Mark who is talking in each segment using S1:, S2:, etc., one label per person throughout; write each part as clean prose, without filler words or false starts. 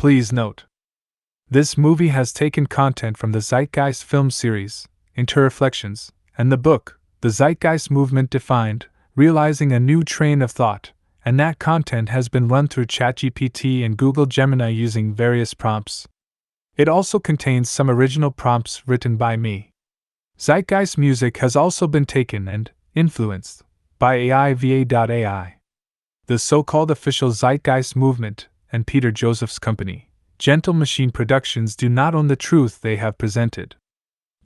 S1: Please note, this movie has taken content from the Zeitgeist film series, Interreflections, and the book, The Zeitgeist Movement Defined, Realizing a New Train of Thought, and that content has been run through ChatGPT and Google Gemini using various prompts. It also contains some original prompts written by me. Zeitgeist music has also been taken and influenced by AIVA.ai. The so-called official Zeitgeist movement and Peter Joseph's company, Gentle Machine Productions, do not own the truth they have presented.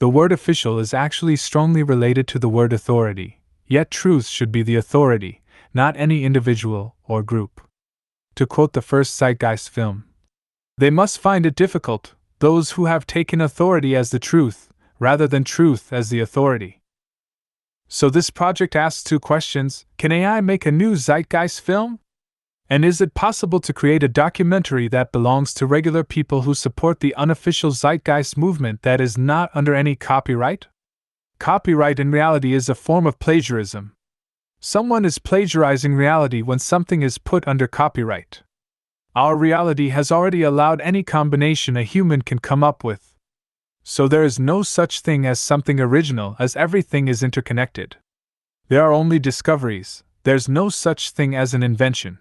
S1: The word official is actually strongly related to the word authority, yet truth should be the authority, not any individual or group. To quote the first Zeitgeist film, "They must find it difficult, those who have taken authority as the truth, rather than truth as the authority." So this project asks two questions: can AI make a new Zeitgeist film? And is it possible to create a documentary that belongs to regular people who support the unofficial Zeitgeist movement that is not under any copyright? Copyright in reality is a form of plagiarism. Someone is plagiarizing reality when something is put under copyright. Our reality has already allowed any combination a human can come up with. So there is no such thing as something original, as everything is interconnected. There are only discoveries, there's no such thing as an invention.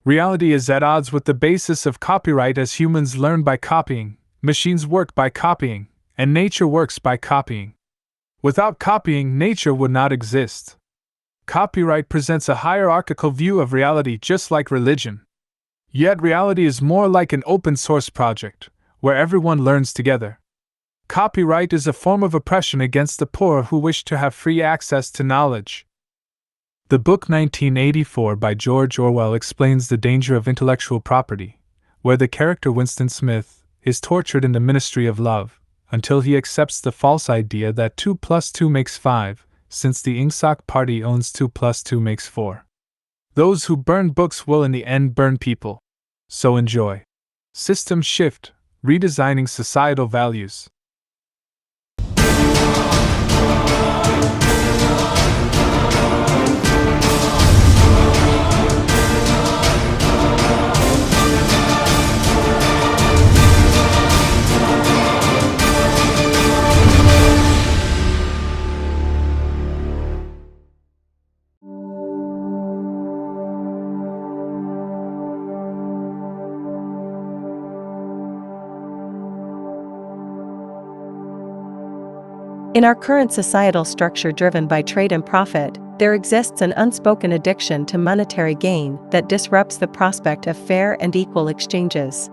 S1: Reality is at odds with the basis of copyright, as humans learn by copying, machines work by copying, and nature works by copying. Without copying, nature would not exist. Copyright presents a hierarchical view of reality, just like religion. Yet reality is more like an open source project, where everyone learns together. Copyright is a form of oppression against the poor who wish to have free access to knowledge. The book 1984 by George Orwell explains the danger of intellectual property, where the character Winston Smith is tortured in the ministry of love, until he accepts the false idea that 2 plus 2 makes 5, since the Ingsoc party owns 2 plus 2 makes 4. Those who burn books will in the end burn people. So enjoy. System Shift, Redesigning Societal Values.
S2: In our current societal structure driven by trade and profit, there exists an unspoken addiction to monetary gain that disrupts the prospect of fair and equal exchanges.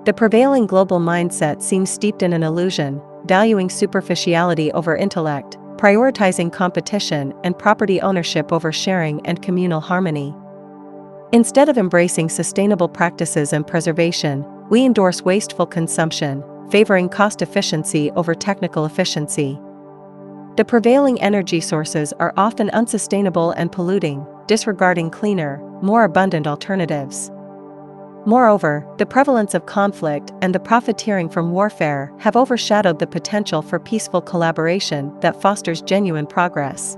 S2: The prevailing global mindset seems steeped in an illusion, valuing superficiality over intellect, prioritizing competition and property ownership over sharing and communal harmony. Instead of embracing sustainable practices and preservation, we endorse wasteful consumption, favoring cost efficiency over technical efficiency. The prevailing energy sources are often unsustainable and polluting, disregarding cleaner, more abundant alternatives. Moreover, the prevalence of conflict and the profiteering from warfare have overshadowed the potential for peaceful collaboration that fosters genuine progress.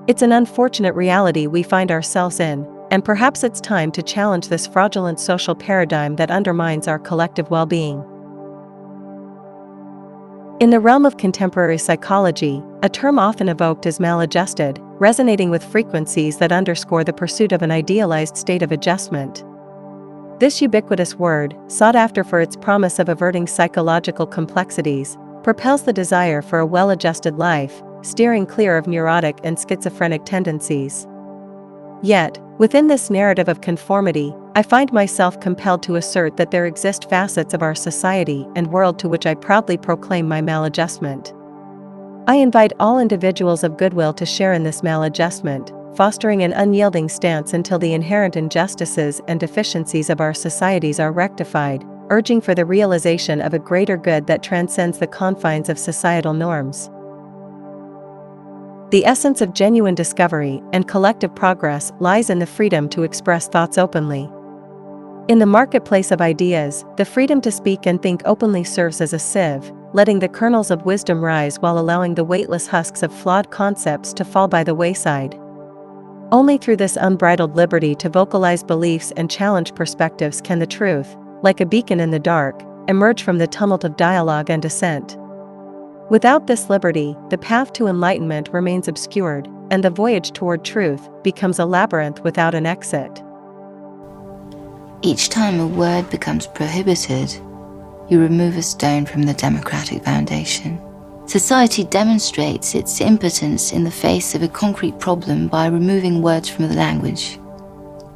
S2: It's an unfortunate reality we find ourselves in, and perhaps it's time to challenge this fraudulent social paradigm that undermines our collective well-being. In the realm of contemporary psychology, a term often evoked is maladjusted, resonating with frequencies that underscore the pursuit of an idealized state of adjustment. This ubiquitous word, sought after for its promise of averting psychological complexities, propels the desire for a well-adjusted life, steering clear of neurotic and schizophrenic tendencies. Yet, within this narrative of conformity, I find myself compelled to assert that there exist facets of our society and world to which I proudly proclaim my maladjustment. I invite all individuals of goodwill to share in this maladjustment, fostering an unyielding stance until the inherent injustices and deficiencies of our societies are rectified, urging for the realization of a greater good that transcends the confines of societal norms. The essence of genuine discovery and collective progress lies in the freedom to express thoughts openly. In the marketplace of ideas, the freedom to speak and think openly serves as a sieve, letting the kernels of wisdom rise while allowing the weightless husks of flawed concepts to fall by the wayside. Only through this unbridled liberty to vocalize beliefs and challenge perspectives can the truth, like a beacon in the dark, emerge from the tumult of dialogue and dissent. Without this liberty, the path to enlightenment remains obscured, and the voyage toward truth becomes a labyrinth without an exit.
S3: Each time a word becomes prohibited, you remove a stone from the democratic foundation. Society demonstrates its impotence in the face of a concrete problem by removing words from the language.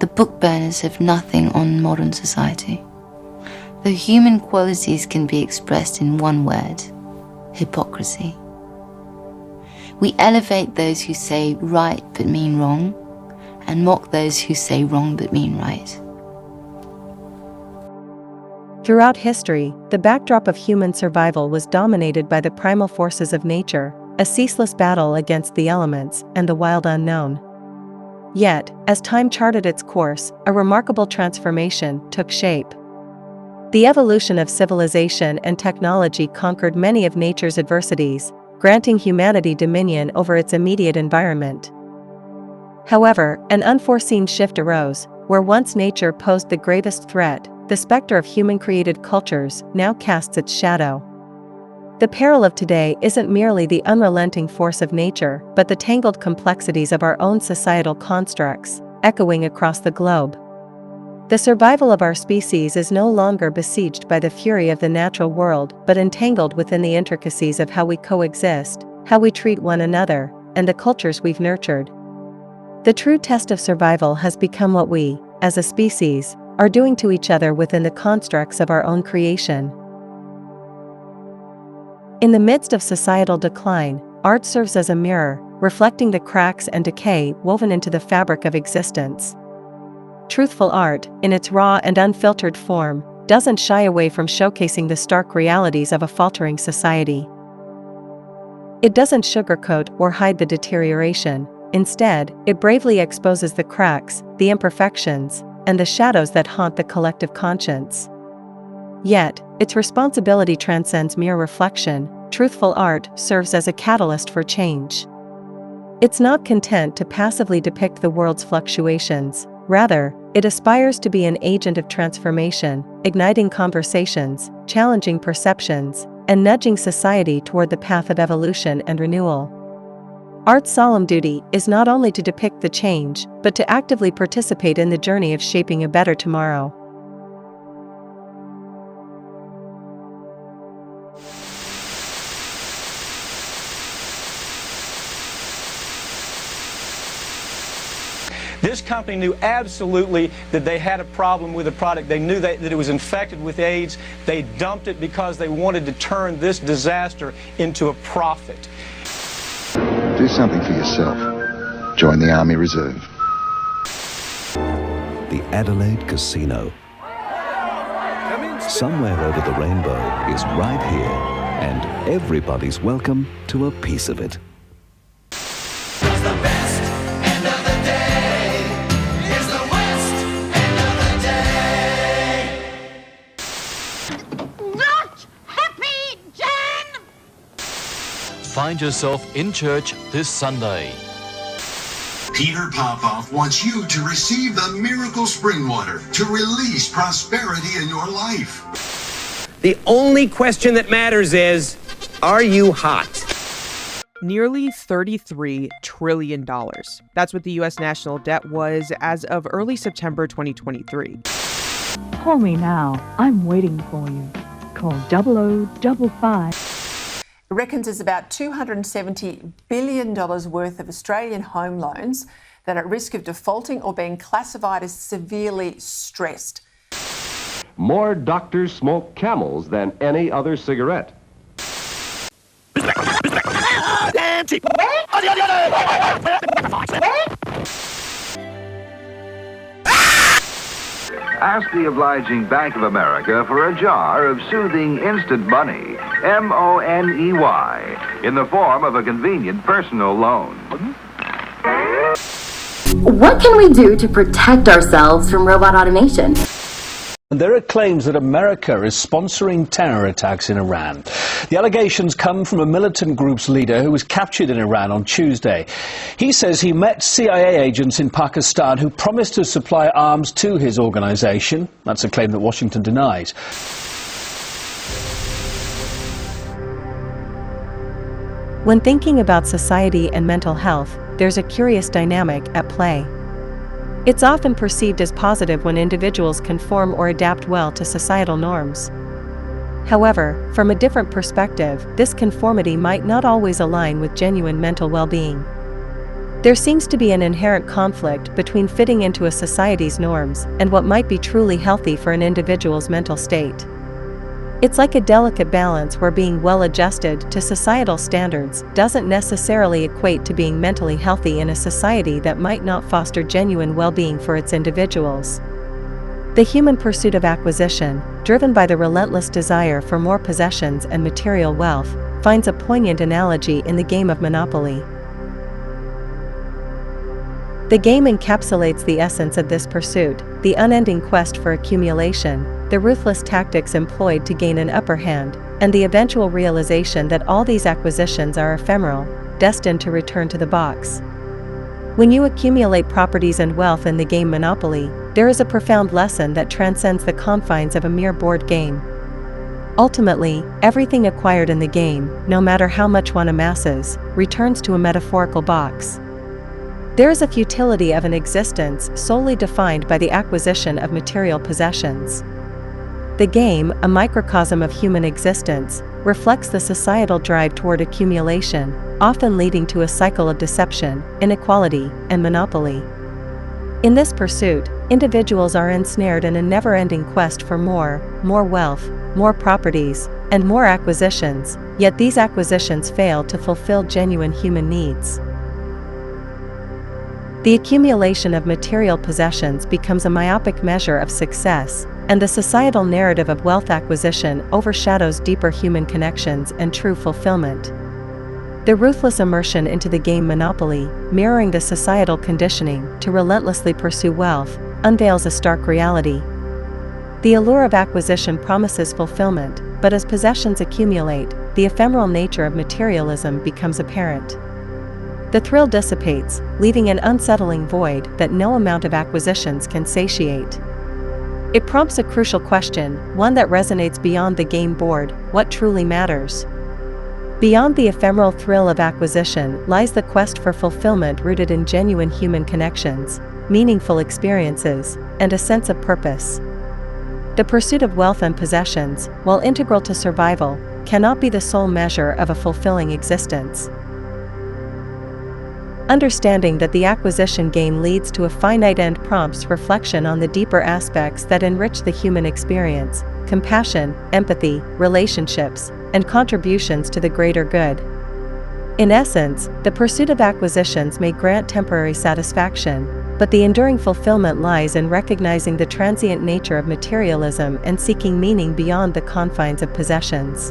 S3: The book burners have nothing on modern society. The human qualities can be expressed in one word: hypocrisy. We elevate those who say right but mean wrong, and mock those who say wrong but mean right.
S2: Throughout history, the backdrop of human survival was dominated by the primal forces of nature, a ceaseless battle against the elements and the wild unknown. Yet, as time charted its course, a remarkable transformation took shape. The evolution of civilization and technology conquered many of nature's adversities, granting humanity dominion over its immediate environment. However, an unforeseen shift arose, where once nature posed the gravest threat, the specter of human-created cultures now casts its shadow. The peril of today isn't merely the unrelenting force of nature, but the tangled complexities of our own societal constructs, echoing across the globe. The survival of our species is no longer besieged by the fury of the natural world, but entangled within the intricacies of how we coexist, how we treat one another, and the cultures we've nurtured. The true test of survival has become what we, as a species, are doing to each other within the constructs of our own creation. In the midst of societal decline, art serves as a mirror, reflecting the cracks and decay woven into the fabric of existence. Truthful art, in its raw and unfiltered form, doesn't shy away from showcasing the stark realities of a faltering society. It doesn't sugarcoat or hide the deterioration. Instead, it bravely exposes the cracks, the imperfections, and the shadows that haunt the collective conscience. Yet, its responsibility transcends mere reflection. Truthful art serves as a catalyst for change. It's not content to passively depict the world's fluctuations. Rather, it aspires to be an agent of transformation, igniting conversations, challenging perceptions, and nudging society toward the path of evolution and renewal. Art's solemn duty is not only to depict the change, but to actively participate in the journey of shaping a better tomorrow.
S4: This company knew absolutely that they had a problem with the product. They knew that it was infected with AIDS. They dumped it because they wanted to turn this disaster into a profit.
S5: Do something for yourself. Join the Army Reserve.
S6: The Adelaide Casino. Somewhere over the rainbow is right here, and everybody's welcome to a piece of it.
S7: Find yourself in church this Sunday.
S8: Peter Popoff wants you to receive the miracle spring water to release prosperity in your life.
S9: The only question that matters is, are you hot?
S10: Nearly $33 trillion. That's what the U.S. national debt was as of early September 2023.
S11: Call me now. I'm waiting for you. Call 0055.
S12: It reckons there's about $270 billion worth of Australian home loans that are at risk of defaulting or being classified as severely stressed.
S13: More doctors smoke Camels than any other cigarette.
S14: Ask the obliging Bank of America for a jar of soothing instant money, M-O-N-E-Y, in the form of a convenient personal loan.
S15: What can we do to protect ourselves from robot automation? There are claims that America is sponsoring terror attacks in Iran. The allegations come from a militant group's leader who was captured in Iran on Tuesday. He says he met CIA agents in Pakistan who promised to supply arms to his organization. That's a claim that Washington denies.
S2: When thinking about society and mental health, there's a curious dynamic at play. It's often perceived as positive when individuals conform or adapt well to societal norms. However, from a different perspective, this conformity might not always align with genuine mental well-being. There seems to be an inherent conflict between fitting into a society's norms and what might be truly healthy for an individual's mental state. It's like a delicate balance where being well-adjusted to societal standards doesn't necessarily equate to being mentally healthy in a society that might not foster genuine well-being for its individuals. The human pursuit of acquisition, driven by the relentless desire for more possessions and material wealth, finds a poignant analogy in the game of Monopoly. The game encapsulates the essence of this pursuit, the unending quest for accumulation, the ruthless tactics employed to gain an upper hand, and the eventual realization that all these acquisitions are ephemeral, destined to return to the box. When you accumulate properties and wealth in the game Monopoly, there is a profound lesson that transcends the confines of a mere board game. Ultimately, everything acquired in the game, no matter how much one amasses, returns to a metaphorical box. There is a futility of an existence solely defined by the acquisition of material possessions. The game, a microcosm of human existence, reflects the societal drive toward accumulation, often leading to a cycle of deception, inequality, and monopoly. In this pursuit, individuals are ensnared in a never-ending quest for more wealth, more properties, and more acquisitions, yet these acquisitions fail to fulfill genuine human needs. The accumulation of material possessions becomes a myopic measure of success, and the societal narrative of wealth acquisition overshadows deeper human connections and true fulfillment. The ruthless immersion into the game Monopoly, mirroring the societal conditioning to relentlessly pursue wealth, unveils a stark reality. The allure of acquisition promises fulfillment, but as possessions accumulate, the ephemeral nature of materialism becomes apparent. The thrill dissipates, leaving an unsettling void that no amount of acquisitions can satiate. It prompts a crucial question, one that resonates beyond the game board: what truly matters? Beyond the ephemeral thrill of acquisition lies the quest for fulfillment rooted in genuine human connections, meaningful experiences, and a sense of purpose. The pursuit of wealth and possessions, while integral to survival, cannot be the sole measure of a fulfilling existence. Understanding that the acquisition game leads to a finite end prompts reflection on the deeper aspects that enrich the human experience: compassion, empathy, relationships, and contributions to the greater good. In essence, the pursuit of acquisitions may grant temporary satisfaction, but the enduring fulfillment lies in recognizing the transient nature of materialism and seeking meaning beyond the confines of possessions.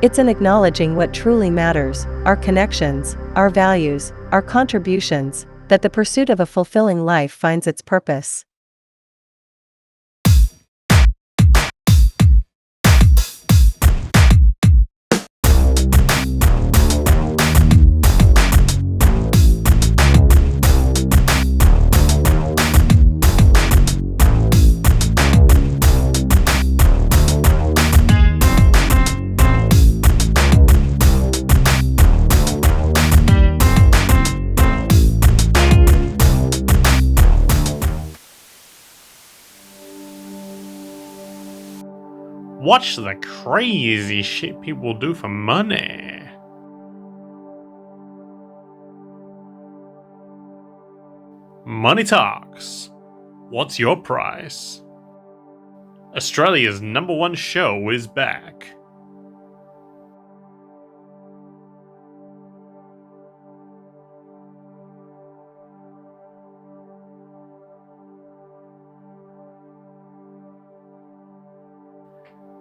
S2: It's in acknowledging what truly matters, our connections, our values, our contributions, that the pursuit of a fulfilling life finds its purpose.
S16: Watch the crazy shit people do for money. Money Talks. What's your price? Australia's #1 show is back.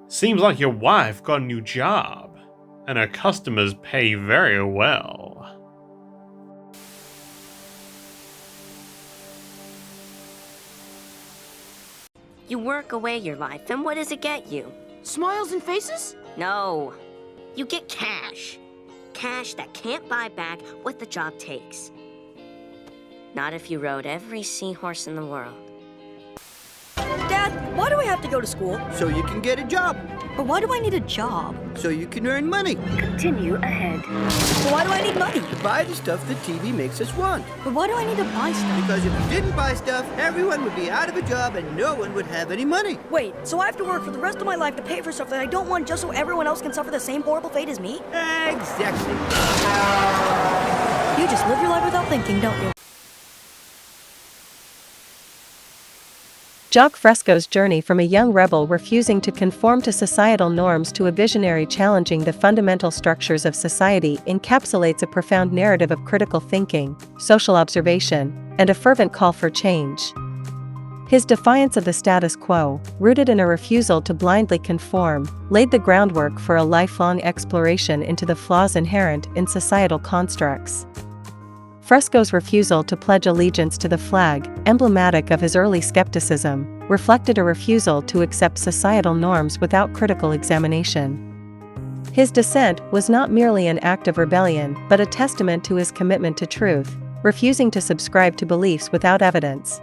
S16: Seems like your wife got a new job, and her customers pay very well.
S17: You work away your life, and what does it get you?
S18: Smiles and faces?
S17: No. You get cash. Cash that can't buy back what the job takes. Not if you rode every seahorse in the world.
S18: Dad, why do I have to go to school?
S19: So you can get a job.
S18: But why do I need a job?
S19: So you can earn money.
S18: Continue ahead. But why do I need money?
S19: To buy the stuff that TV makes us want.
S18: But why do I need to buy stuff?
S19: Because if you didn't buy stuff, everyone would be out of a job and no one would have any money.
S18: Wait, so I have to work for the rest of my life to pay for stuff that I don't want just so everyone else can suffer the same horrible fate as me?
S19: Exactly.
S18: You just live your life without thinking, don't you?
S2: Jacques Fresco's journey from a young rebel refusing to conform to societal norms to a visionary challenging the fundamental structures of society encapsulates a profound narrative of critical thinking, social observation, and a fervent call for change. His defiance of the status quo, rooted in a refusal to blindly conform, laid the groundwork for a lifelong exploration into the flaws inherent in societal constructs. Fresco's refusal to pledge allegiance to the flag, emblematic of his early skepticism, reflected a refusal to accept societal norms without critical examination. His dissent was not merely an act of rebellion but a testament to his commitment to truth, refusing to subscribe to beliefs without evidence.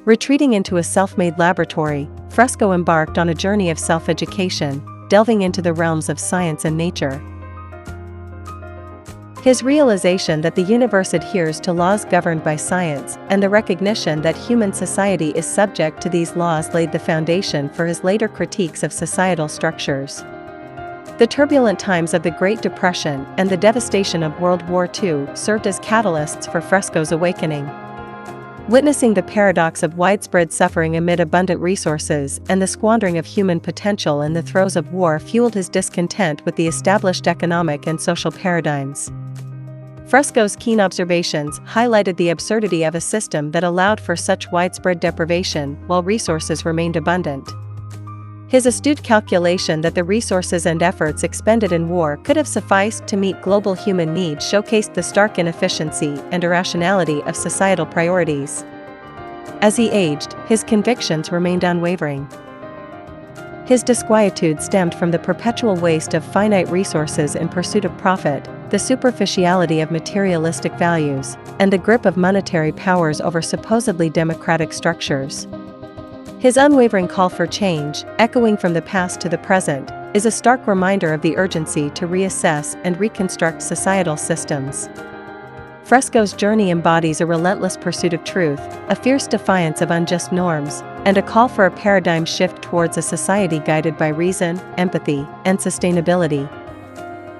S2: Retreating into a self-made laboratory, Fresco embarked on a journey of self-education, delving into the realms of science and nature. His realization that the universe adheres to laws governed by science and the recognition that human society is subject to these laws laid the foundation for his later critiques of societal structures. The turbulent times of the Great Depression and the devastation of World War II served as catalysts for Fresco's awakening. Witnessing the paradox of widespread suffering amid abundant resources and the squandering of human potential in the throes of war fueled his discontent with the established economic and social paradigms. Fresco's keen observations highlighted the absurdity of a system that allowed for such widespread deprivation while resources remained abundant. His astute calculation that the resources and efforts expended in war could have sufficed to meet global human needs showcased the stark inefficiency and irrationality of societal priorities. As he aged, his convictions remained unwavering. His disquietude stemmed from the perpetual waste of finite resources in pursuit of profit, the superficiality of materialistic values, and the grip of monetary powers over supposedly democratic structures. His unwavering call for change, echoing from the past to the present, is a stark reminder of the urgency to reassess and reconstruct societal systems. Fresco's journey embodies a relentless pursuit of truth, a fierce defiance of unjust norms, and a call for a paradigm shift towards a society guided by reason, empathy, and sustainability.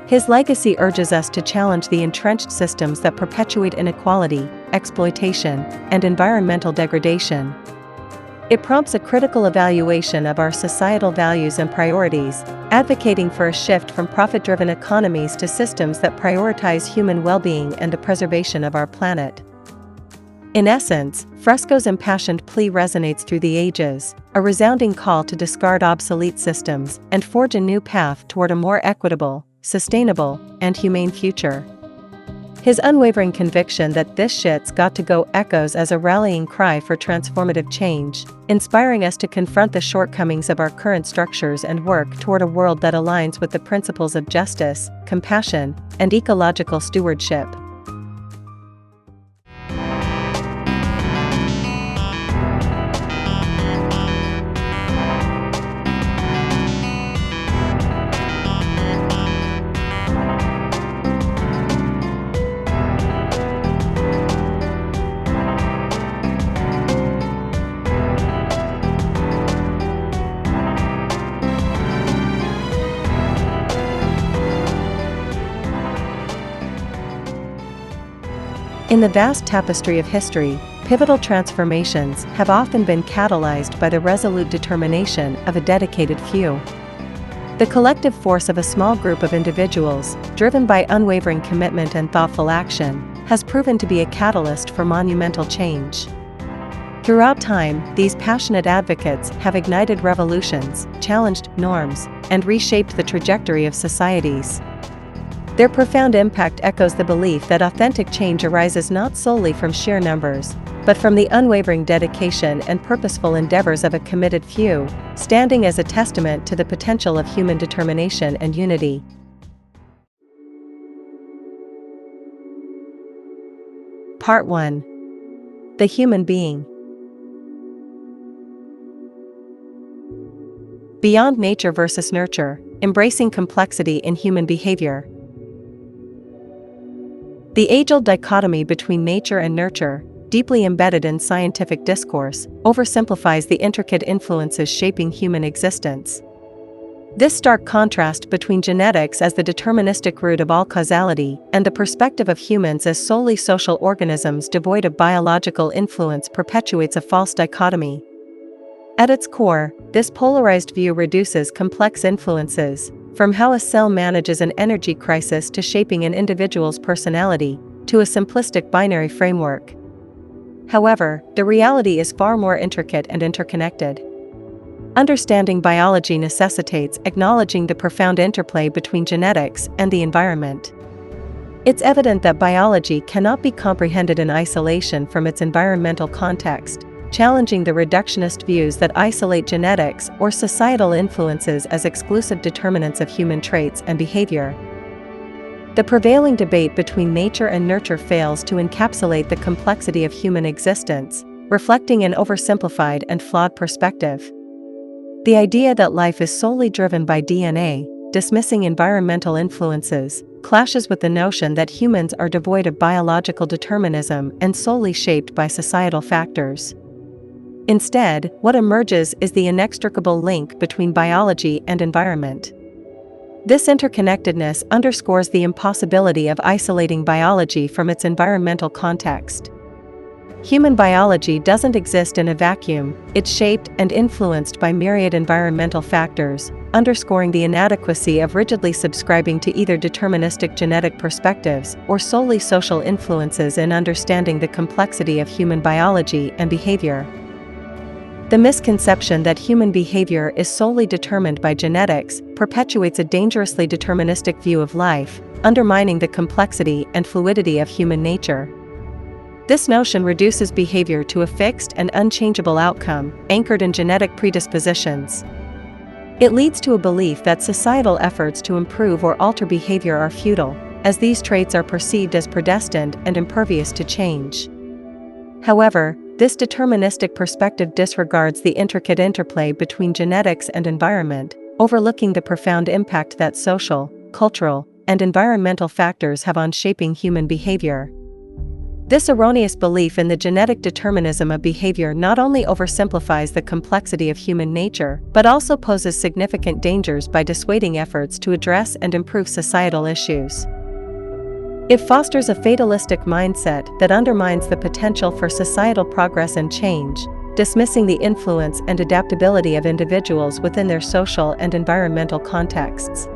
S2: His legacy urges us to challenge the entrenched systems that perpetuate inequality, exploitation, and environmental degradation. It prompts a critical evaluation of our societal values and priorities, advocating for a shift from profit-driven economies to systems that prioritize human well-being and the preservation of our planet. In essence, Fresco's impassioned plea resonates through the ages, a resounding call to discard obsolete systems and forge a new path toward a more equitable, sustainable, and humane future. His unwavering conviction that this shit's got to go echoes as a rallying cry for transformative change, inspiring us to confront the shortcomings of our current structures and work toward a world that aligns with the principles of justice, compassion, and ecological stewardship. In the vast tapestry of history, pivotal transformations have often been catalyzed by the resolute determination of a dedicated few. The collective force of a small group of individuals, driven by unwavering commitment and thoughtful action, has proven to be a catalyst for monumental change. Throughout time, these passionate advocates have ignited revolutions, challenged norms, and reshaped the trajectory of societies. Their profound impact echoes the belief that authentic change arises not solely from sheer numbers, but from the unwavering dedication and purposeful endeavors of a committed few, standing as a testament to the potential of human determination and unity. Part 1. The Human Being. Beyond nature versus nurture, embracing complexity in human behavior. The age-old dichotomy between nature and nurture, deeply embedded in scientific discourse, oversimplifies the intricate influences shaping human existence. This stark contrast between genetics as the deterministic root of all causality and the perspective of humans as solely social organisms devoid of biological influence perpetuates a false dichotomy. At its core, this polarized view reduces complex influences, from how a cell manages an energy crisis to shaping an individual's personality, to a simplistic binary framework. However, the reality is far more intricate and interconnected. Understanding biology necessitates acknowledging the profound interplay between genetics and the environment. It's evident that biology cannot be comprehended in isolation from its environmental context, challenging the reductionist views that isolate genetics or societal influences as exclusive determinants of human traits and behavior. The prevailing debate between nature and nurture fails to encapsulate the complexity of human existence, reflecting an oversimplified and flawed perspective. The idea that life is solely driven by DNA, dismissing environmental influences, clashes with the notion that humans are devoid of biological determinism and solely shaped by societal factors. Instead, what emerges is the inextricable link between biology and environment. This interconnectedness underscores the impossibility of isolating biology from its environmental context. Human biology doesn't exist in a vacuum, it's shaped and influenced by myriad environmental factors, underscoring the inadequacy of rigidly subscribing to either deterministic genetic perspectives or solely social influences in understanding the complexity of human biology and behavior. The misconception that human behavior is solely determined by genetics perpetuates a dangerously deterministic view of life, undermining the complexity and fluidity of human nature. This notion reduces behavior to a fixed and unchangeable outcome, anchored in genetic predispositions. It leads to a belief that societal efforts to improve or alter behavior are futile, as these traits are perceived as predestined and impervious to change. However, this deterministic perspective disregards the intricate interplay between genetics and environment, overlooking the profound impact that social, cultural, and environmental factors have on shaping human behavior. This erroneous belief in the genetic determinism of behavior not only oversimplifies the complexity of human nature, but also poses significant dangers by dissuading efforts to address and improve societal issues. It fosters a fatalistic mindset that undermines the potential for societal progress and change, dismissing the influence and adaptability of individuals within their social and environmental contexts.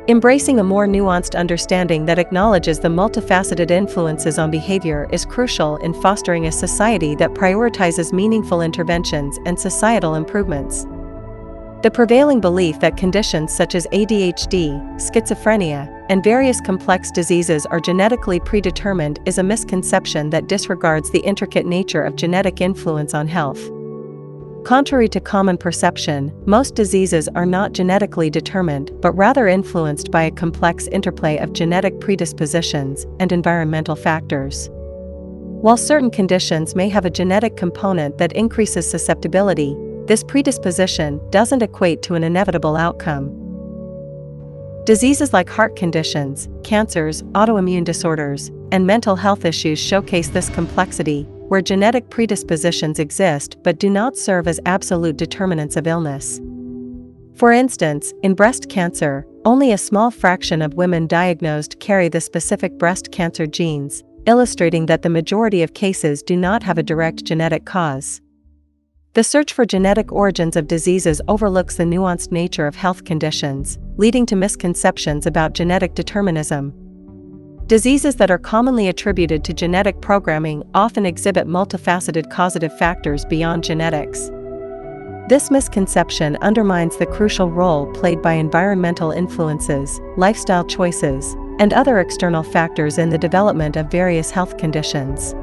S2: Embracing a more nuanced understanding that acknowledges the multifaceted influences on behavior is crucial in fostering a society that prioritizes meaningful interventions and societal improvements. The prevailing belief that conditions such as ADHD, schizophrenia, and various complex diseases are genetically predetermined is a misconception that disregards the intricate nature of genetic influence on health. Contrary to common perception, most diseases are not genetically determined but rather influenced by a complex interplay of genetic predispositions and environmental factors. While certain conditions may have a genetic component that increases susceptibility, this predisposition doesn't equate to an inevitable outcome. Diseases like heart conditions, cancers, autoimmune disorders, and mental health issues showcase this complexity, where genetic predispositions exist but do not serve as absolute determinants of illness. For instance, in breast cancer, only a small fraction of women diagnosed carry the specific breast cancer genes, illustrating that the majority of cases do not have a direct genetic cause. The search for genetic origins of diseases overlooks the nuanced nature of health conditions, leading to misconceptions about genetic determinism. Diseases that are commonly attributed to genetic programming often exhibit multifaceted causative factors beyond genetics. This misconception undermines the crucial role played by environmental influences, lifestyle choices, and other external factors in the development of various health conditions.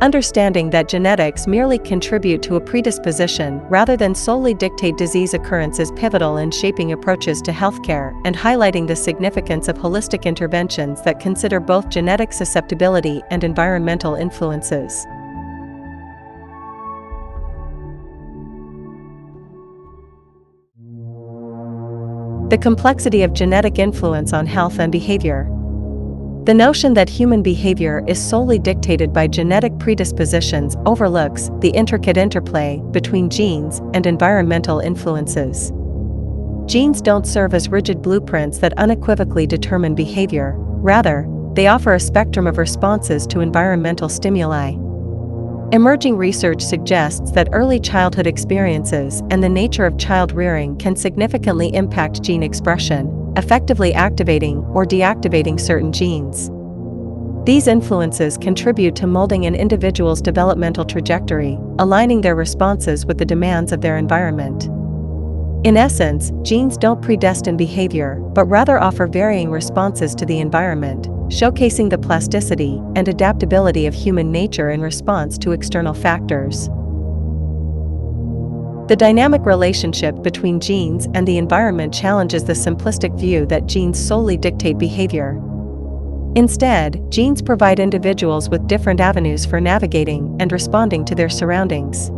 S2: Understanding that genetics merely contribute to a predisposition rather than solely dictate disease occurrence is pivotal in shaping approaches to healthcare and highlighting the significance of holistic interventions that consider both genetic susceptibility and environmental influences. The complexity of genetic influence on health and behavior. The notion that human behavior is solely dictated by genetic predispositions overlooks the intricate interplay between genes and environmental influences. Genes don't serve as rigid blueprints that unequivocally determine behavior. Rather, they offer a spectrum of responses to environmental stimuli. Emerging research suggests that early childhood experiences and the nature of child rearing can significantly impact gene expression, effectively activating or deactivating certain genes. These influences contribute to molding an individual's developmental trajectory, aligning their responses with the demands of their environment. In essence, genes don't predestine behavior, but rather offer varying responses to the environment, showcasing the plasticity and adaptability of human nature in response to external factors. The dynamic relationship between genes and the environment challenges the simplistic view that genes solely dictate behavior. Instead, genes provide individuals with different avenues for navigating and responding to their surroundings.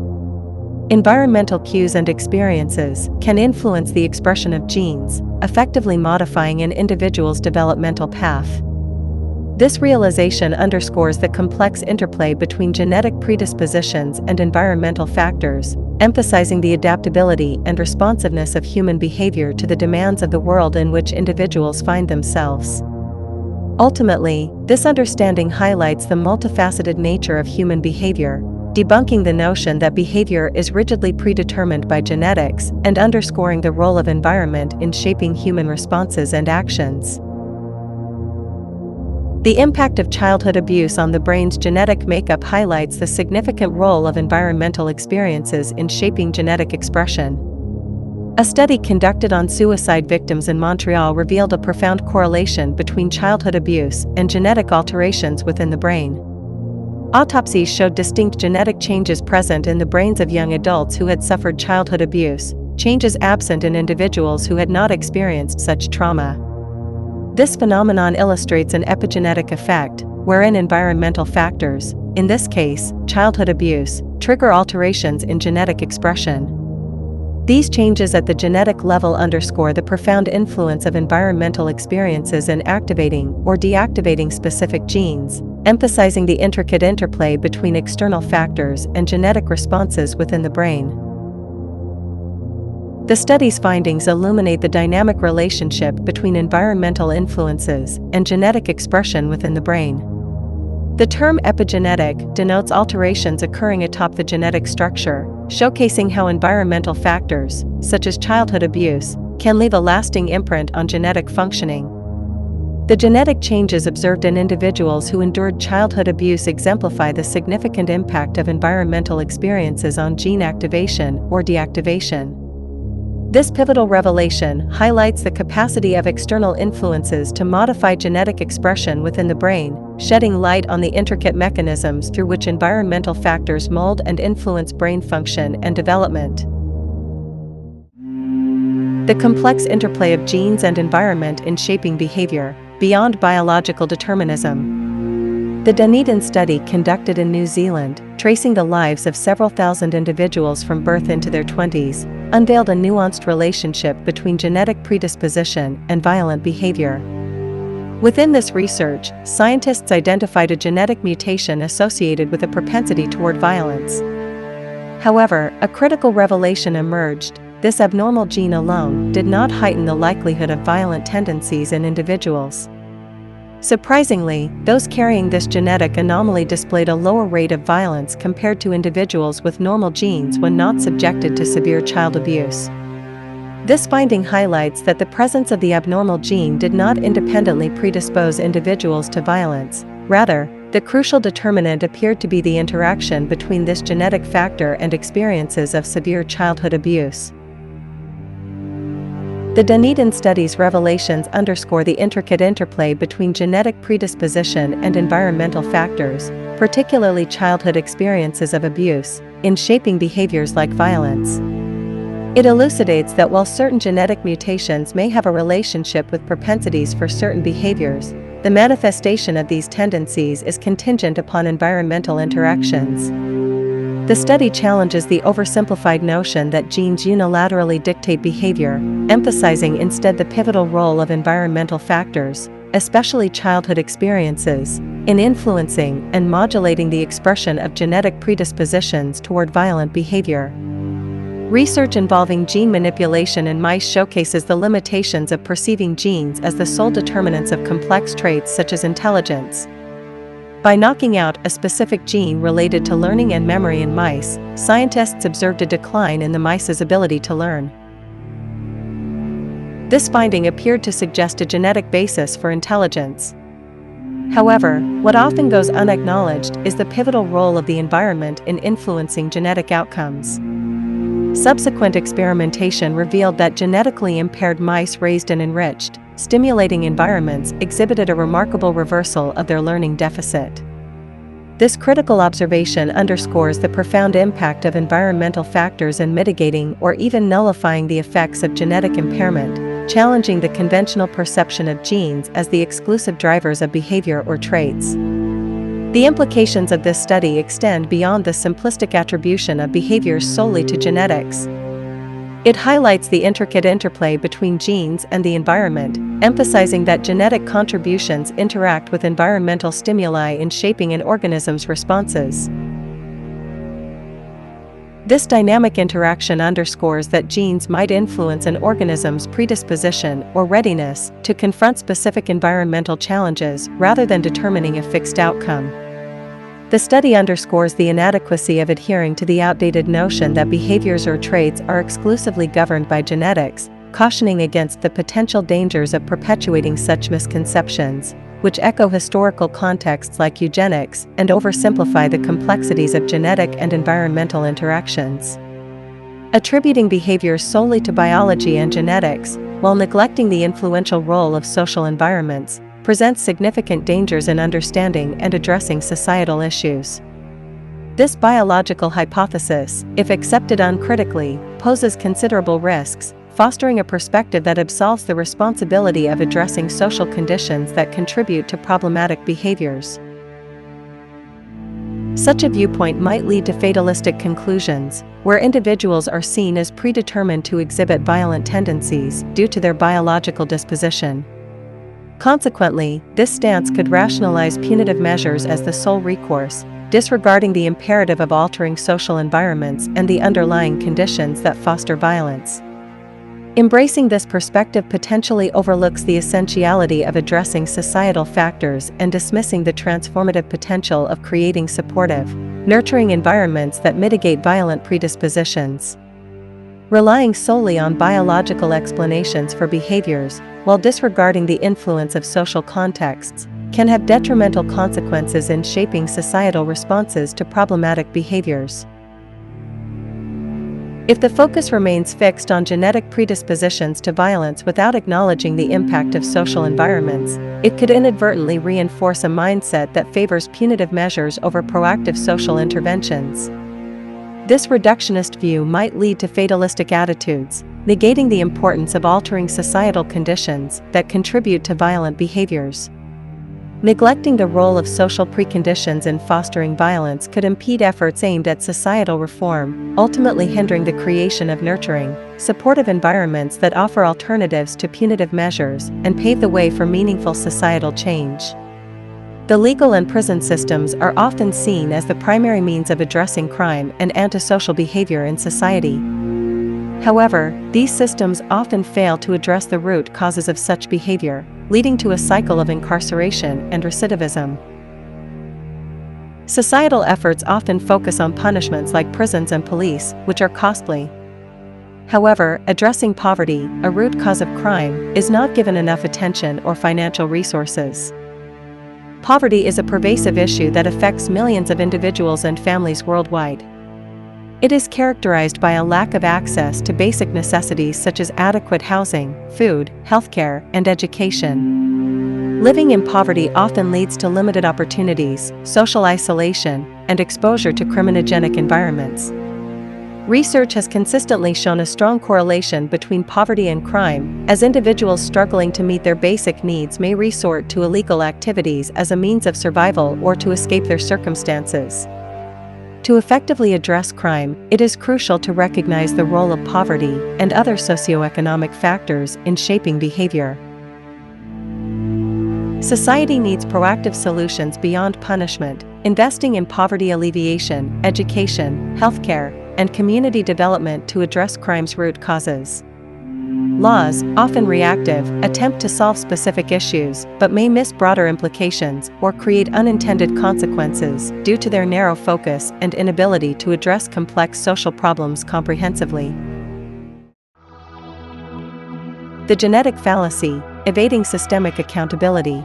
S2: Environmental cues and experiences can influence the expression of genes, effectively modifying an individual's developmental path. This realization underscores the complex interplay between genetic predispositions and environmental factors, emphasizing the adaptability and responsiveness of human behavior to the demands of the world in which individuals find themselves. Ultimately, this understanding highlights the multifaceted nature of human behavior, debunking the notion that behavior is rigidly predetermined by genetics and underscoring the role of environment in shaping human responses and actions. The impact of childhood abuse on the brain's genetic makeup highlights the significant role of environmental experiences in shaping genetic expression. A study conducted on suicide victims in Montreal revealed a profound correlation between childhood abuse and genetic alterations within the brain. Autopsies showed distinct genetic changes present in the brains of young adults who had suffered childhood abuse, changes absent in individuals who had not experienced such trauma. This phenomenon illustrates an epigenetic effect, wherein environmental factors, in this case, childhood abuse, trigger alterations in genetic expression. These changes at the genetic level underscore the profound influence of environmental experiences in activating or deactivating specific genes, emphasizing the intricate interplay between external factors and genetic responses within the brain. The study's findings illuminate the dynamic relationship between environmental influences and genetic expression within the brain. The term epigenetic denotes alterations occurring atop the genetic structure, showcasing how environmental factors, such as childhood abuse, can leave a lasting imprint on genetic functioning. The genetic changes observed in individuals who endured childhood abuse exemplify the significant impact of environmental experiences on gene activation or deactivation. This pivotal revelation highlights the capacity of external influences to modify genetic expression within the brain, shedding light on the intricate mechanisms through which environmental factors mold and influence brain function and development. The complex interplay of genes and environment in shaping behavior, beyond biological determinism. The Dunedin study conducted in New Zealand, tracing the lives of several thousand individuals from birth into their 20s, unveiled a nuanced relationship between genetic predisposition and violent behavior. Within this research, scientists identified a genetic mutation associated with a propensity toward violence. However, a critical revelation emerged: this abnormal gene alone did not heighten the likelihood of violent tendencies in individuals. Surprisingly, those carrying this genetic anomaly displayed a lower rate of violence compared to individuals with normal genes when not subjected to severe child abuse. This finding highlights that the presence of the abnormal gene did not independently predispose individuals to violence. Rather, the crucial determinant appeared to be the interaction between this genetic factor and experiences of severe childhood abuse. The Dunedin study's revelations underscore the intricate interplay between genetic predisposition and environmental factors, particularly childhood experiences of abuse, in shaping behaviors like violence. It elucidates that while certain genetic mutations may have a relationship with propensities for certain behaviors, the manifestation of these tendencies is contingent upon environmental interactions. The study challenges the oversimplified notion that genes unilaterally dictate behavior, emphasizing instead the pivotal role of environmental factors, especially childhood experiences, in influencing and modulating the expression of genetic predispositions toward violent behavior. Research involving gene manipulation in mice showcases the limitations of perceiving genes as the sole determinants of complex traits such as intelligence. By knocking out a specific gene related to learning and memory in mice, scientists observed a decline in the mice's ability to learn. This finding appeared to suggest a genetic basis for intelligence. However, what often goes unacknowledged is the pivotal role of the environment in influencing genetic outcomes. Subsequent experimentation revealed that genetically impaired mice raised in enriched, stimulating environments exhibited a remarkable reversal of their learning deficit. This critical observation underscores the profound impact of environmental factors in mitigating or even nullifying the effects of genetic impairment, challenging the conventional perception of genes as the exclusive drivers of behavior or traits. The implications of this study extend beyond the simplistic attribution of behaviors solely to genetics. It highlights the intricate interplay between genes and the environment, emphasizing that genetic contributions interact with environmental stimuli in shaping an organism's responses. This dynamic interaction underscores that genes might influence an organism's predisposition or readiness to confront specific environmental challenges rather than determining a fixed outcome. The study underscores the inadequacy of adhering to the outdated notion that behaviors or traits are exclusively governed by genetics, cautioning against the potential dangers of perpetuating such misconceptions, which echo historical contexts like eugenics and oversimplify the complexities of genetic and environmental interactions. Attributing behaviors solely to biology and genetics, while neglecting the influential role of social environments, presents significant dangers in understanding and addressing societal issues. This biological hypothesis, if accepted uncritically, poses considerable risks, fostering a perspective that absolves the responsibility of addressing social conditions that contribute to problematic behaviors. Such a viewpoint might lead to fatalistic conclusions, where individuals are seen as predetermined to exhibit violent tendencies due to their biological disposition. Consequently, this stance could rationalize punitive measures as the sole recourse, disregarding the imperative of altering social environments and the underlying conditions that foster violence. Embracing this perspective potentially overlooks the essentiality of addressing societal factors and dismissing the transformative potential of creating supportive, nurturing environments that mitigate violent predispositions. Relying solely on biological explanations for behaviors, while disregarding the influence of social contexts, can have detrimental consequences in shaping societal responses to problematic behaviors. If the focus remains fixed on genetic predispositions to violence without acknowledging the impact of social environments, it could inadvertently reinforce a mindset that favors punitive measures over proactive social interventions. This reductionist view might lead to fatalistic attitudes, negating the importance of altering societal conditions that contribute to violent behaviors. Neglecting the role of social preconditions in fostering violence could impede efforts aimed at societal reform, ultimately hindering the creation of nurturing, supportive environments that offer alternatives to punitive measures and pave the way for meaningful societal change. The legal and prison systems are often seen as the primary means of addressing crime and antisocial behavior in society. However, these systems often fail to address the root causes of such behavior, leading to a cycle of incarceration and recidivism. Societal efforts often focus on punishments like prisons and police, which are costly. However, addressing poverty, a root cause of crime, is not given enough attention or financial resources. Poverty is a pervasive issue that affects millions of individuals and families worldwide. It is characterized by a lack of access to basic necessities such as adequate housing, food, healthcare, and education. Living in poverty often leads to limited opportunities, social isolation, and exposure to criminogenic environments. Research has consistently shown a strong correlation between poverty and crime, as individuals struggling to meet their basic needs may resort to illegal activities as a means of survival or to escape their circumstances. To effectively address crime, it is crucial to recognize the role of poverty and other socioeconomic factors in shaping behavior. Society needs proactive solutions beyond punishment, investing in poverty alleviation, education, healthcare, and community development to address crime's root causes. Laws, often reactive, attempt to solve specific issues, but may miss broader implications or create unintended consequences due to their narrow focus and inability to address complex social problems comprehensively. The genetic fallacy, evading systemic accountability.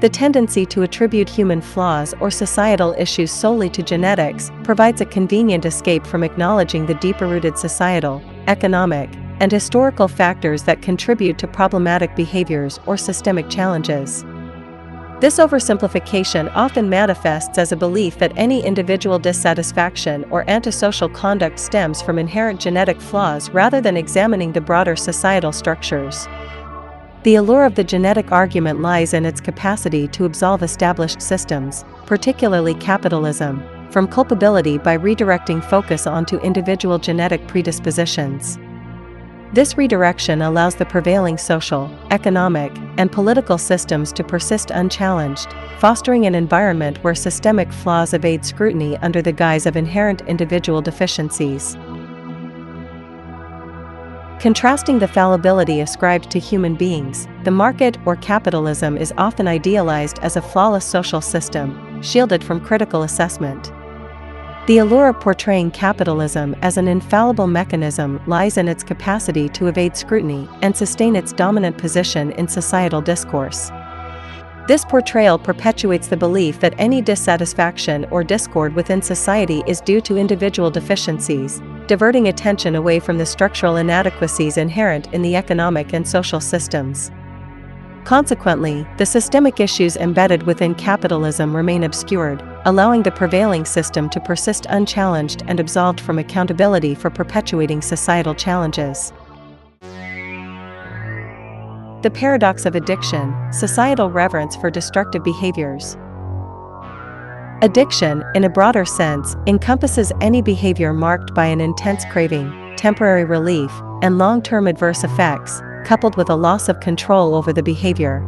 S2: The tendency to attribute human flaws or societal issues solely to genetics provides a convenient escape from acknowledging the deeper-rooted societal, economic, and historical factors that contribute to problematic behaviors or systemic challenges. This oversimplification often manifests as a belief that any individual dissatisfaction or antisocial conduct stems from inherent genetic flaws rather than examining the broader societal structures. The allure of the genetic argument lies in its capacity to absolve established systems, particularly capitalism, from culpability by redirecting focus onto individual genetic predispositions. This redirection allows the prevailing social, economic, and political systems to persist unchallenged, fostering an environment where systemic flaws evade scrutiny under the guise of inherent individual deficiencies. Contrasting the fallibility ascribed to human beings, the market or capitalism is often idealized as a flawless social system, shielded from critical assessment. The allure of portraying capitalism as an infallible mechanism lies in its capacity to evade scrutiny and sustain its dominant position in societal discourse. This portrayal perpetuates the belief that any dissatisfaction or discord within society is due to individual deficiencies, diverting attention away from the structural inadequacies inherent in the economic and social systems. Consequently, the systemic issues embedded within capitalism remain obscured, allowing the prevailing system to persist unchallenged and absolved from accountability for perpetuating societal challenges. The paradox of addiction, societal reverence for destructive behaviors. Addiction, in a broader sense, encompasses any behavior marked by an intense craving, temporary relief, and long-term adverse effects, coupled with a loss of control over the behavior.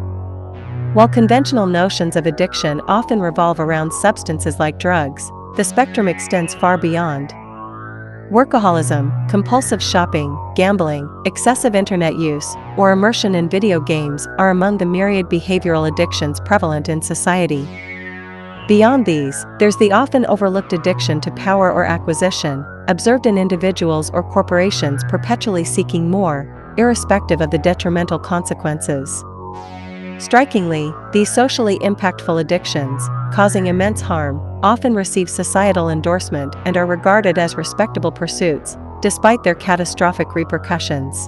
S2: While conventional notions of addiction often revolve around substances like drugs, the spectrum extends far beyond. Workaholism, compulsive shopping, gambling, excessive internet use, or immersion in video games are among the myriad behavioral addictions prevalent in society. Beyond these, there's the often overlooked addiction to power or acquisition, observed in individuals or corporations perpetually seeking more, irrespective of the detrimental consequences. Strikingly, these socially impactful addictions, causing immense harm, often receive societal endorsement and are regarded as respectable pursuits, despite their catastrophic repercussions.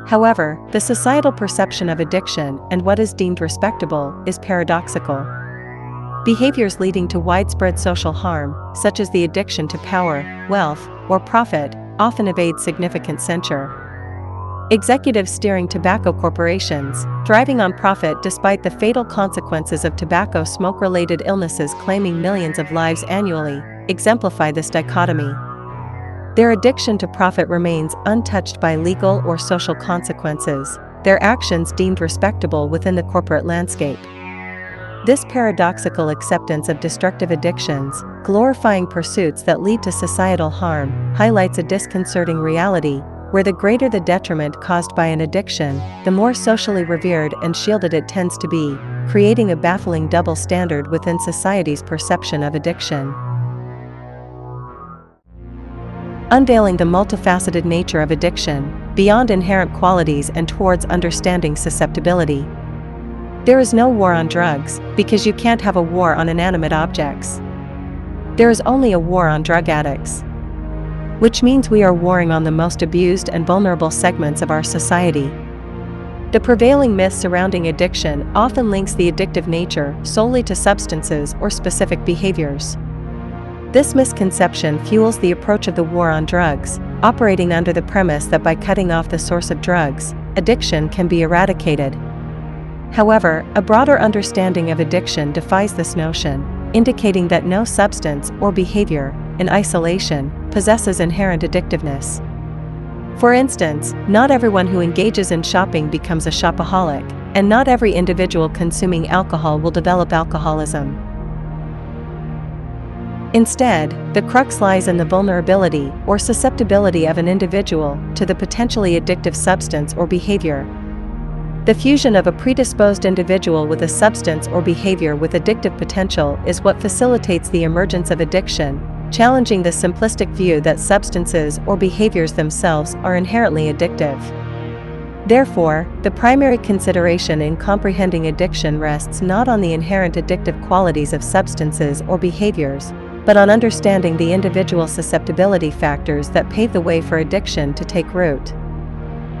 S2: However, the societal perception of addiction and what is deemed respectable is paradoxical. Behaviors leading to widespread social harm, such as the addiction to power, wealth, or profit, often evade significant censure. Executives steering tobacco corporations, thriving on profit despite the fatal consequences of tobacco smoke-related illnesses claiming millions of lives annually, exemplify this dichotomy. Their addiction to profit remains untouched by legal or social consequences, their actions deemed respectable within the corporate landscape. This paradoxical acceptance of destructive addictions, glorifying pursuits that lead to societal harm, highlights a disconcerting reality, where the greater the detriment caused by an addiction, the more socially revered and shielded it tends to be, creating a baffling double standard within society's perception of addiction. Unveiling the multifaceted nature of addiction, beyond inherent qualities and towards understanding susceptibility. There is no war on drugs, because you can't have a war on inanimate objects. There is only a war on drug addicts. Which means we are warring on the most abused and vulnerable segments of our society. The prevailing myth surrounding addiction often links the addictive nature solely to substances or specific behaviors. This misconception fuels the approach of the war on drugs, operating under the premise that by cutting off the source of drugs, addiction can be eradicated. However, a broader understanding of addiction defies this notion, indicating that no substance or behavior, in isolation, possesses inherent addictiveness. For instance, not everyone who engages in shopping becomes a shopaholic, and not every individual consuming alcohol will develop alcoholism. Instead, the crux lies in the vulnerability or susceptibility of an individual to the potentially addictive substance or behavior. The fusion of a predisposed individual with a substance or behavior with addictive potential is what facilitates the emergence of addiction, challenging the simplistic view that substances or behaviors themselves are inherently addictive. Therefore, the primary consideration in comprehending addiction rests not on the inherent addictive qualities of substances or behaviors, but on understanding the individual susceptibility factors that pave the way for addiction to take root.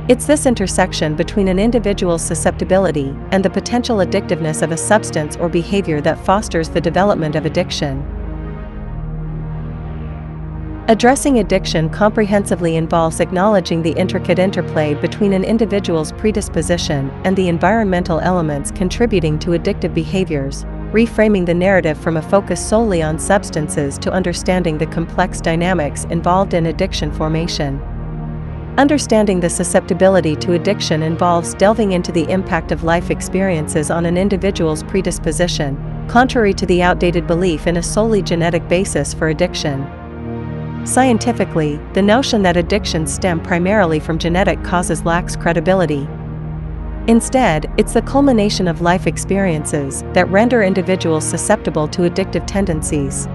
S2: It's this intersection between an individual's susceptibility and the potential addictiveness of a substance or behavior that fosters the development of addiction. Addressing addiction comprehensively involves acknowledging the intricate interplay between an individual's predisposition and the environmental elements contributing to addictive behaviors, reframing the narrative from a focus solely on substances to understanding the complex dynamics involved in addiction formation. Understanding the susceptibility to addiction involves delving into the impact of life experiences on an individual's predisposition, contrary to the outdated belief in a solely genetic basis for addiction. Scientifically, the notion that addictions stem primarily from genetic causes lacks credibility. Instead, it's the culmination of life experiences that render individuals susceptible to addictive tendencies.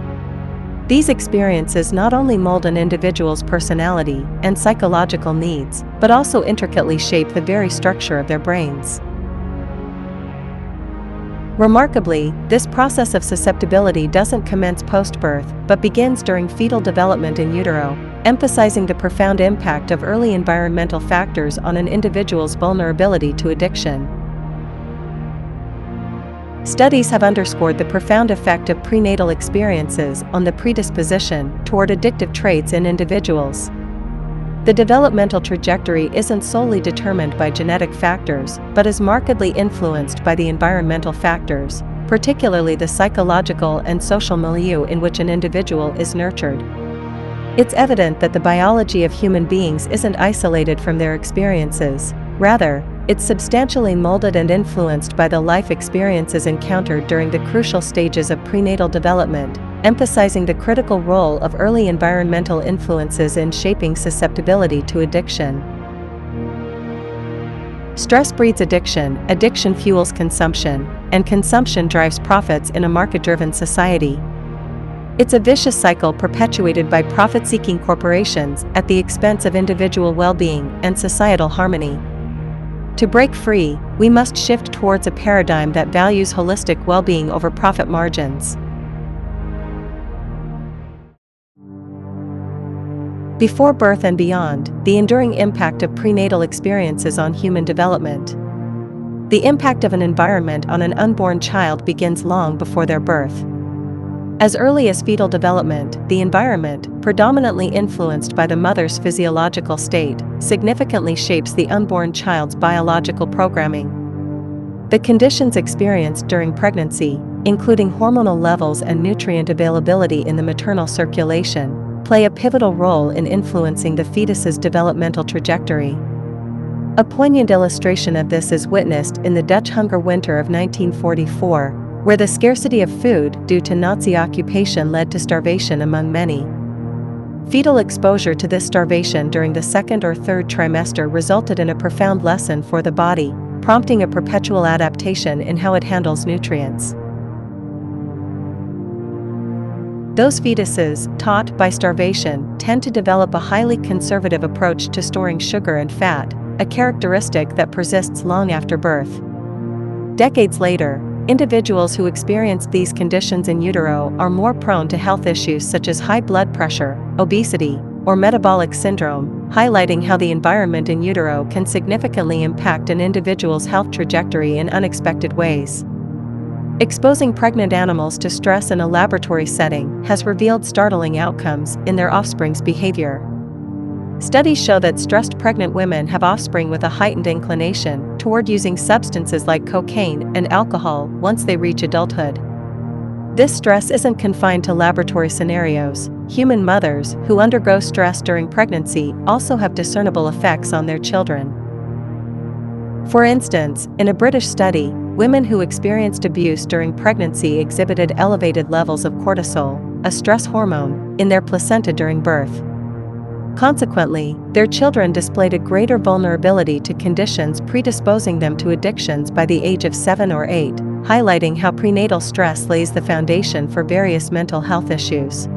S2: These experiences not only mold an individual's personality and psychological needs, but also intricately shape the very structure of their brains. Remarkably, this process of susceptibility doesn't commence post-birth, but begins during fetal development in utero, emphasizing the profound impact of early environmental factors on an individual's vulnerability to addiction. Studies have underscored the profound effect of prenatal experiences on the predisposition toward addictive traits in individuals. The developmental trajectory isn't solely determined by genetic factors, but is markedly influenced by the environmental factors, particularly the psychological and social milieu in which an individual is nurtured. It's evident that the biology of human beings isn't isolated from their experiences. Rather, it's substantially molded and influenced by the life experiences encountered during the crucial stages of prenatal development, emphasizing the critical role of early environmental influences in shaping susceptibility to addiction. Stress breeds addiction, addiction fuels consumption, and consumption drives profits in a market-driven society. It's a vicious cycle perpetuated by profit-seeking corporations at the expense of individual well-being and societal harmony. To break free, we must shift towards a paradigm that values holistic well-being over profit margins. Before birth and beyond, the enduring impact of prenatal experiences on human development. The impact of an environment on an unborn child begins long before their birth. As early as fetal development, the environment, predominantly influenced by the mother's physiological state, significantly shapes the unborn child's biological programming. The conditions experienced during pregnancy, including hormonal levels and nutrient availability in the maternal circulation, play a pivotal role in influencing the fetus's developmental trajectory. A poignant illustration of this is witnessed in the Dutch hunger winter of 1944, where the scarcity of food due to Nazi occupation led to starvation among many. Fetal exposure to this starvation during the second or third trimester resulted in a profound lesson for the body, prompting a perpetual adaptation in how it handles nutrients. Those fetuses, taught by starvation, tend to develop a highly conservative approach to storing sugar and fat, a characteristic that persists long after birth. Decades later, individuals who experience these conditions in utero are more prone to health issues such as high blood pressure, obesity, or metabolic syndrome, highlighting how the environment in utero can significantly impact an individual's health trajectory in unexpected ways. Exposing pregnant animals to stress in a laboratory setting has revealed startling outcomes in their offspring's behavior. Studies show that stressed pregnant women have offspring with a heightened inclination toward using substances like cocaine and alcohol once they reach adulthood. This stress isn't confined to laboratory scenarios. Human mothers who undergo stress during pregnancy also have discernible effects on their children. For instance, in a British study, women who experienced abuse during pregnancy exhibited elevated levels of cortisol, a stress hormone, in their placenta during birth. Consequently, their children displayed a greater vulnerability to conditions predisposing them to addictions by the age of 7 or 8, highlighting how prenatal stress lays the foundation for various mental health issues.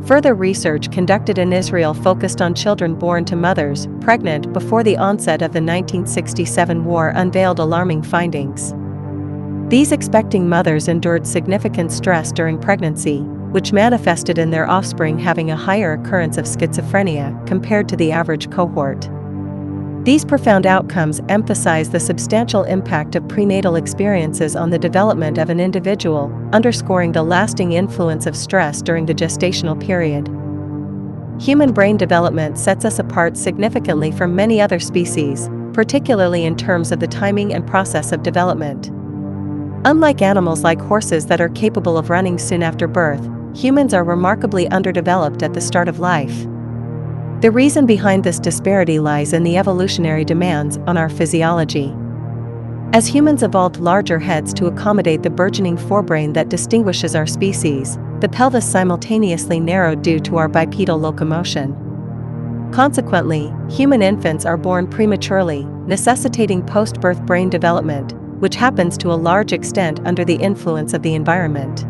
S2: Further research conducted in Israel focused on children born to mothers pregnant before the onset of the 1967 war unveiled alarming findings. These expecting mothers endured significant stress during pregnancy, which manifested in their offspring having a higher occurrence of schizophrenia compared to the average cohort. These profound outcomes emphasize the substantial impact of prenatal experiences on the development of an individual, underscoring the lasting influence of stress during the gestational period. Human brain development sets us apart significantly from many other species, particularly in terms of the timing and process of development. Unlike animals like horses that are capable of running soon after birth, humans are remarkably underdeveloped at the start of life. The reason behind this disparity lies in the evolutionary demands on our physiology. As humans evolved larger heads to accommodate the burgeoning forebrain that distinguishes our species, the pelvis simultaneously narrowed due to our bipedal locomotion. Consequently, human infants are born prematurely, necessitating post-birth brain development, which happens to a large extent under the influence of the environment.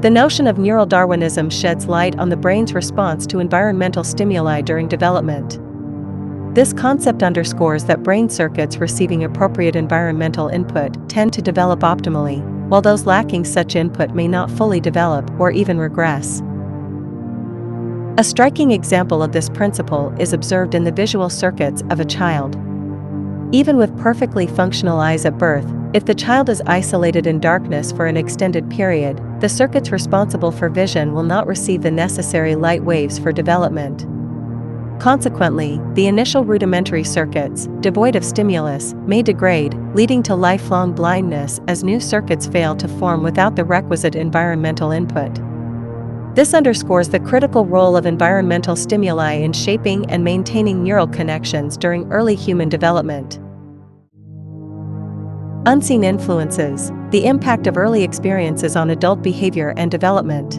S2: The notion of neural Darwinism sheds light on the brain's response to environmental stimuli during development. This concept underscores that brain circuits receiving appropriate environmental input tend to develop optimally, while those lacking such input may not fully develop or even regress. A striking example of this principle is observed in the visual circuits of a child. Even with perfectly functional eyes at birth, if the child is isolated in darkness for an extended period, the circuits responsible for vision will not receive the necessary light waves for development. Consequently, the initial rudimentary circuits, devoid of stimulus, may degrade, leading to lifelong blindness as new circuits fail to form without the requisite environmental input. This underscores the critical role of environmental stimuli in shaping and maintaining neural connections during early human development. Unseen influences: the impact of early experiences on adult behavior and development.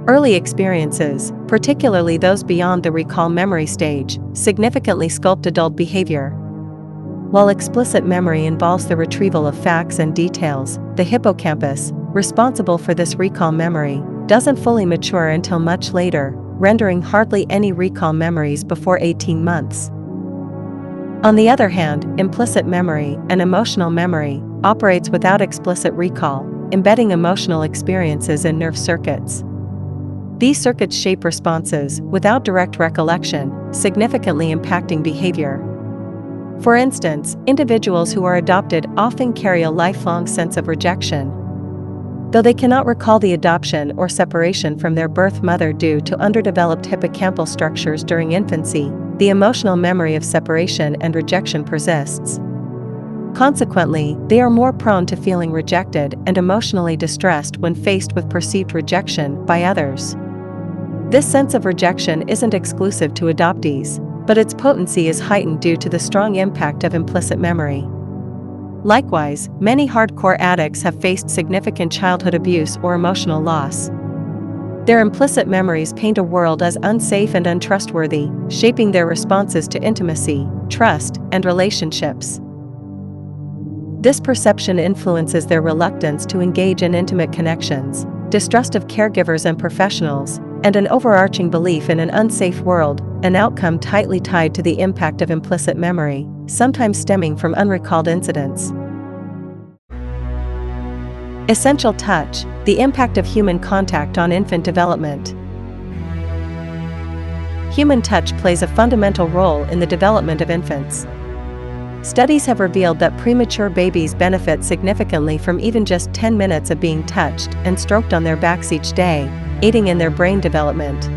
S2: Early experiences, particularly those beyond the recall memory stage, significantly sculpt adult behavior. While explicit memory involves the retrieval of facts and details, the hippocampus, responsible for this recall memory, doesn't fully mature until much later, rendering hardly any recall memories before 18 months. On the other hand, implicit memory and emotional memory operates without explicit recall, embedding emotional experiences in nerve circuits. These circuits shape responses without direct recollection, significantly impacting behavior. For instance, individuals who are adopted often carry a lifelong sense of rejection. Though they cannot recall the adoption or separation from their birth mother due to underdeveloped hippocampal structures during infancy, the emotional memory of separation and rejection persists. Consequently, they are more prone to feeling rejected and emotionally distressed when faced with perceived rejection by others. This sense of rejection isn't exclusive to adoptees, but its potency is heightened due to the strong impact of implicit memory. Likewise, many hardcore addicts have faced significant childhood abuse or emotional loss. Their implicit memories paint a world as unsafe and untrustworthy, shaping their responses to intimacy, trust, and relationships. This perception influences their reluctance to engage in intimate connections, distrust of caregivers and professionals, and an overarching belief in an unsafe world, an outcome tightly tied to the impact of implicit memory, sometimes stemming from unrecalled incidents. Essential touch, the impact of human contact on infant development. Human touch plays a fundamental role in the development of infants. Studies have revealed that premature babies benefit significantly from even just 10 minutes of being touched and stroked on their backs each day, aiding in their brain development.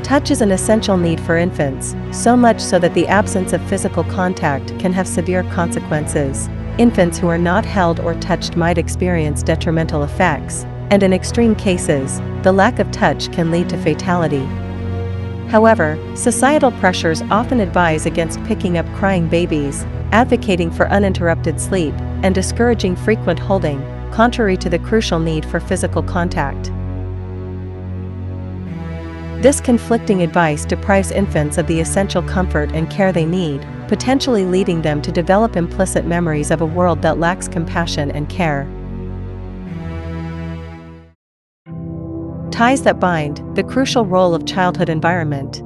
S2: Touch is an essential need for infants, so much so that the absence of physical contact can have severe consequences. Infants who are not held or touched might experience detrimental effects, and in extreme cases, the lack of touch can lead to fatality. However, societal pressures often advise against picking up crying babies, advocating for uninterrupted sleep, and discouraging frequent holding, contrary to the crucial need for physical contact. This conflicting advice deprives infants of the essential comfort and care they need, potentially leading them to develop implicit memories of a world that lacks compassion and care. Ties that bind, the crucial role of childhood environment.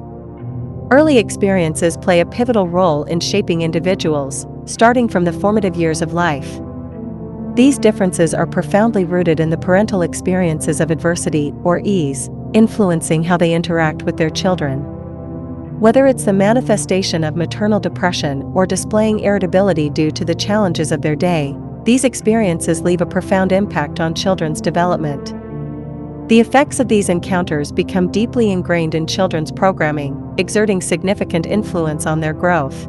S2: Early experiences play a pivotal role in shaping individuals, starting from the formative years of life. These differences are profoundly rooted in the parental experiences of adversity or ease, influencing how they interact with their children. Whether it's the manifestation of maternal depression or displaying irritability due to the challenges of their day, these experiences leave a profound impact on children's development. The effects of these encounters become deeply ingrained in children's programming, exerting significant influence on their growth.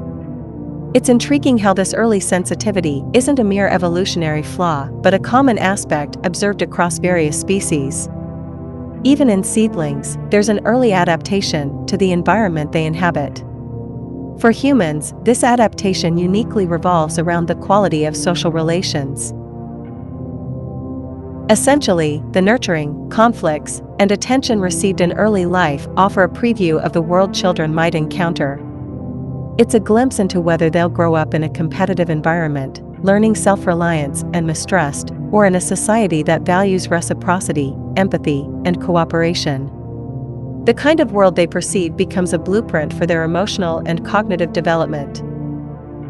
S2: It's intriguing how this early sensitivity isn't a mere evolutionary flaw, but a common aspect observed across various species. Even in seedlings, there's an early adaptation to the environment they inhabit. For humans, this adaptation uniquely revolves around the quality of social relations. Essentially, the nurturing, conflicts, and attention received in early life offer a preview of the world children might encounter. It's a glimpse into whether they'll grow up in a competitive environment, learning self-reliance and mistrust, or in a society that values reciprocity, empathy, and cooperation. The kind of world they perceive becomes a blueprint for their emotional and cognitive development.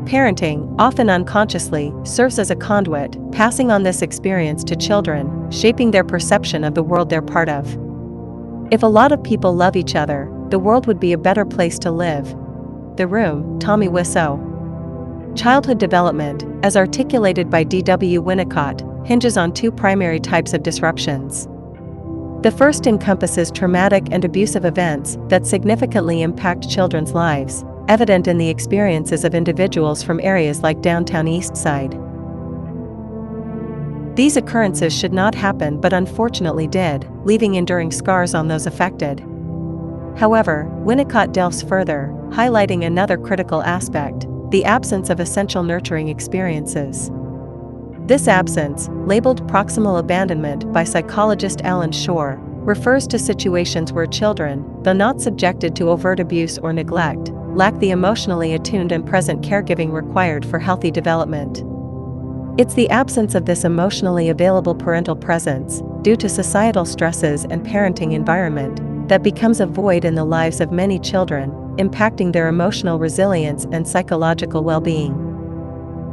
S2: Parenting, often unconsciously, serves as a conduit, passing on this experience to children, shaping their perception of the world they're part of. If a lot of people love each other, the world would be a better place to live. The Room, Tommy Wiseau. Childhood development, as articulated by D.W. Winnicott, hinges on two primary types of disruptions. The first encompasses traumatic and abusive events that significantly impact children's lives, evident in the experiences of individuals from areas like downtown East Side. These occurrences should not happen but unfortunately did, leaving enduring scars on those affected. However, Winnicott delves further, highlighting another critical aspect: the absence of essential nurturing experiences. This absence, labeled proximal abandonment by psychologist Alan Shore, refers to situations where children, though not subjected to overt abuse or neglect, lack the emotionally attuned and present caregiving required for healthy development. It's the absence of this emotionally available parental presence, due to societal stresses and parenting environment, that becomes a void in the lives of many children, impacting their emotional resilience and psychological well-being.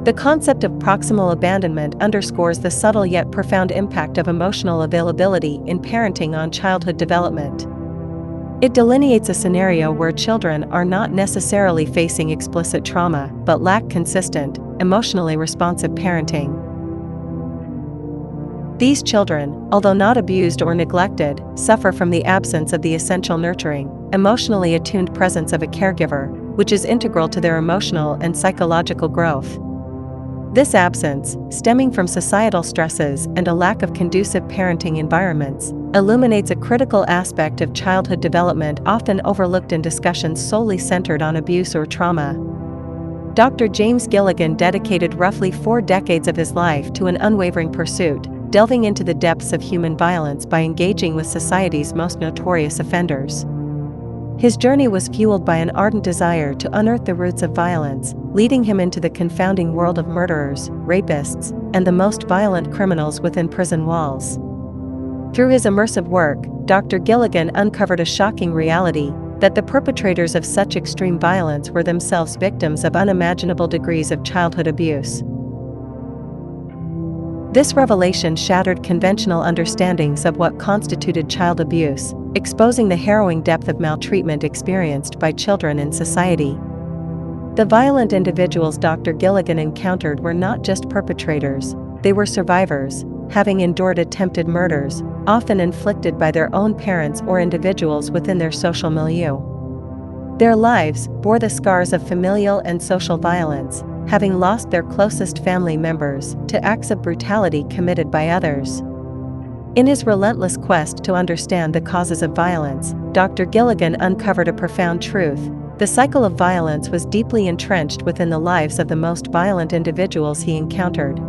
S2: The concept of proximal abandonment underscores the subtle yet profound impact of emotional availability in parenting on childhood development. It delineates a scenario where children are not necessarily facing explicit trauma, but lack consistent, emotionally responsive parenting. These children, although not abused or neglected, suffer from the absence of the essential nurturing, emotionally attuned presence of a caregiver, which is integral to their emotional and psychological growth. This absence, stemming from societal stresses and a lack of conducive parenting environments, illuminates a critical aspect of childhood development often overlooked in discussions solely centered on abuse or trauma. Dr. James Gilligan dedicated roughly 4 decades of his life to an unwavering pursuit, delving into the depths of human violence by engaging with society's most notorious offenders. His journey was fueled by an ardent desire to unearth the roots of violence, leading him into the confounding world of murderers, rapists, and the most violent criminals within prison walls. Through his immersive work, Dr. Gilligan uncovered a shocking reality: that the perpetrators of such extreme violence were themselves victims of unimaginable degrees of childhood abuse. This revelation shattered conventional understandings of what constituted child abuse, exposing the harrowing depth of maltreatment experienced by children in society. The violent individuals Dr. Gilligan encountered were not just perpetrators, they were survivors, having endured attempted murders, often inflicted by their own parents or individuals within their social milieu. Their lives bore the scars of familial and social violence, having lost their closest family members to acts of brutality committed by others. In his relentless quest to understand the causes of violence, Dr. Gilligan uncovered a profound truth. The cycle of violence was deeply entrenched within the lives of the most violent individuals he encountered.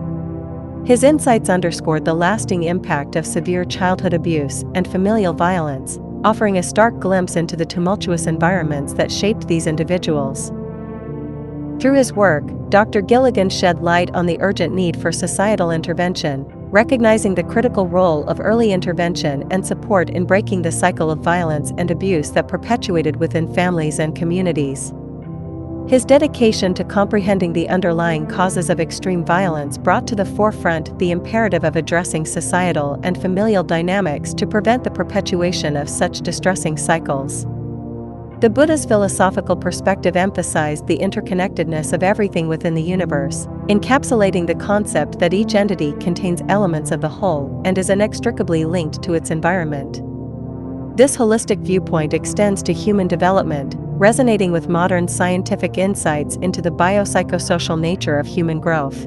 S2: His insights underscored the lasting impact of severe childhood abuse and familial violence, offering a stark glimpse into the tumultuous environments that shaped these individuals. Through his work, Dr. Gilligan shed light on the urgent need for societal intervention, recognizing the critical role of early intervention and support in breaking the cycle of violence and abuse that perpetuated within families and communities. His dedication to comprehending the underlying causes of extreme violence brought to the forefront the imperative of addressing societal and familial dynamics to prevent the perpetuation of such distressing cycles. The Buddha's philosophical perspective emphasized the interconnectedness of everything within the universe, encapsulating the concept that each entity contains elements of the whole and is inextricably linked to its environment. This holistic viewpoint extends to human development, resonating with modern scientific insights into the biopsychosocial nature of human growth.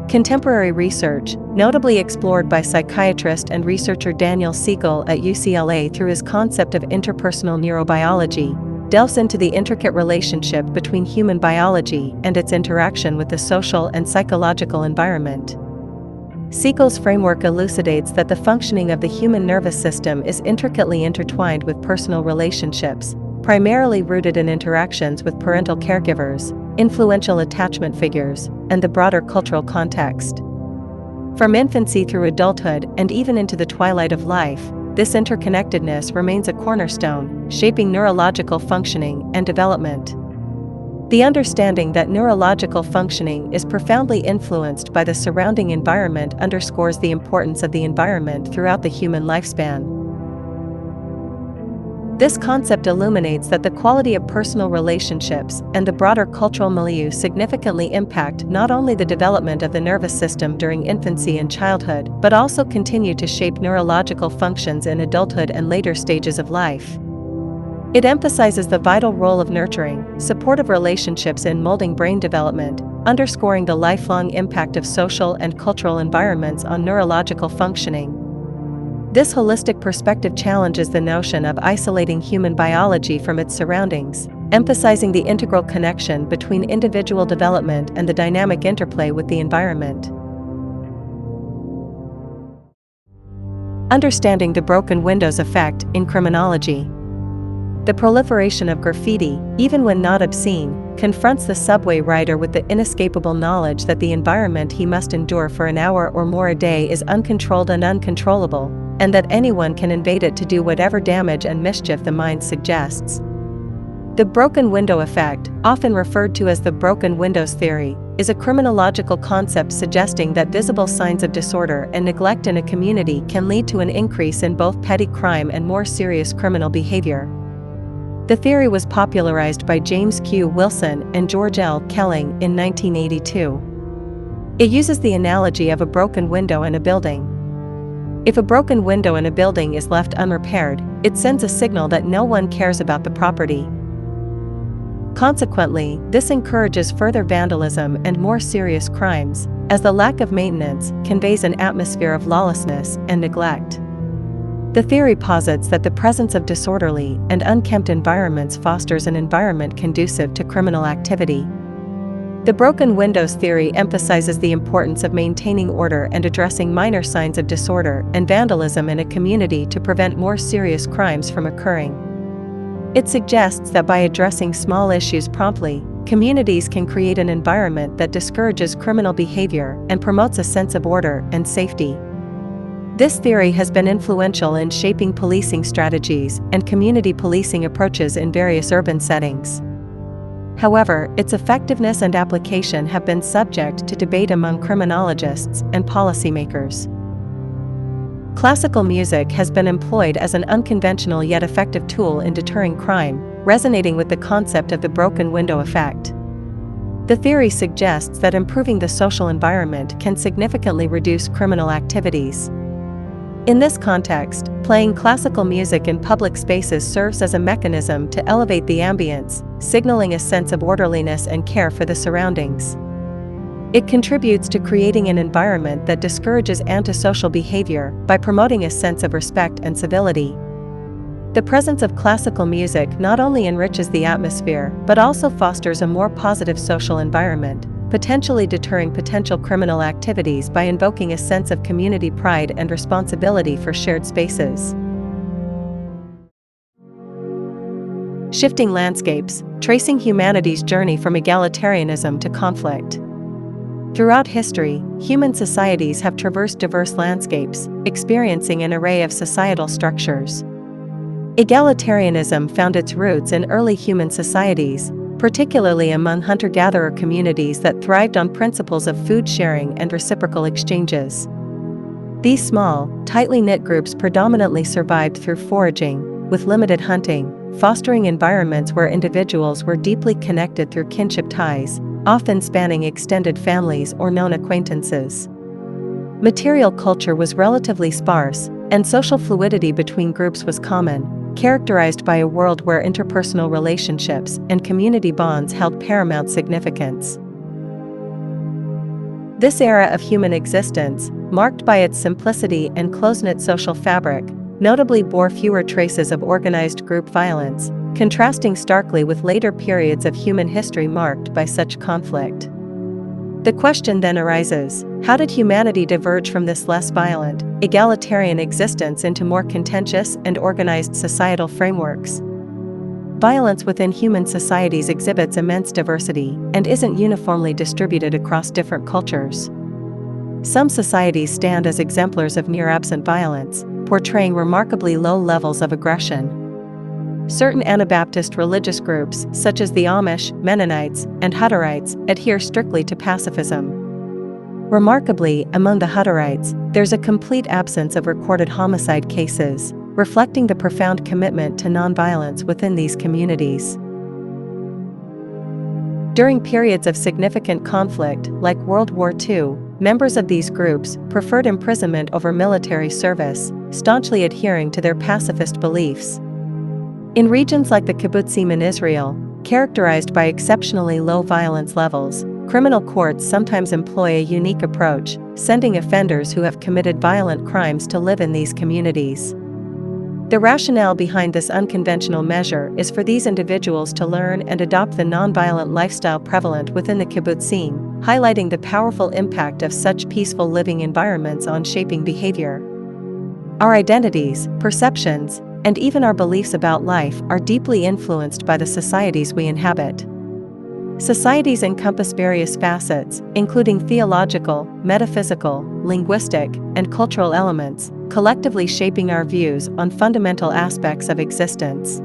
S2: Contemporary research, notably explored by psychiatrist and researcher Daniel Siegel at UCLA through his concept of interpersonal neurobiology, delves into the intricate relationship between human biology and its interaction with the social and psychological environment. Siegel's framework elucidates that the functioning of the human nervous system is intricately intertwined with personal relationships, primarily rooted in interactions with parental caregivers, influential attachment figures, and the broader cultural context. From infancy through adulthood and even into the twilight of life, this interconnectedness remains a cornerstone, shaping neurological functioning and development. The understanding that neurological functioning is profoundly influenced by the surrounding environment underscores the importance of the environment throughout the human lifespan. This concept illuminates that the quality of personal relationships and the broader cultural milieu significantly impact not only the development of the nervous system during infancy and childhood, but also continue to shape neurological functions in adulthood and later stages of life. It emphasizes the vital role of nurturing, supportive relationships in molding brain development, underscoring the lifelong impact of social and cultural environments on neurological functioning. This holistic perspective challenges the notion of isolating human biology from its surroundings, emphasizing the integral connection between individual development and the dynamic interplay with the environment. Understanding the broken windows effect in criminology. The proliferation of graffiti, even when not obscene, confronts the subway rider with the inescapable knowledge that the environment he must endure for an hour or more a day is uncontrolled and uncontrollable, and that anyone can invade it to do whatever damage and mischief the mind suggests. The broken window effect, often referred to as the broken windows theory, is a criminological concept suggesting that visible signs of disorder and neglect in a community can lead to an increase in both petty crime and more serious criminal behavior. The theory was popularized by James Q. Wilson and George L. Kelling in 1982. It uses the analogy of a broken window in a building. If a broken window in a building is left unrepaired, it sends a signal that no one cares about the property. Consequently, this encourages further vandalism and more serious crimes, as the lack of maintenance conveys an atmosphere of lawlessness and neglect. The theory posits that the presence of disorderly and unkempt environments fosters an environment conducive to criminal activity. The broken windows theory emphasizes the importance of maintaining order and addressing minor signs of disorder and vandalism in a community to prevent more serious crimes from occurring. It suggests that by addressing small issues promptly, communities can create an environment that discourages criminal behavior and promotes a sense of order and safety. This theory has been influential in shaping policing strategies and community policing approaches in various urban settings. However, its effectiveness and application have been subject to debate among criminologists and policymakers. Classical music has been employed as an unconventional yet effective tool in deterring crime, resonating with the concept of the broken window effect. The theory suggests that improving the social environment can significantly reduce criminal activities. In this context, playing classical music in public spaces serves as a mechanism to elevate the ambience, signaling a sense of orderliness and care for the surroundings. It contributes to creating an environment that discourages antisocial behavior by promoting a sense of respect and civility. The presence of classical music not only enriches the atmosphere but also fosters a more positive social environment, potentially deterring potential criminal activities by invoking a sense of community pride and responsibility for shared spaces. Shifting landscapes, tracing humanity's journey from egalitarianism to conflict. Throughout history, human societies have traversed diverse landscapes, experiencing an array of societal structures. Egalitarianism found its roots in early human societies, particularly among hunter-gatherer communities that thrived on principles of food sharing and reciprocal exchanges. These small, tightly knit groups predominantly survived through foraging, with limited hunting, fostering environments where individuals were deeply connected through kinship ties, often spanning extended families or known acquaintances. Material culture was relatively sparse, and social fluidity between groups was common, characterized by a world where interpersonal relationships and community bonds held paramount significance. This era of human existence, marked by its simplicity and close-knit social fabric, notably bore fewer traces of organized group violence, contrasting starkly with later periods of human history marked by such conflict. The question then arises, how did humanity diverge from this less violent, egalitarian existence into more contentious and organized societal frameworks? Violence within human societies exhibits immense diversity and isn't uniformly distributed across different cultures. Some societies stand as exemplars of near-absent violence, portraying remarkably low levels of aggression. Certain Anabaptist religious groups, such as the Amish, Mennonites, and Hutterites, adhere strictly to pacifism. Remarkably, among the Hutterites, there's a complete absence of recorded homicide cases, reflecting the profound commitment to nonviolence within these communities. During periods of significant conflict, like World War II, members of these groups preferred imprisonment over military service, staunchly adhering to their pacifist beliefs. In regions like the kibbutzim in Israel, characterized by exceptionally low violence levels, criminal courts sometimes employ a unique approach, sending offenders who have committed violent crimes to live in these communities. The rationale behind this unconventional measure is for these individuals to learn and adopt the nonviolent lifestyle prevalent within the kibbutzim, highlighting the powerful impact of such peaceful living environments on shaping behavior. Our identities, perceptions, and even our beliefs about life are deeply influenced by the societies we inhabit. Societies encompass various facets, including theological, metaphysical, linguistic, and cultural elements, collectively shaping our views on fundamental aspects of existence.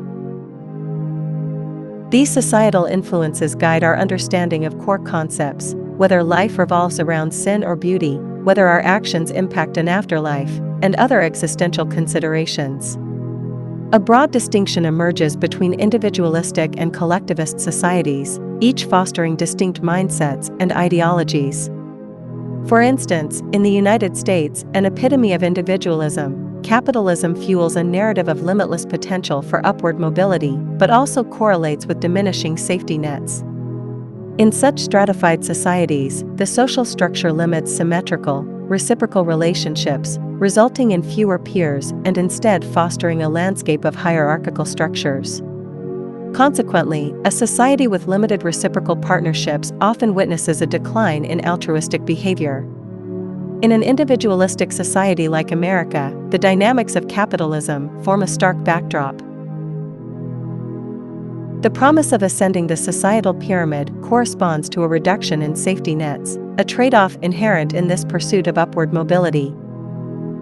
S2: These societal influences guide our understanding of core concepts, whether life revolves around sin or beauty, whether our actions impact an afterlife, and other existential considerations. A broad distinction emerges between individualistic and collectivist societies, each fostering distinct mindsets and ideologies. For instance, in the United States, an epitome of individualism, capitalism fuels a narrative of limitless potential for upward mobility, but also correlates with diminishing safety nets. In such stratified societies, the social structure limits symmetrical, reciprocal relationships, resulting in fewer peers and instead fostering a landscape of hierarchical structures. Consequently, a society with limited reciprocal partnerships often witnesses a decline in altruistic behavior. In an individualistic society like America, the dynamics of capitalism form a stark backdrop. The promise of ascending the societal pyramid corresponds to a reduction in safety nets, a trade-off inherent in this pursuit of upward mobility.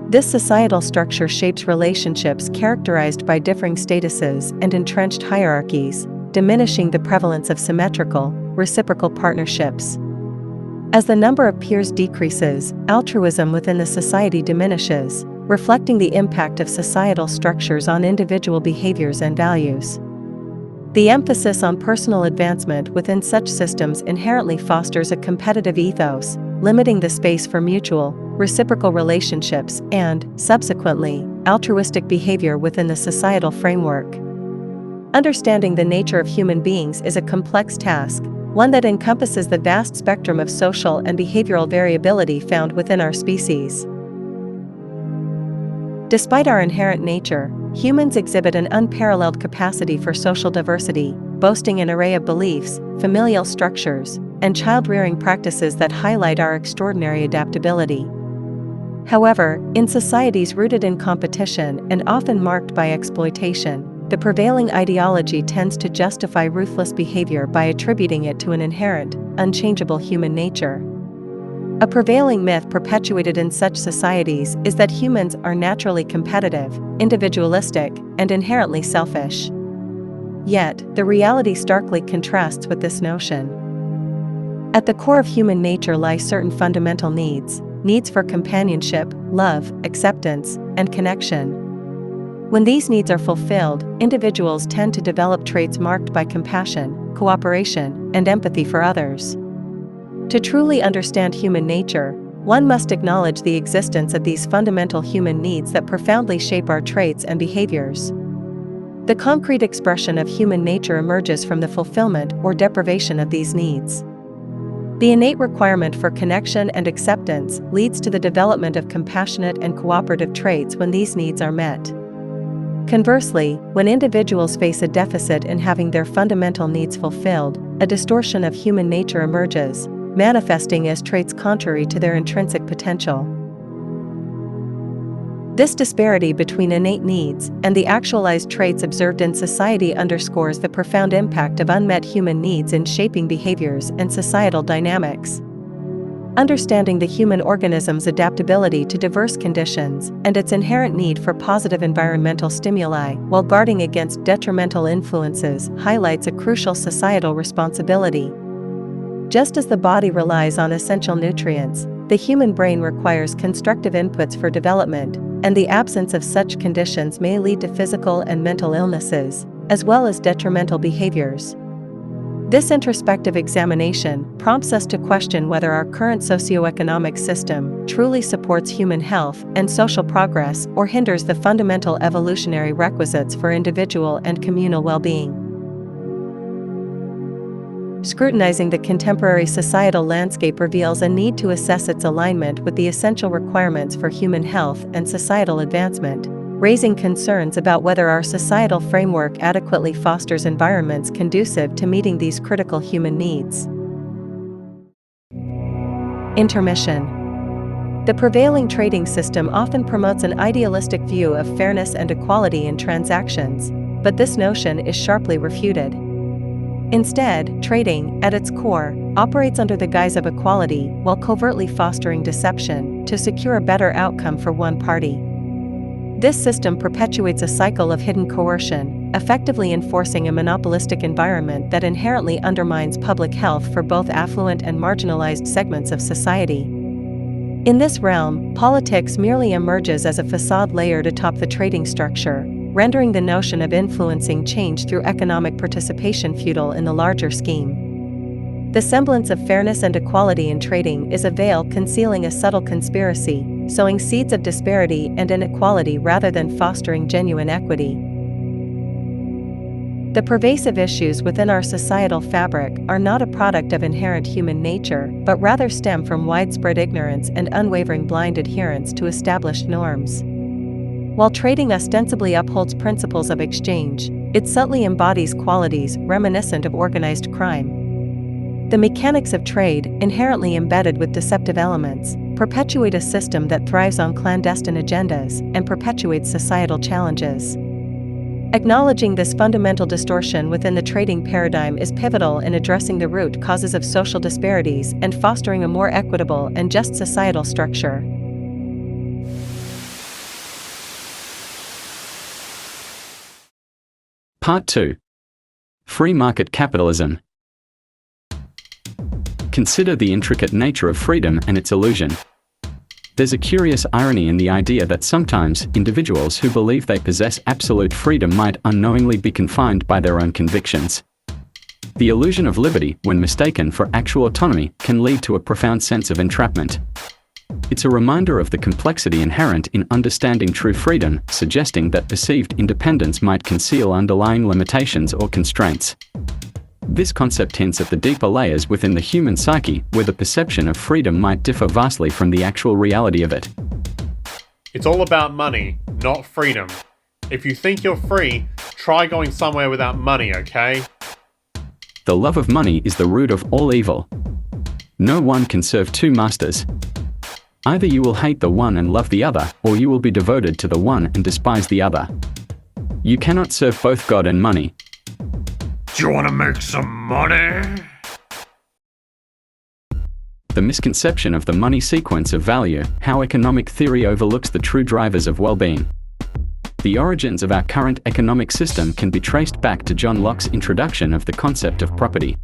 S2: This societal structure shapes relationships characterized by differing statuses and entrenched hierarchies, diminishing the prevalence of symmetrical, reciprocal partnerships. As the number of peers decreases, altruism within the society diminishes, reflecting the impact of societal structures on individual behaviors and values. The emphasis on personal advancement within such systems inherently fosters a competitive ethos, limiting the space for mutual, reciprocal relationships and, subsequently, altruistic behavior within the societal framework. Understanding the nature of human beings is a complex task, one that encompasses the vast spectrum of social and behavioral variability found within our species. Despite our inherent nature, humans exhibit an unparalleled capacity for social diversity, boasting an array of beliefs, familial structures, and child-rearing practices that highlight our extraordinary adaptability. However, in societies rooted in competition and often marked by exploitation, the prevailing ideology tends to justify ruthless behavior by attributing it to an inherent, unchangeable human nature. A prevailing myth perpetuated in such societies is that humans are naturally competitive, individualistic, and inherently selfish. Yet, the reality starkly contrasts with this notion. At the core of human nature lie certain fundamental needs for companionship, love, acceptance, and connection. When these needs are fulfilled, individuals tend to develop traits marked by compassion, cooperation, and empathy for others. To truly understand human nature, one must acknowledge the existence of these fundamental human needs that profoundly shape our traits and behaviors. The concrete expression of human nature emerges from the fulfillment or deprivation of these needs. The innate requirement for connection and acceptance leads to the development of compassionate and cooperative traits when these needs are met. Conversely, when individuals face a deficit in having their fundamental needs fulfilled, a distortion of human nature emerges, manifesting as traits contrary to their intrinsic potential. This disparity between innate needs and the actualized traits observed in society underscores the profound impact of unmet human needs in shaping behaviors and societal dynamics. Understanding the human organism's adaptability to diverse conditions and its inherent need for positive environmental stimuli while guarding against detrimental influences highlights a crucial societal responsibility. Just as the body relies on essential nutrients, the human brain requires constructive inputs for development, and the absence of such conditions may lead to physical and mental illnesses, as well as detrimental behaviors. This introspective examination prompts us to question whether our current socioeconomic system truly supports human health and social progress or hinders the fundamental evolutionary requisites for individual and communal well-being. Scrutinizing the contemporary societal landscape reveals a need to assess its alignment with the essential requirements for human health and societal advancement, raising concerns about whether our societal framework adequately fosters environments conducive to meeting these critical human needs. Intermission. The prevailing trading system often promotes an idealistic view of fairness and equality in transactions, but this notion is sharply refuted. Instead, trading, at its core, operates under the guise of equality while covertly fostering deception to secure a better outcome for one party. This system perpetuates a cycle of hidden coercion, effectively enforcing a monopolistic environment that inherently undermines public health for both affluent and marginalized segments of society. In this realm, politics merely emerges as a facade layered atop the trading structure, rendering the notion of influencing change through economic participation futile in the larger scheme. The semblance of fairness and equality in trading is a veil concealing a subtle conspiracy, sowing seeds of disparity and inequality rather than fostering genuine equity. The pervasive issues within our societal fabric are not a product of inherent human nature, but rather stem from widespread ignorance and unwavering blind adherence to established norms. While trading ostensibly upholds principles of exchange, it subtly embodies qualities reminiscent of organized crime. The mechanics of trade, inherently embedded with deceptive elements, perpetuate a system that thrives on clandestine agendas and perpetuates societal challenges. Acknowledging this fundamental distortion within the trading paradigm is pivotal in addressing the root causes of social disparities and fostering a more equitable and just societal structure.
S20: Part 2. Free market capitalism. Consider the intricate nature of freedom and its illusion. There's a curious irony in the idea that sometimes individuals who believe they possess absolute freedom might unknowingly be confined by their own convictions. The illusion of liberty, when mistaken for actual autonomy, can lead to a profound sense of entrapment. It's a reminder of the complexity inherent in understanding true freedom, suggesting that perceived independence might conceal underlying limitations or constraints. This concept hints at the deeper layers within the human psyche, where the perception of freedom might differ vastly from the actual reality of it.
S16: It's all about money, not freedom. If you think you're free, try going somewhere without money, okay?
S20: The love of money is the root of all evil. No one can serve two masters. Either you will hate the one and love the other, or you will be devoted to the one and despise the other. You cannot serve both God and money.
S16: Do you want to make some money?
S20: The misconception of the money sequence of value, how economic theory overlooks the true drivers of well-being. The origins of our current economic system can be traced back to John Locke's introduction of the concept of property.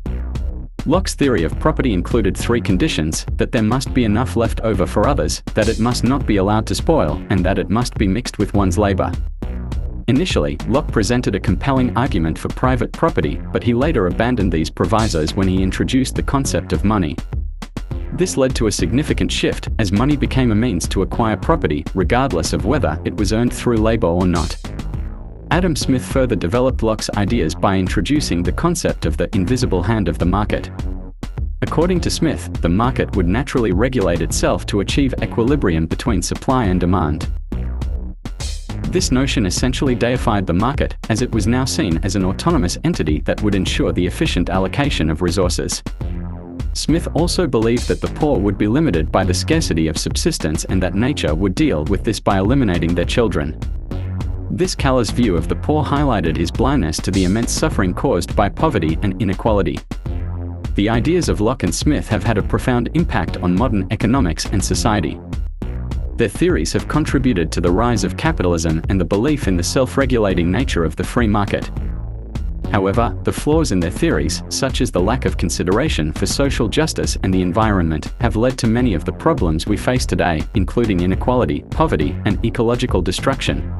S20: Locke's theory of property included three conditions: that there must be enough left over for others, that it must not be allowed to spoil, and that it must be mixed with one's labor. Initially, Locke presented a compelling argument for private property, but he later abandoned these provisos when he introduced the concept of money. This led to a significant shift, as money became a means to acquire property, regardless of whether it was earned through labor or not. Adam Smith further developed Locke's ideas by introducing the concept of the invisible hand of the market. According to Smith, the market would naturally regulate itself to achieve equilibrium between supply and demand. This notion essentially deified the market, as it was now seen as an autonomous entity that would ensure the efficient allocation of resources. Smith also believed that the poor would be limited by the scarcity of subsistence and that nature would deal with this by eliminating their children. This callous view of the poor highlighted his blindness to the immense suffering caused by poverty and inequality. The ideas of Locke and Smith have had a profound impact on modern economics and society. Their theories have contributed to the rise of capitalism and the belief in the self-regulating nature of the free market. However, the flaws in their theories, such as the lack of consideration for social justice and the environment, have led to many of the problems we face today, including inequality, poverty, and ecological destruction.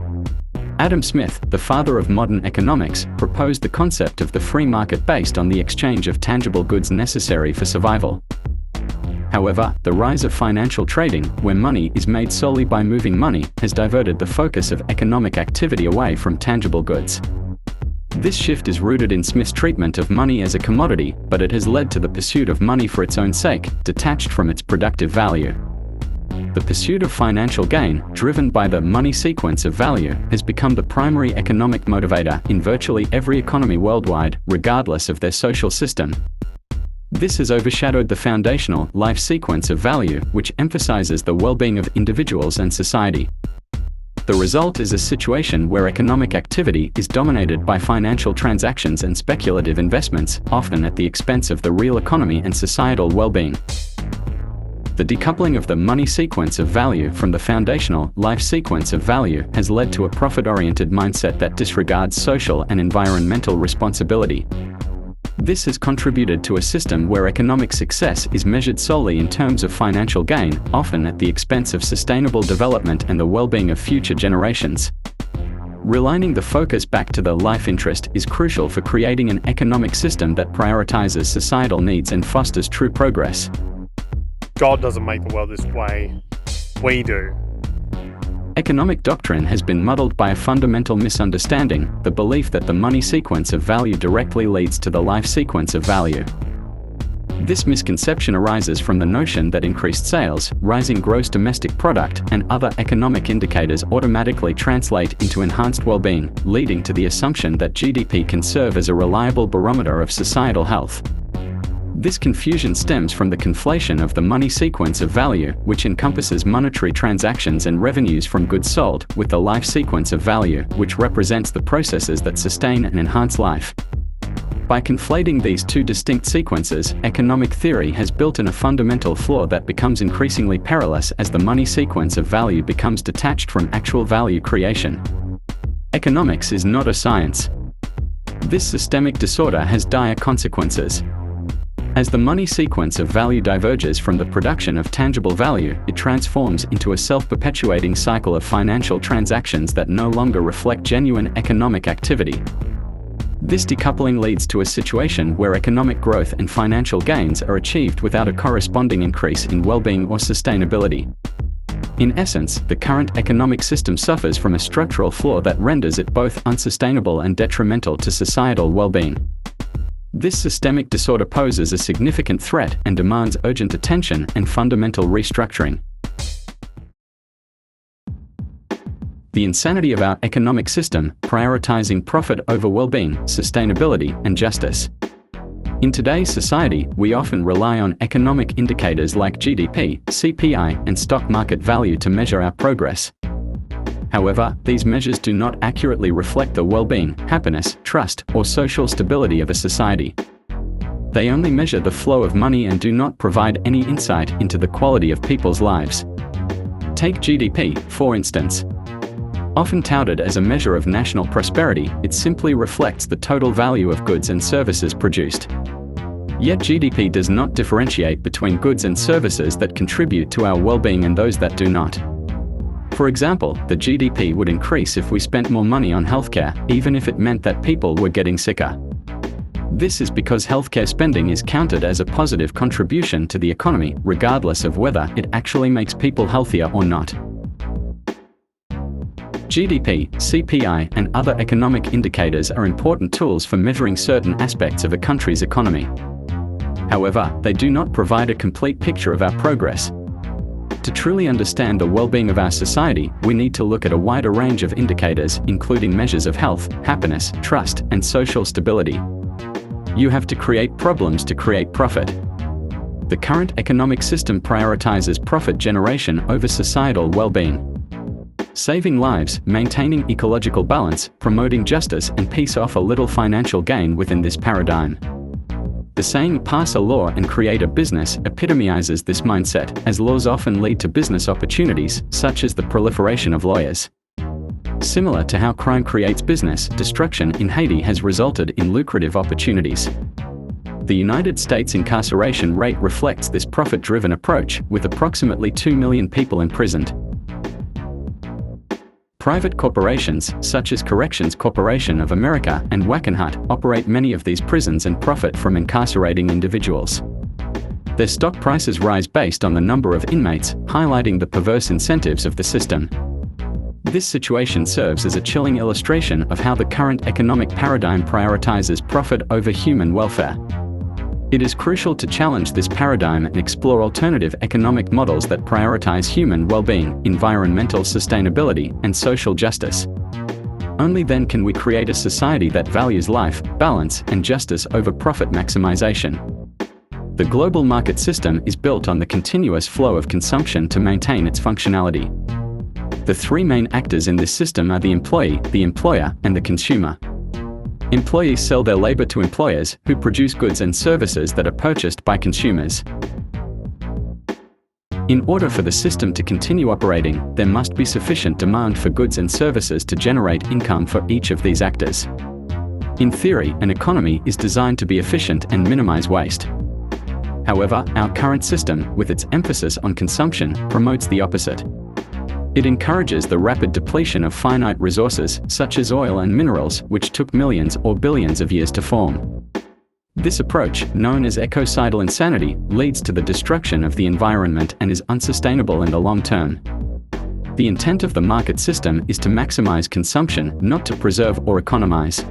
S20: Adam Smith, the father of modern economics, proposed the concept of the free market based on the exchange of tangible goods necessary for survival. However, the rise of financial trading, where money is made solely by moving money, has diverted the focus of economic activity away from tangible goods. This shift is rooted in Smith's treatment of money as a commodity, but it has led to the pursuit of money for its own sake, detached from its productive value. The pursuit of financial gain, driven by the money sequence of value, has become the primary economic motivator in virtually every economy worldwide, regardless of their social system. This has overshadowed the foundational life sequence of value, which emphasizes the well-being of individuals and society. The result is a situation where economic activity is dominated by financial transactions and speculative investments, often at the expense of the real economy and societal well-being. The decoupling of the money sequence of value from the foundational life sequence of value has led to a profit-oriented mindset that disregards social and environmental responsibility. This has contributed to a system where economic success is measured solely in terms of financial gain, often at the expense of sustainable development and the well-being of future generations. Realigning the focus back to the life interest is crucial for creating an economic system that prioritizes societal needs and fosters true progress.
S16: God doesn't make the world this way. We do.
S20: Economic doctrine has been muddled by a fundamental misunderstanding, the belief that the money sequence of value directly leads to the life sequence of value. This misconception arises from the notion that increased sales, rising gross domestic product, and other economic indicators automatically translate into enhanced well-being, leading to the assumption that GDP can serve as a reliable barometer of societal health. This confusion stems from the conflation of the money sequence of value, which encompasses monetary transactions and revenues from goods sold, with the life sequence of value, which represents the processes that sustain and enhance life. By conflating these two distinct sequences, economic theory has built in a fundamental flaw that becomes increasingly perilous as the money sequence of value becomes detached from actual value creation. Economics is not a science. This systemic disorder has dire consequences. As the money sequence of value diverges from the production of tangible value, it transforms into a self-perpetuating cycle of financial transactions that no longer reflect genuine economic activity. This decoupling leads to a situation where economic growth and financial gains are achieved without a corresponding increase in well-being or sustainability. In essence, the current economic system suffers from a structural flaw that renders it both unsustainable and detrimental to societal well-being. This systemic disorder poses a significant threat and demands urgent attention and fundamental restructuring. The insanity of our economic system, prioritizing profit over well-being, sustainability, and justice. In today's society, we often rely on economic indicators like GDP, CPI, and stock market value to measure our progress. However, these measures do not accurately reflect the well-being, happiness, trust, or social stability of a society. They only measure the flow of money and do not provide any insight into the quality of people's lives. Take GDP, for instance. Often touted as a measure of national prosperity, it simply reflects the total value of goods and services produced. Yet GDP does not differentiate between goods and services that contribute to our well-being and those that do not. For example, the GDP would increase if we spent more money on healthcare, even if it meant that people were getting sicker. This is because healthcare spending is counted as a positive contribution to the economy, regardless of whether it actually makes people healthier or not. GDP, CPI, and other economic indicators are important tools for measuring certain aspects of a country's economy. However, they do not provide a complete picture of our progress. To truly understand the well-being of our society, we need to look at a wider range of indicators, including measures of health, happiness, trust, and social stability. You have to create problems to create profit. The current economic system prioritizes profit generation over societal well-being. Saving lives, maintaining ecological balance, promoting justice and peace offer little financial gain within this paradigm. The saying "pass a law and create a business" epitomizes this mindset, as laws often lead to business opportunities, such as the proliferation of lawyers. Similar to how crime creates business, destruction in Haiti has resulted in lucrative opportunities. The United States incarceration rate reflects this profit-driven approach, with approximately 2 million people imprisoned. Private corporations, such as Corrections Corporation of America and Wackenhut, operate many of these prisons and profit from incarcerating individuals. Their stock prices rise based on the number of inmates, highlighting the perverse incentives of the system. This situation serves as a chilling illustration of how the current economic paradigm prioritizes profit over human welfare. It is crucial to challenge this paradigm and explore alternative economic models that prioritize human well-being, environmental sustainability, and social justice. Only then can we create a society that values life, balance, and justice over profit maximization. The global market system is built on the continuous flow of consumption to maintain its functionality. The three main actors in this system are the employee, the employer, and the consumer. Employees sell their labor to employers, who produce goods and services that are purchased by consumers. In order for the system to continue operating, there must be sufficient demand for goods and services to generate income for each of these actors. In theory, an economy is designed to be efficient and minimize waste. However, our current system, with its emphasis on consumption, promotes the opposite. It encourages the rapid depletion of finite resources, such as oil and minerals, which took millions or billions of years to form. This approach, known as ecocidal insanity, leads to the destruction of the environment and is unsustainable in the long term. The intent of the market system is to maximize consumption, not to preserve or economize.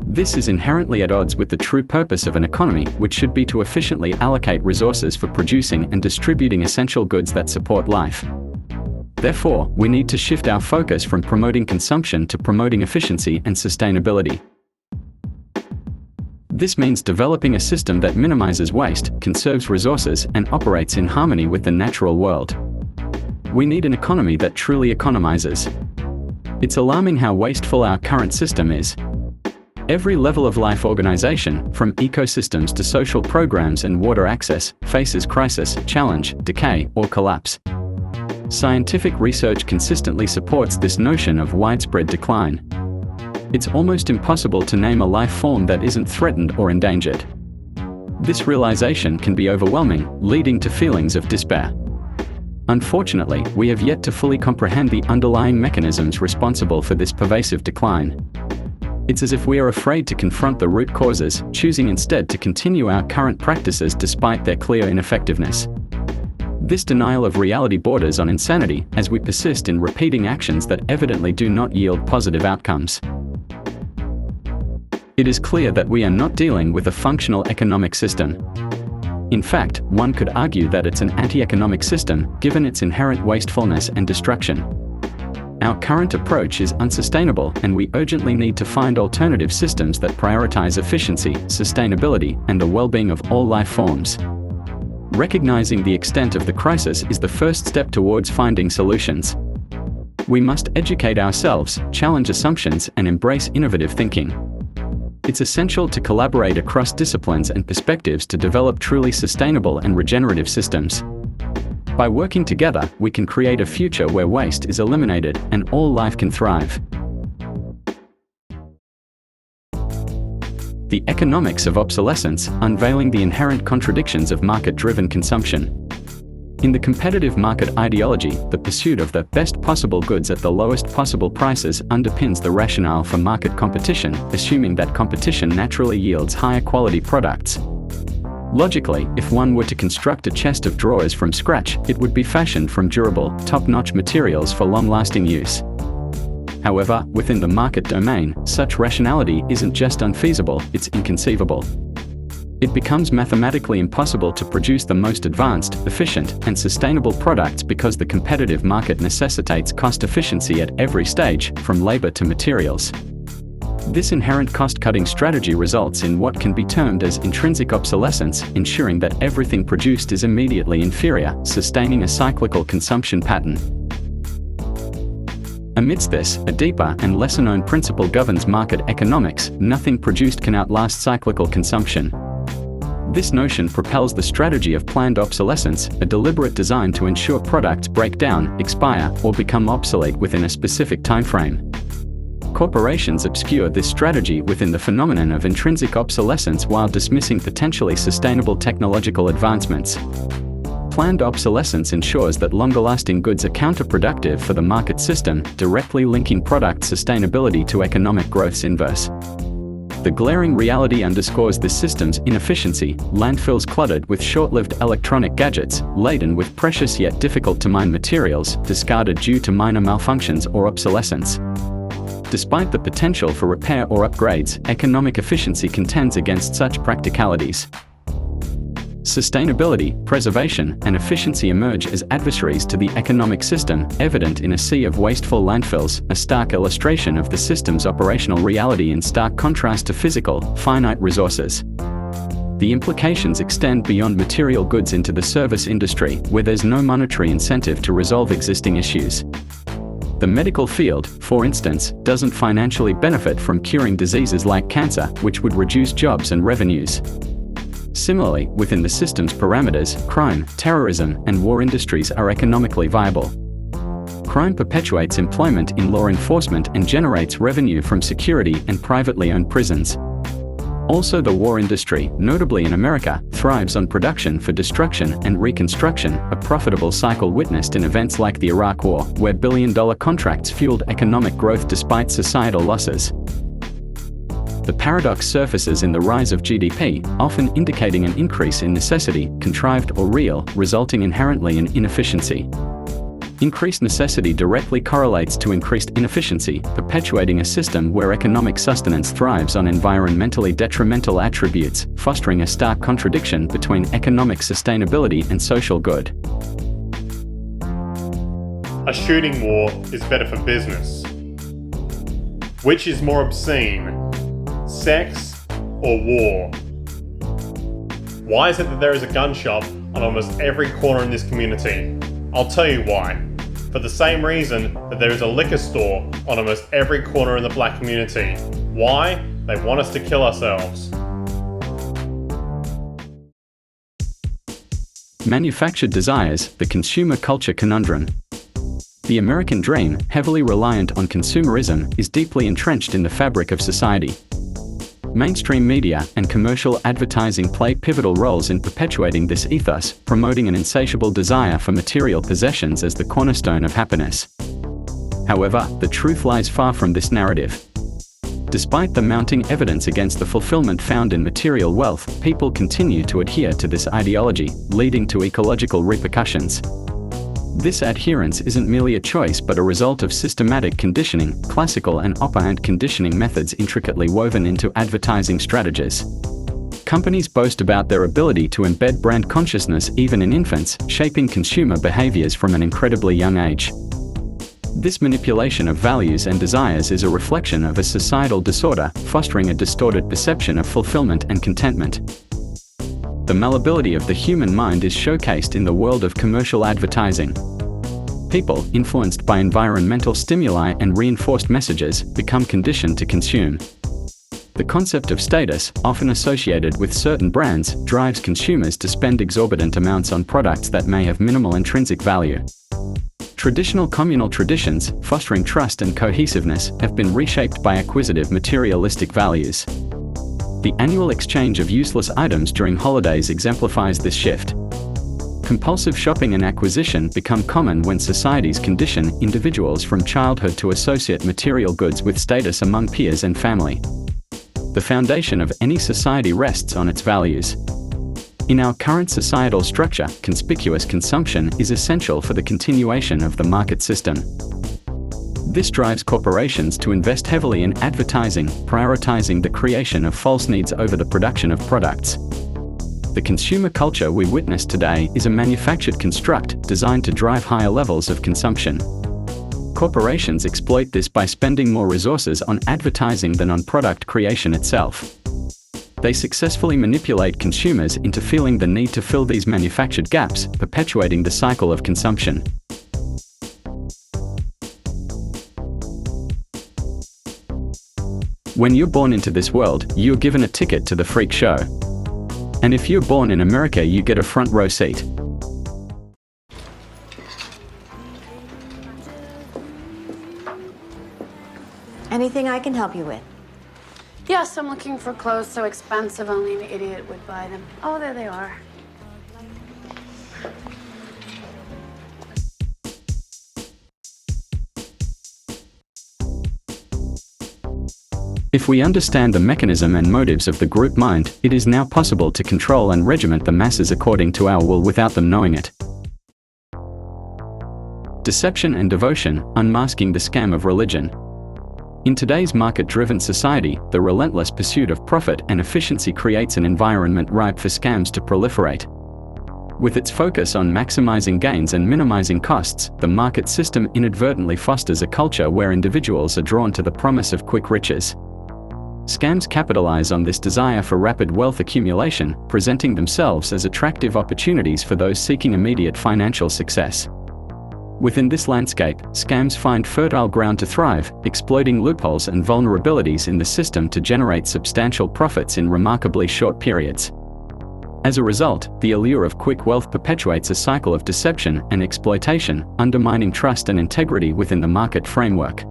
S20: This is inherently at odds with the true purpose of an economy, which should be to efficiently allocate resources for producing and distributing essential goods that support life. Therefore, we need to shift our focus from promoting consumption to promoting efficiency and sustainability. This means developing a system that minimizes waste, conserves resources, and operates in harmony with the natural world. We need an economy that truly economizes. It's alarming how wasteful our current system is. Every level of life organization, from ecosystems to social programs and water access, faces crisis, challenge, decay, or collapse. Scientific research consistently supports this notion of widespread decline. It's almost impossible to name a life form that isn't threatened or endangered. This realization can be overwhelming, leading to feelings of despair. Unfortunately, we have yet to fully comprehend the underlying mechanisms responsible for this pervasive decline. It's as if we are afraid to confront the root causes, choosing instead to continue our current practices despite their clear ineffectiveness. This denial of reality borders on insanity as we persist in repeating actions that evidently do not yield positive outcomes. It is clear that we are not dealing with a functional economic system. In fact, one could argue that it's an anti-economic system, given its inherent wastefulness and destruction. Our current approach is unsustainable, and we urgently need to find alternative systems that prioritize efficiency, sustainability, and the well-being of all life forms. Recognizing the extent of the crisis is the first step towards finding solutions. We must educate ourselves, challenge assumptions, and embrace innovative thinking. It's essential to collaborate across disciplines and perspectives to develop truly sustainable and regenerative systems. By working together, we can create a future where waste is eliminated and all life can thrive. The Economics of Obsolescence, unveiling the inherent contradictions of market-driven consumption. In the competitive market ideology, the pursuit of the best possible goods at the lowest possible prices underpins the rationale for market competition, assuming that competition naturally yields higher quality products. Logically, if one were to construct a chest of drawers from scratch, it would be fashioned from durable, top-notch materials for long-lasting use. However, within the market domain, such rationality isn't just unfeasible, it's inconceivable. It becomes mathematically impossible to produce the most advanced, efficient, and sustainable products because the competitive market necessitates cost efficiency at every stage, from labor to materials. This inherent cost-cutting strategy results in what can be termed as intrinsic obsolescence, ensuring that everything produced is immediately inferior, sustaining a cyclical consumption pattern. Amidst this, a deeper and lesser-known principle governs market economics: nothing produced can outlast cyclical consumption. This notion propels the strategy of planned obsolescence, a deliberate design to ensure products break down, expire, or become obsolete within a specific timeframe. Corporations obscure this strategy within the phenomenon of intrinsic obsolescence while dismissing potentially sustainable technological advancements. Planned obsolescence ensures that longer-lasting goods are counterproductive for the market system, directly linking product sustainability to economic growth's inverse. The glaring reality underscores this system's inefficiency: landfills cluttered with short-lived electronic gadgets, laden with precious yet difficult-to-mine materials, discarded due to minor malfunctions or obsolescence. Despite the potential for repair or upgrades, economic efficiency contends against such practicalities. Sustainability, preservation, and efficiency emerge as adversaries to the economic system, evident in a sea of wasteful landfills, a stark illustration of the system's operational reality in stark contrast to physical, finite resources. The implications extend beyond material goods into the service industry, where there's no monetary incentive to resolve existing issues. The medical field, for instance, doesn't financially benefit from curing diseases like cancer, which would reduce jobs and revenues. Similarly, within the system's parameters, crime, terrorism, and war industries are economically viable. Crime perpetuates employment in law enforcement and generates revenue from security and privately owned prisons. Also, the war industry, notably in America, thrives on production for destruction and reconstruction, a profitable cycle witnessed in events like the Iraq War, where billion-dollar contracts fueled economic growth despite societal losses. The paradox surfaces in the rise of GDP, often indicating an increase in necessity, contrived or real, resulting inherently in inefficiency. Increased necessity directly correlates to increased inefficiency, perpetuating a system where economic sustenance thrives on environmentally detrimental attributes, fostering a stark contradiction between economic sustainability and social good.
S16: A shooting war is better for business. Which is more obscene? Sex or war? Why is it that there is a gun shop on almost every corner in this community? I'll tell you why. For the same reason that there is a liquor store on almost every corner in the black community. Why? They want us to kill ourselves.
S20: Manufactured desires, the consumer culture conundrum. The American dream, heavily reliant on consumerism, is deeply entrenched in the fabric of society. Mainstream media and commercial advertising play pivotal roles in perpetuating this ethos, promoting an insatiable desire for material possessions as the cornerstone of happiness. However, the truth lies far from this narrative. Despite the mounting evidence against the fulfillment found in material wealth, people continue to adhere to this ideology, leading to ecological repercussions. This adherence isn't merely a choice but a result of systematic conditioning, classical and operant conditioning methods intricately woven into advertising strategies. Companies boast about their ability to embed brand consciousness even in infants, shaping consumer behaviors from an incredibly young age. This manipulation of values and desires is a reflection of a societal disorder, fostering a distorted perception of fulfillment and contentment. The malleability of the human mind is showcased in the world of commercial advertising. People, influenced by environmental stimuli and reinforced messages, become conditioned to consume. The concept of status, often associated with certain brands, drives consumers to spend exorbitant amounts on products that may have minimal intrinsic value. Traditional communal traditions, fostering trust and cohesiveness, have been reshaped by acquisitive materialistic values. The annual exchange of useless items during holidays exemplifies this shift. Compulsive shopping and acquisition become common when societies condition individuals from childhood to associate material goods with status among peers and family. The foundation of any society rests on its values. In our current societal structure, conspicuous consumption is essential for the continuation of the market system. This drives corporations to invest heavily in advertising, prioritizing the creation of false needs over the production of products. The consumer culture we witness today is a manufactured construct designed to drive higher levels of consumption. Corporations exploit this by spending more resources on advertising than on product creation itself. They successfully manipulate consumers into feeling the need to fill these manufactured gaps, perpetuating the cycle of consumption. When you're born into this world, you're given a ticket to the freak show. And if you're born in America, you get a front row seat.
S21: Anything I can help you with?
S22: Yes, I'm looking for clothes so expensive only an idiot would buy them. Oh, there they are.
S20: If we understand the mechanism and motives of the group mind, it is now possible to control and regiment the masses according to our will without them knowing it. Deception and devotion, unmasking the scam of religion. In today's market-driven society, the relentless pursuit of profit and efficiency creates an environment ripe for scams to proliferate. With its focus on maximizing gains and minimizing costs, the market system inadvertently fosters a culture where individuals are drawn to the promise of quick riches. Scams capitalize on this desire for rapid wealth accumulation, presenting themselves as attractive opportunities for those seeking immediate financial success. Within this landscape, scams find fertile ground to thrive, exploiting loopholes and vulnerabilities in the system to generate substantial profits in remarkably short periods. As a result, the allure of quick wealth perpetuates a cycle of deception and exploitation, undermining trust and integrity within the market framework.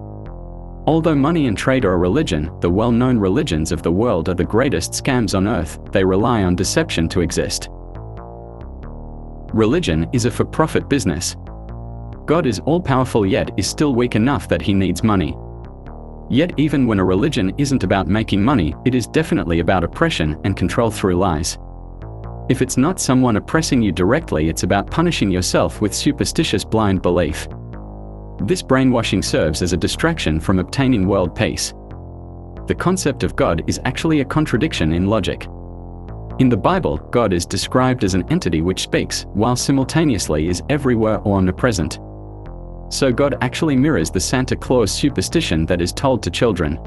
S20: Although money and trade are a religion, the well-known religions of the world are the greatest scams on earth. They rely on deception to exist. Religion is a for-profit business. God is all-powerful yet is still weak enough that he needs money. Yet even when a religion isn't about making money, it is definitely about oppression and control through lies. If it's not someone oppressing you directly, it's about punishing yourself with superstitious blind belief. This brainwashing serves as a distraction from obtaining world peace. The concept of God is actually a contradiction in logic. In the Bible, God is described as an entity which speaks, while simultaneously is everywhere or omnipresent. So God actually mirrors the Santa Claus superstition that is told to children.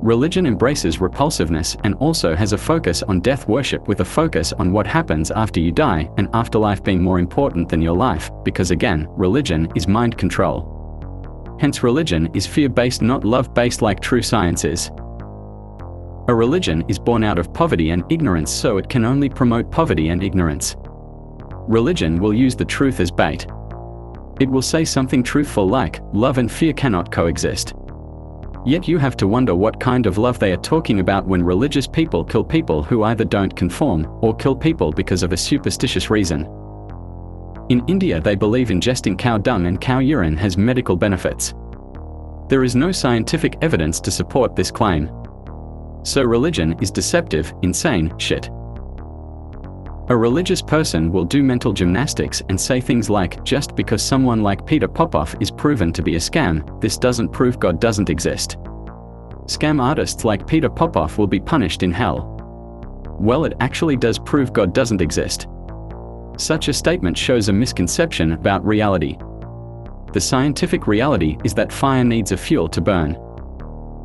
S20: Religion embraces repulsiveness and also has a focus on death worship with a focus on what happens after you die, and afterlife being more important than your life, because again, religion is mind control. Hence religion is fear-based, not love-based like true science is. A religion is born out of poverty and ignorance, so it can only promote poverty and ignorance. Religion will use the truth as bait. It will say something truthful like, love and fear cannot coexist. Yet you have to wonder what kind of love they are talking about when religious people kill people who either don't conform, or kill people because of a superstitious reason. In India they believe ingesting cow dung and cow urine has medical benefits. There is no scientific evidence to support this claim. So religion is deceptive, insane shit. A religious person will do mental gymnastics and say things like, just because someone like Peter Popoff is proven to be a scam, this doesn't prove God doesn't exist. Scam artists like Peter Popoff will be punished in hell. Well, it actually does prove God doesn't exist. Such a statement shows a misconception about reality. The scientific reality is that fire needs a fuel to burn.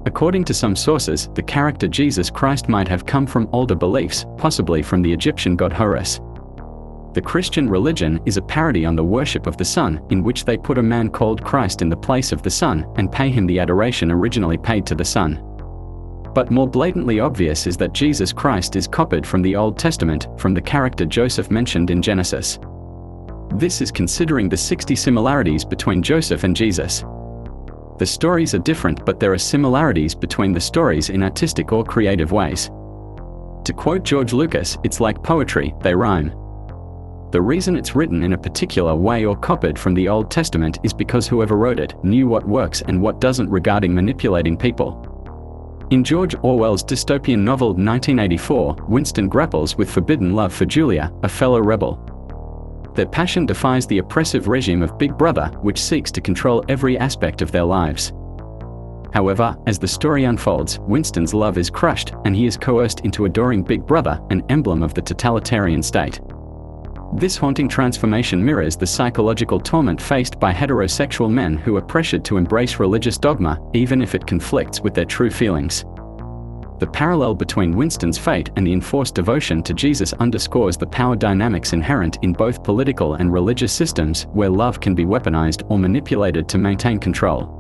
S20: According to some sources, the character Jesus Christ might have come from older beliefs, possibly from the Egyptian god Horus. The Christian religion is a parody on the worship of the sun, in which they put a man called Christ in the place of the sun, and pay him the adoration originally paid to the sun. But more blatantly obvious is that Jesus Christ is copied from the Old Testament, from the character Joseph mentioned in Genesis. This is considering the 60 similarities between Joseph and Jesus. The stories are different, but there are similarities between the stories in artistic or creative ways. To quote George Lucas, it's like poetry, they rhyme. The reason it's written in a particular way or copied from the Old Testament is because whoever wrote it knew what works and what doesn't regarding manipulating people. In George Orwell's dystopian novel 1984, Winston grapples with forbidden love for Julia, a fellow rebel. Their passion defies the oppressive regime of Big Brother, which seeks to control every aspect of their lives. However, as the story unfolds, Winston's love is crushed, and he is coerced into adoring Big Brother, an emblem of the totalitarian state. This haunting transformation mirrors the psychological torment faced by heterosexual men who are pressured to embrace religious dogma, even if it conflicts with their true feelings. The parallel between Winston's fate and the enforced devotion to Jesus underscores the power dynamics inherent in both political and religious systems, where love can be weaponized or manipulated to maintain control.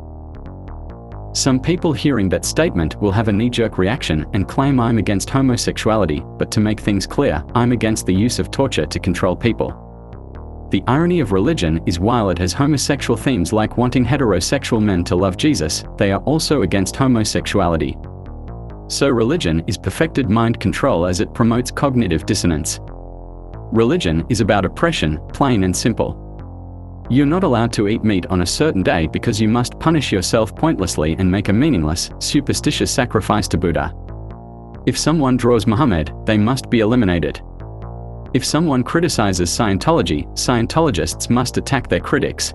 S20: Some people hearing that statement will have a knee-jerk reaction and claim I'm against homosexuality, but to make things clear, I'm against the use of torture to control people. The irony of religion is while it has homosexual themes like wanting heterosexual men to love Jesus, they are also against homosexuality. So religion is perfected mind control as it promotes cognitive dissonance. Religion is about oppression, plain and simple. You're not allowed to eat meat on a certain day because you must punish yourself pointlessly and make a meaningless, superstitious sacrifice to Buddha. If someone draws Muhammad, they must be eliminated. If someone criticizes Scientology, Scientologists must attack their critics.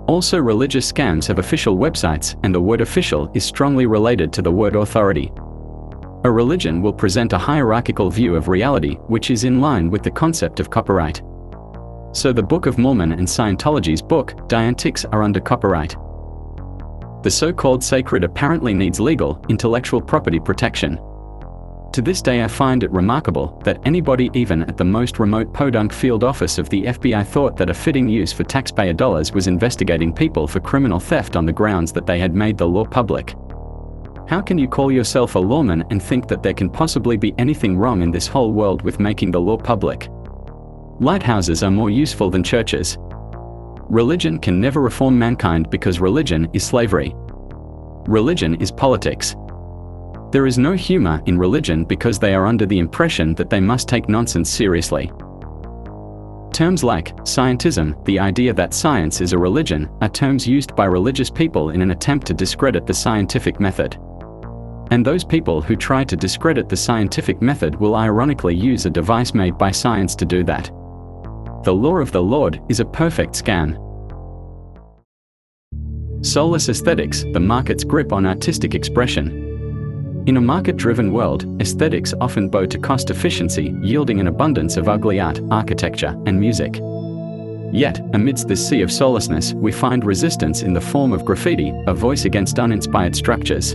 S20: Also, religious scams have official websites, and the word official is strongly related to the word authority. A religion will present a hierarchical view of reality, which is in line with the concept of copyright. So the Book of Mormon and Scientology's book, Dianetics, are under copyright. The so-called sacred apparently needs legal, intellectual property protection. To this day I find it remarkable that anybody even at the most remote podunk field office of the FBI thought that a fitting use for taxpayer dollars was investigating people for criminal theft on the grounds that they had made the law public. How can you call yourself a lawman and think that there can possibly be anything wrong in this whole world with making the law public? Lighthouses are more useful than churches. Religion can never reform mankind because religion is slavery. Religion is politics. There is no humor in religion because they are under the impression that they must take nonsense seriously. Terms like scientism, the idea that science is a religion, are terms used by religious people in an attempt to discredit the scientific method. And those people who try to discredit the scientific method will ironically use a device made by science to do that. The law of the Lord is a perfect scam. Soulless aesthetics, the market's grip on artistic expression. In a market-driven world, aesthetics often bow to cost efficiency, yielding an abundance of ugly art, architecture, and music. Yet, amidst this sea of soullessness, we find resistance in the form of graffiti, a voice against uninspired structures.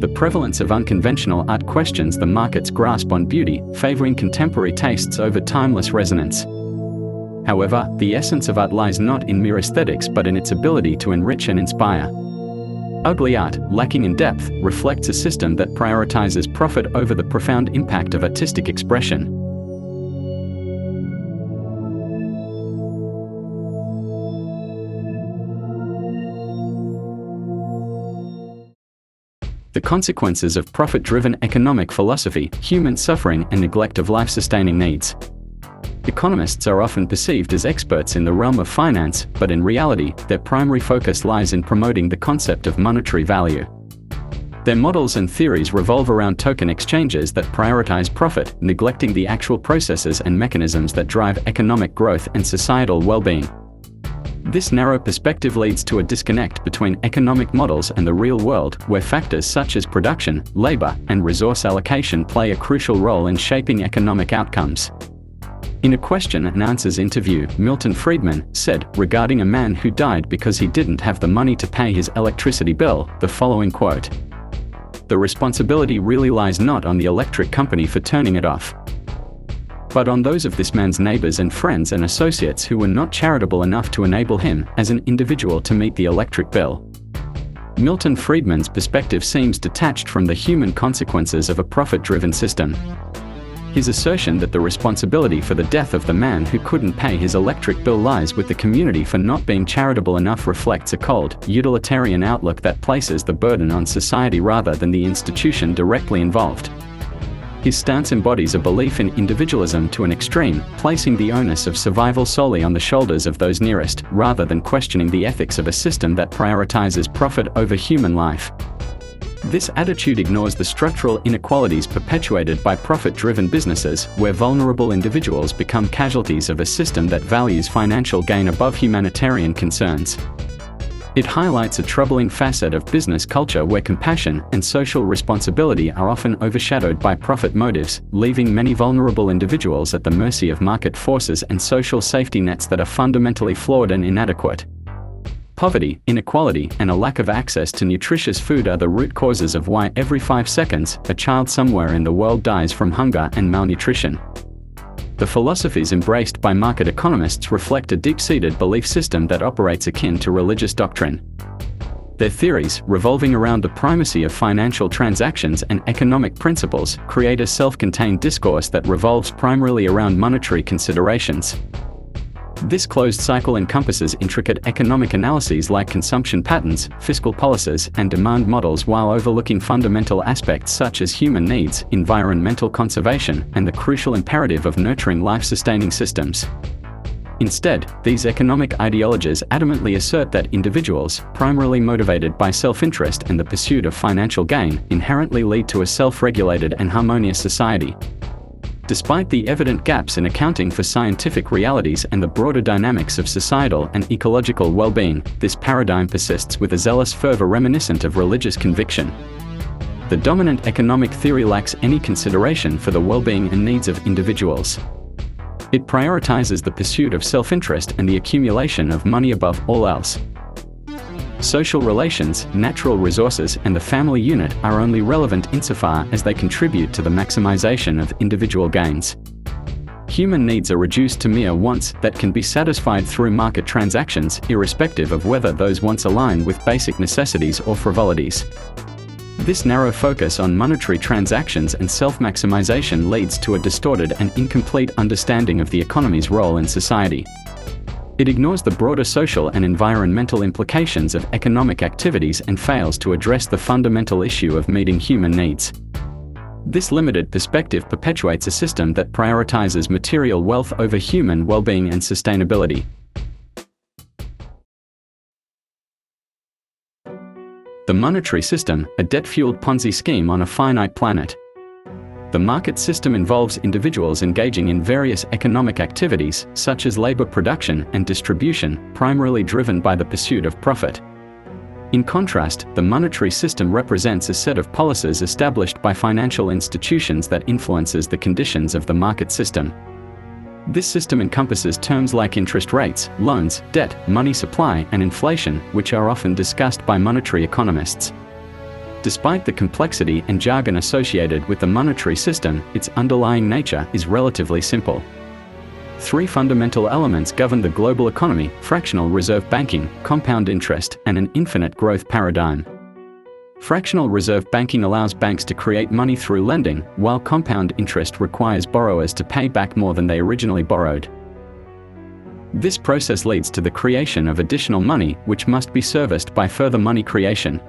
S20: The prevalence of unconventional art questions the market's grasp on beauty, favoring contemporary tastes over timeless resonance. However, the essence of art lies not in mere aesthetics but in its ability to enrich and inspire. Ugly art, lacking in depth, reflects a system that prioritizes profit over the profound impact of artistic expression. The consequences of profit-driven economic philosophy, human suffering and neglect of life-sustaining needs. Economists are often perceived as experts in the realm of finance, but in reality, their primary focus lies in promoting the concept of monetary value. Their models and theories revolve around token exchanges that prioritize profit, neglecting the actual processes and mechanisms that drive economic growth and societal well-being. This narrow perspective leads to a disconnect between economic models and the real world, where factors such as production, labor, and resource allocation play a crucial role in shaping economic outcomes. In a question and answers interview, Milton Friedman said, regarding a man who died because he didn't have the money to pay his electricity bill, the following quote: "The responsibility really lies not on the electric company for turning it off, but on those of this man's neighbors and friends and associates who were not charitable enough to enable him, as an individual, to meet the electric bill." Milton Friedman's perspective seems detached from the human consequences of a profit-driven system. His assertion that the responsibility for the death of the man who couldn't pay his electric bill lies with the community for not being charitable enough reflects a cold, utilitarian outlook that places the burden on society rather than the institution directly involved. His stance embodies a belief in individualism to an extreme, placing the onus of survival solely on the shoulders of those nearest, rather than questioning the ethics of a system that prioritizes profit over human life. This attitude ignores the structural inequalities perpetuated by profit-driven businesses, where vulnerable individuals become casualties of a system that values financial gain above humanitarian concerns. It highlights a troubling facet of business culture where compassion and social responsibility are often overshadowed by profit motives, leaving many vulnerable individuals at the mercy of market forces and social safety nets that are fundamentally flawed and inadequate. Poverty, inequality, and a lack of access to nutritious food are the root causes of why every 5 seconds, a child somewhere in the world dies from hunger and malnutrition. The philosophies embraced by market economists reflect a deep-seated belief system that operates akin to religious doctrine. Their theories, revolving around the primacy of financial transactions and economic principles, create a self-contained discourse that revolves primarily around monetary considerations. This closed cycle encompasses intricate economic analyses like consumption patterns, fiscal policies, and demand models while overlooking fundamental aspects such as human needs, environmental conservation, and the crucial imperative of nurturing life-sustaining systems. Instead, these economic ideologies adamantly assert that individuals, primarily motivated by self-interest and the pursuit of financial gain, inherently lead to a self-regulated and harmonious society. Despite the evident gaps in accounting for scientific realities and the broader dynamics of societal and ecological well-being, this paradigm persists with a zealous fervor reminiscent of religious conviction. The dominant economic theory lacks any consideration for the well-being and needs of individuals. It prioritizes the pursuit of self-interest and the accumulation of money above all else. Social relations, natural resources, and the family unit are only relevant insofar as they contribute to the maximization of individual gains. Human needs are reduced to mere wants that can be satisfied through market transactions, irrespective of whether those wants align with basic necessities or frivolities. This narrow focus on monetary transactions and self-maximization leads to a distorted and incomplete understanding of the economy's role in society. It ignores the broader social and environmental implications of economic activities and fails to address the fundamental issue of meeting human needs. This limited perspective perpetuates a system that prioritizes material wealth over human well-being and sustainability. The monetary system, a debt-fueled Ponzi scheme on a finite planet. The market system involves individuals engaging in various economic activities, such as labor production and distribution, primarily driven by the pursuit of profit. In contrast, the monetary system represents a set of policies established by financial institutions that influences the conditions of the market system. This system encompasses terms like interest rates, loans, debt, money supply, and inflation, which are often discussed by monetary economists. Despite the complexity and jargon associated with the monetary system, its underlying nature is relatively simple. 3 fundamental elements govern the global economy: fractional reserve banking, compound interest, and an infinite growth paradigm. Fractional reserve banking allows banks to create money through lending, while compound interest requires borrowers to pay back more than they originally borrowed. This process leads to the creation of additional money, which must be serviced by further money creation.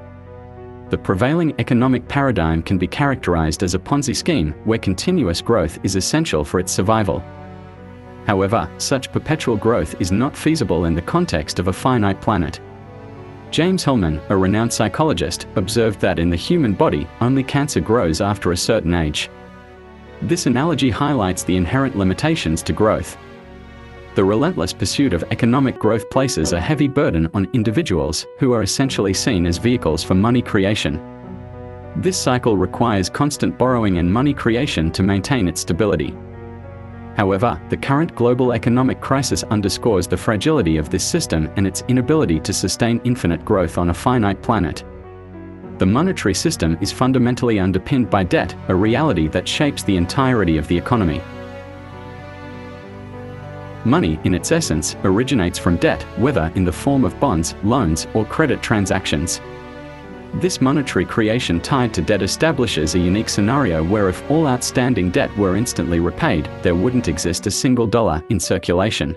S20: The prevailing economic paradigm can be characterized as a Ponzi scheme where continuous growth is essential for its survival. However, such perpetual growth is not feasible in the context of a finite planet. James Hillman, a renowned psychologist, observed that in the human body, only cancer grows after a certain age. This analogy highlights the inherent limitations to growth. The relentless pursuit of economic growth places a heavy burden on individuals who are essentially seen as vehicles for money creation. This cycle requires constant borrowing and money creation to maintain its stability. However, the current global economic crisis underscores the fragility of this system and its inability to sustain infinite growth on a finite planet. The monetary system is fundamentally underpinned by debt, a reality that shapes the entirety of the economy. Money, in its essence, originates from debt, whether in the form of bonds, loans, or credit transactions. This monetary creation tied to debt establishes a unique scenario where if all outstanding debt were instantly repaid, there wouldn't exist a single dollar in circulation.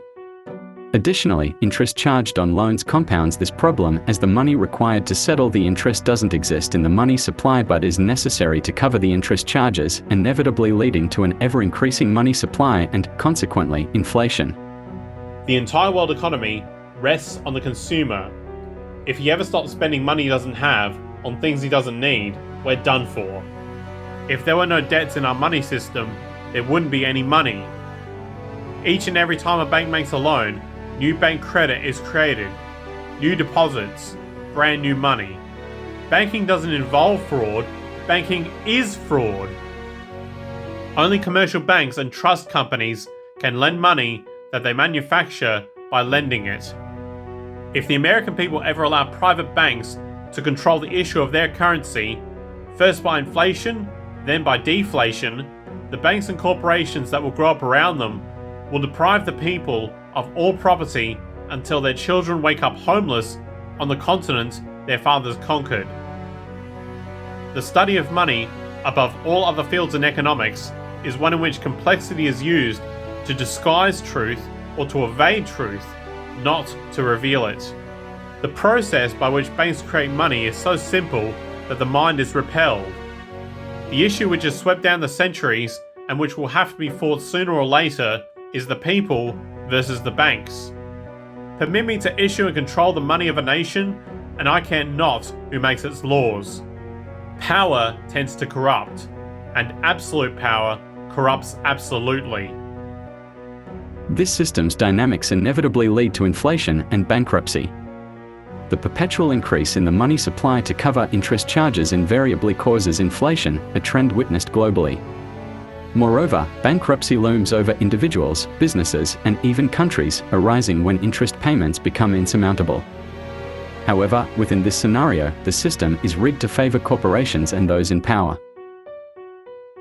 S20: Additionally, interest charged on loans compounds this problem as the money required to settle the interest doesn't exist in the money supply but is necessary to cover the interest charges, inevitably leading to an ever-increasing money supply and, consequently, inflation.
S16: The entire world economy rests on the consumer. If he ever stops spending money he doesn't have on things he doesn't need, we're done for. If there were no debts in our money system, there wouldn't be any money. Each and every time a bank makes a loan, new bank credit is created, new deposits, brand new money. Banking doesn't involve fraud, banking is fraud. Only commercial banks and trust companies can lend money that they manufacture by lending it. If the American people ever allow private banks to control the issue of their currency, first by inflation, then by deflation, the banks and corporations that will grow up around them will deprive the people of all property until their children wake up homeless on the continent their fathers conquered. The study of money, above all other fields in economics, is one in which complexity is used to disguise truth or to evade truth, not to reveal it. The process by which banks create money is so simple that the mind is repelled. The issue which has swept down the centuries and which will have to be fought sooner or later is the people versus the banks. Permit me to issue and control the money of a nation, and I care not who makes its laws. Power tends to corrupt, and absolute power corrupts absolutely.
S20: This system's dynamics inevitably lead to inflation and bankruptcy. The perpetual increase in the money supply to cover interest charges invariably causes inflation, a trend witnessed globally. Moreover, bankruptcy looms over individuals, businesses, and even countries, arising when interest payments become insurmountable. However, within this scenario, the system is rigged to favor corporations and those in power.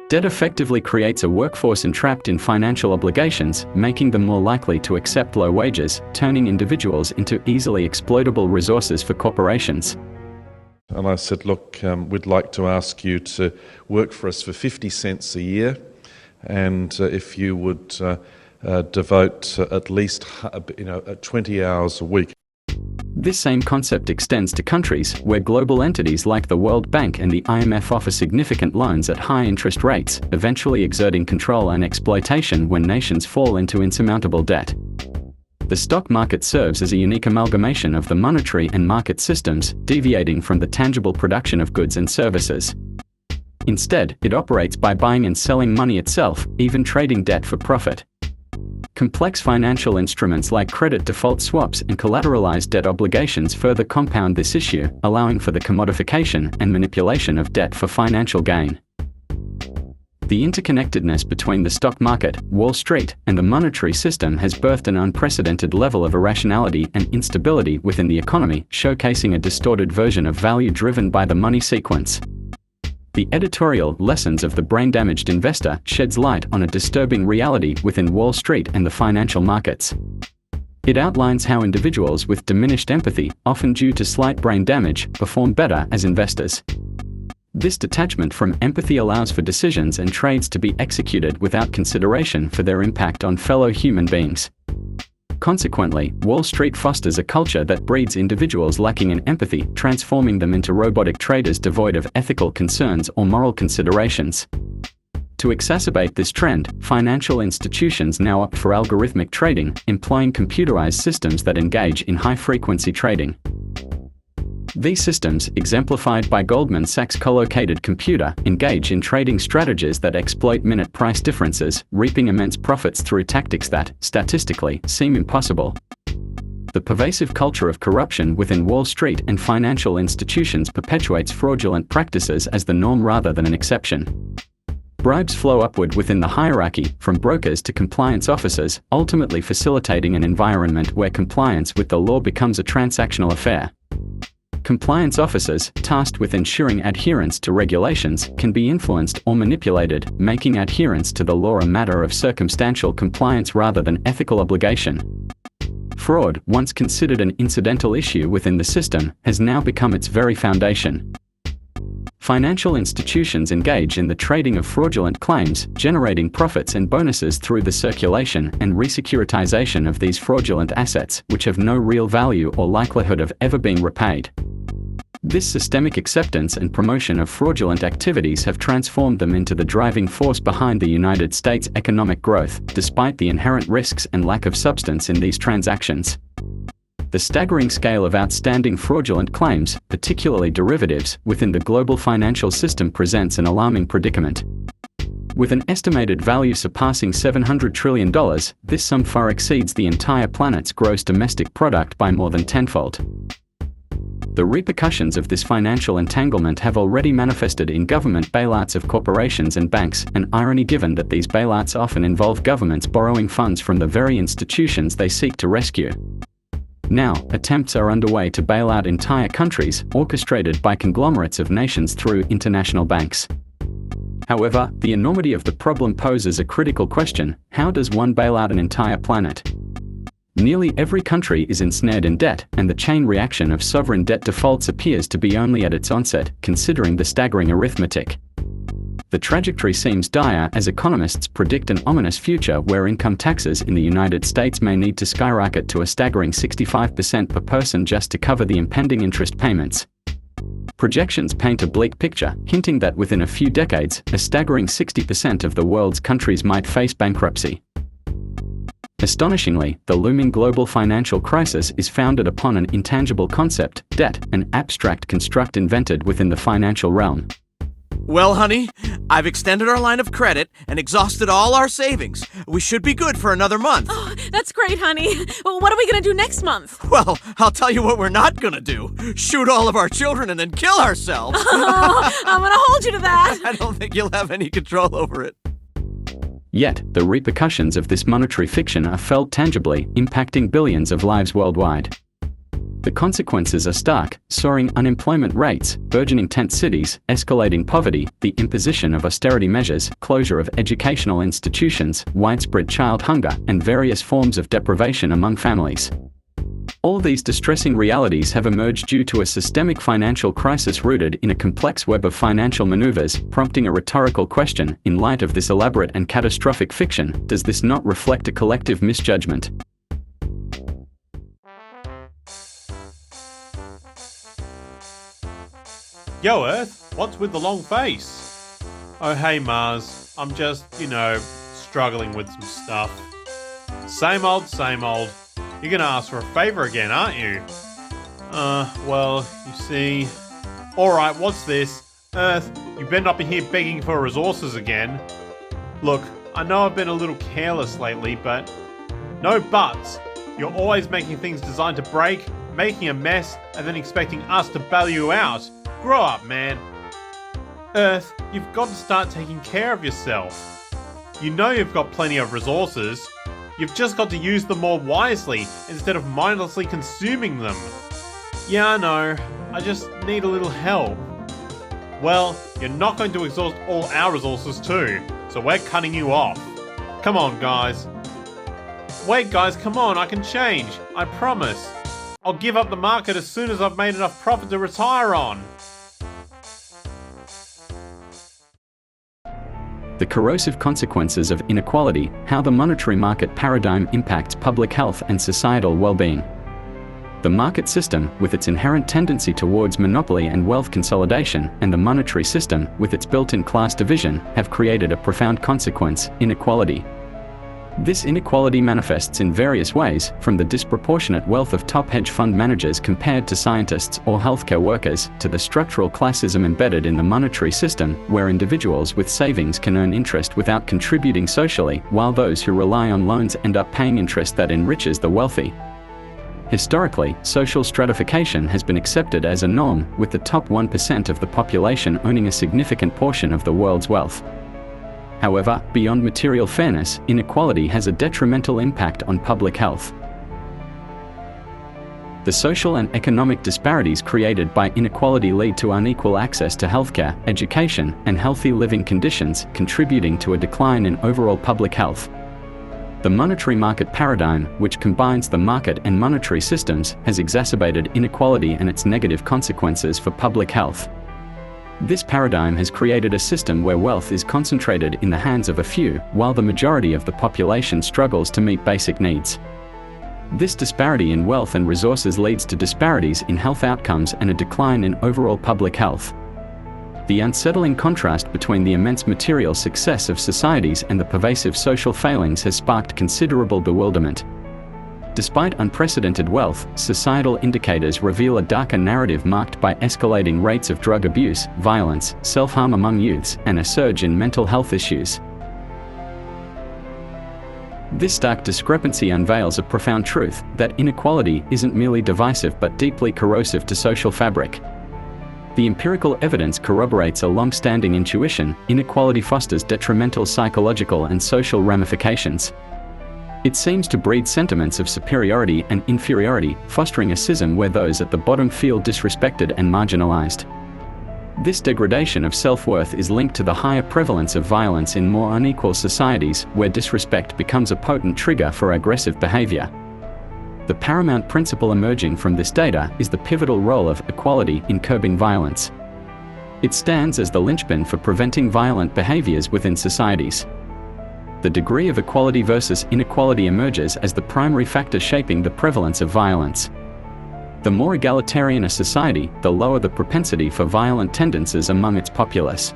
S20: Debt effectively creates a workforce entrapped in financial obligations, making them more likely to accept low wages, turning individuals into easily exploitable resources for corporations.
S1: And I said, look, we'd like to ask you to work for us for 50 cents a year, and if you would devote at least 20 hours a week.
S20: This same concept extends to countries where global entities like the World Bank and the IMF offer significant loans at high interest rates, eventually exerting control and exploitation when nations fall into insurmountable debt. The stock market serves as a unique amalgamation of the monetary and market systems, deviating from the tangible production of goods and services. Instead, it operates by buying and selling money itself, even trading debt for profit. Complex financial instruments like credit default swaps and collateralized debt obligations further compound this issue, allowing for the commodification and manipulation of debt for financial gain. The interconnectedness between the stock market, Wall Street, and the monetary system has birthed an unprecedented level of irrationality and instability within the economy, showcasing a distorted version of value driven by the money sequence. The editorial Lessons of the Brain-Damaged Investor sheds light on a disturbing reality within Wall Street and the financial markets. It outlines how individuals with diminished empathy, often due to slight brain damage, perform better as investors. This detachment from empathy allows for decisions and trades to be executed without consideration for their impact on fellow human beings. Consequently, Wall Street fosters a culture that breeds individuals lacking in empathy, transforming them into robotic traders devoid of ethical concerns or moral considerations. To exacerbate this trend, financial institutions now opt for algorithmic trading, employing computerized systems that engage in high-frequency trading. These systems, exemplified by Goldman Sachs' collocated computer, engage in trading strategies that exploit minute price differences, reaping immense profits through tactics that, statistically, seem impossible. The pervasive culture of corruption within Wall Street and financial institutions perpetuates fraudulent practices as the norm rather than an exception. Bribes flow upward within the hierarchy, from brokers to compliance officers, ultimately facilitating an environment where compliance with the law becomes a transactional affair. Compliance officers, tasked with ensuring adherence to regulations, can be influenced or manipulated, making adherence to the law a matter of circumstantial compliance rather than ethical obligation. Fraud, once considered an incidental issue within the system, has now become its very foundation. Financial institutions engage in the trading of fraudulent claims, generating profits and bonuses through the circulation and resecuritization of these fraudulent assets, which have no real value or likelihood of ever being repaid. This systemic acceptance and promotion of fraudulent activities have transformed them into the driving force behind the United States' economic growth, despite the inherent risks and lack of substance in these transactions. The staggering scale of outstanding fraudulent claims, particularly derivatives, within the global financial system presents an alarming predicament. With an estimated value surpassing $700 trillion, this sum far exceeds the entire planet's gross domestic product by more than tenfold. The repercussions of this financial entanglement have already manifested in government bailouts of corporations and banks, an irony given that these bailouts often involve governments borrowing funds from the very institutions they seek to rescue. Now, attempts are underway to bail out entire countries, orchestrated by conglomerates of nations through international banks. However, the enormity of the problem poses a critical question: how does one bail out an entire planet? Nearly every country is ensnared in debt, and the chain reaction of sovereign debt defaults appears to be only at its onset, considering the staggering arithmetic. The trajectory seems dire as economists predict an ominous future where income taxes in the United States may need to skyrocket to a staggering 65% per person just to cover the impending interest payments. Projections paint a bleak picture, hinting that within a few decades, a staggering 60% of the world's countries might face bankruptcy. Astonishingly, the looming global financial crisis is founded upon an intangible concept, debt, an abstract construct invented within the financial realm.
S3: Well, honey, I've extended our line of credit and exhausted all our savings. We should be good for another month.
S4: Oh, that's great, honey. Well, what are we going to do next month?
S3: Well, I'll tell you what we're not going to do. Shoot all of our children and then kill ourselves.
S4: Oh, I'm going to hold you to that.
S3: I don't think you'll have any control over it.
S20: Yet, the repercussions of this monetary fiction are felt tangibly, impacting billions of lives worldwide. The consequences are stark: soaring unemployment rates, burgeoning tent cities, escalating poverty, the imposition of austerity measures, closure of educational institutions, widespread child hunger, and various forms of deprivation among families. All these distressing realities have emerged due to a systemic financial crisis rooted in a complex web of financial maneuvers, prompting a rhetorical question: in light of this elaborate and catastrophic fiction, does this not reflect a collective misjudgment?
S16: Yo, Earth, what's with the long face? Oh, hey, Mars, I'm just, struggling with some stuff. Same old, same old. You're gonna ask for a favor again, aren't you? Well, you see... Alright, what's this? Earth, you better not be here begging for resources again. Look, I know I've been a little careless lately, but... No buts! You're always making things designed to break, making a mess, and then expecting us to bail you out. Grow up, man. Earth, you've got to start taking care of yourself. You know you've got plenty of resources. You've just got to use them more wisely instead of mindlessly consuming them. Yeah, I know. I just need a little help. Well, you're not going to exhaust all our resources too, so we're cutting you off. Come on, guys. Wait, guys, come on, I can change. I promise. I'll give up the market as soon as I've made enough profit to retire on.
S20: The corrosive consequences of inequality, how the monetary market paradigm impacts public health and societal well-being. The market system, with its inherent tendency towards monopoly and wealth consolidation, and the monetary system, with its built-in class division, have created a profound consequence: inequality. This inequality manifests in various ways, from the disproportionate wealth of top hedge fund managers compared to scientists or healthcare workers, to the structural classism embedded in the monetary system, where individuals with savings can earn interest without contributing socially, while those who rely on loans end up paying interest that enriches the wealthy. Historically, social stratification has been accepted as a norm, with the top 1% of the population owning a significant portion of the world's wealth. However, beyond material fairness, inequality has a detrimental impact on public health. The social and economic disparities created by inequality lead to unequal access to healthcare, education, and healthy living conditions, contributing to a decline in overall public health. The monetary market paradigm, which combines the market and monetary systems, has exacerbated inequality and its negative consequences for public health. This paradigm has created a system where wealth is concentrated in the hands of a few, while the majority of the population struggles to meet basic needs. This disparity in wealth and resources leads to disparities in health outcomes and a decline in overall public health. The unsettling contrast between the immense material success of societies and the pervasive social failings has sparked considerable bewilderment. Despite unprecedented wealth, societal indicators reveal a darker narrative marked by escalating rates of drug abuse, violence, self-harm among youths, and a surge in mental health issues. This stark discrepancy unveils a profound truth, that inequality isn't merely divisive but deeply corrosive to social fabric. The empirical evidence corroborates a long-standing intuition: inequality fosters detrimental psychological and social ramifications. It seems to breed sentiments of superiority and inferiority, fostering a schism where those at the bottom feel disrespected and marginalized. This degradation of self-worth is linked to the higher prevalence of violence in more unequal societies, where disrespect becomes a potent trigger for aggressive behavior. The paramount principle emerging from this data is the pivotal role of equality in curbing violence. It stands as the linchpin for preventing violent behaviors within societies. The degree of equality versus inequality emerges as the primary factor shaping the prevalence of violence. The more egalitarian a society, the lower the propensity for violent tendencies among its populace.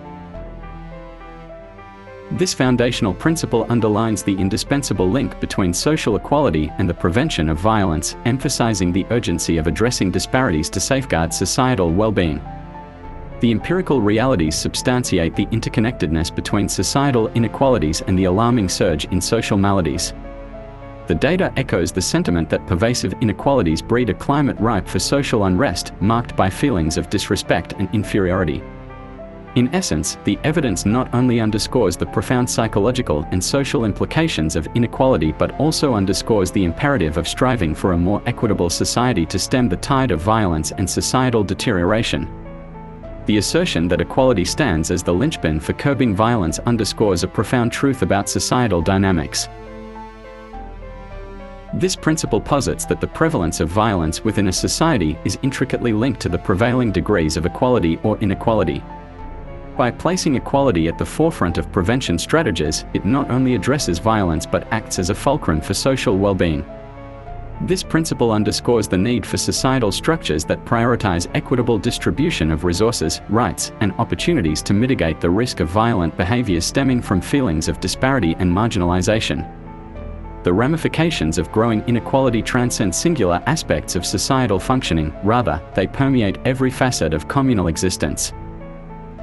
S20: This foundational principle underlines the indispensable link between social equality and the prevention of violence, emphasizing the urgency of addressing disparities to safeguard societal well-being. The empirical realities substantiate the interconnectedness between societal inequalities and the alarming surge in social maladies. The data echoes the sentiment that pervasive inequalities breed a climate ripe for social unrest, marked by feelings of disrespect and inferiority. In essence, the evidence not only underscores the profound psychological and social implications of inequality but also underscores the imperative of striving for a more equitable society to stem the tide of violence and societal deterioration. The assertion that equality stands as the linchpin for curbing violence underscores a profound truth about societal dynamics. This principle posits that the prevalence of violence within a society is intricately linked to the prevailing degrees of equality or inequality. By placing equality at the forefront of prevention strategies, it not only addresses violence but acts as a fulcrum for social well-being. This principle underscores the need for societal structures that prioritize equitable distribution of resources, rights, and opportunities to mitigate the risk of violent behaviors stemming from feelings of disparity and marginalization. The ramifications of growing inequality transcend singular aspects of societal functioning; rather, they permeate every facet of communal existence.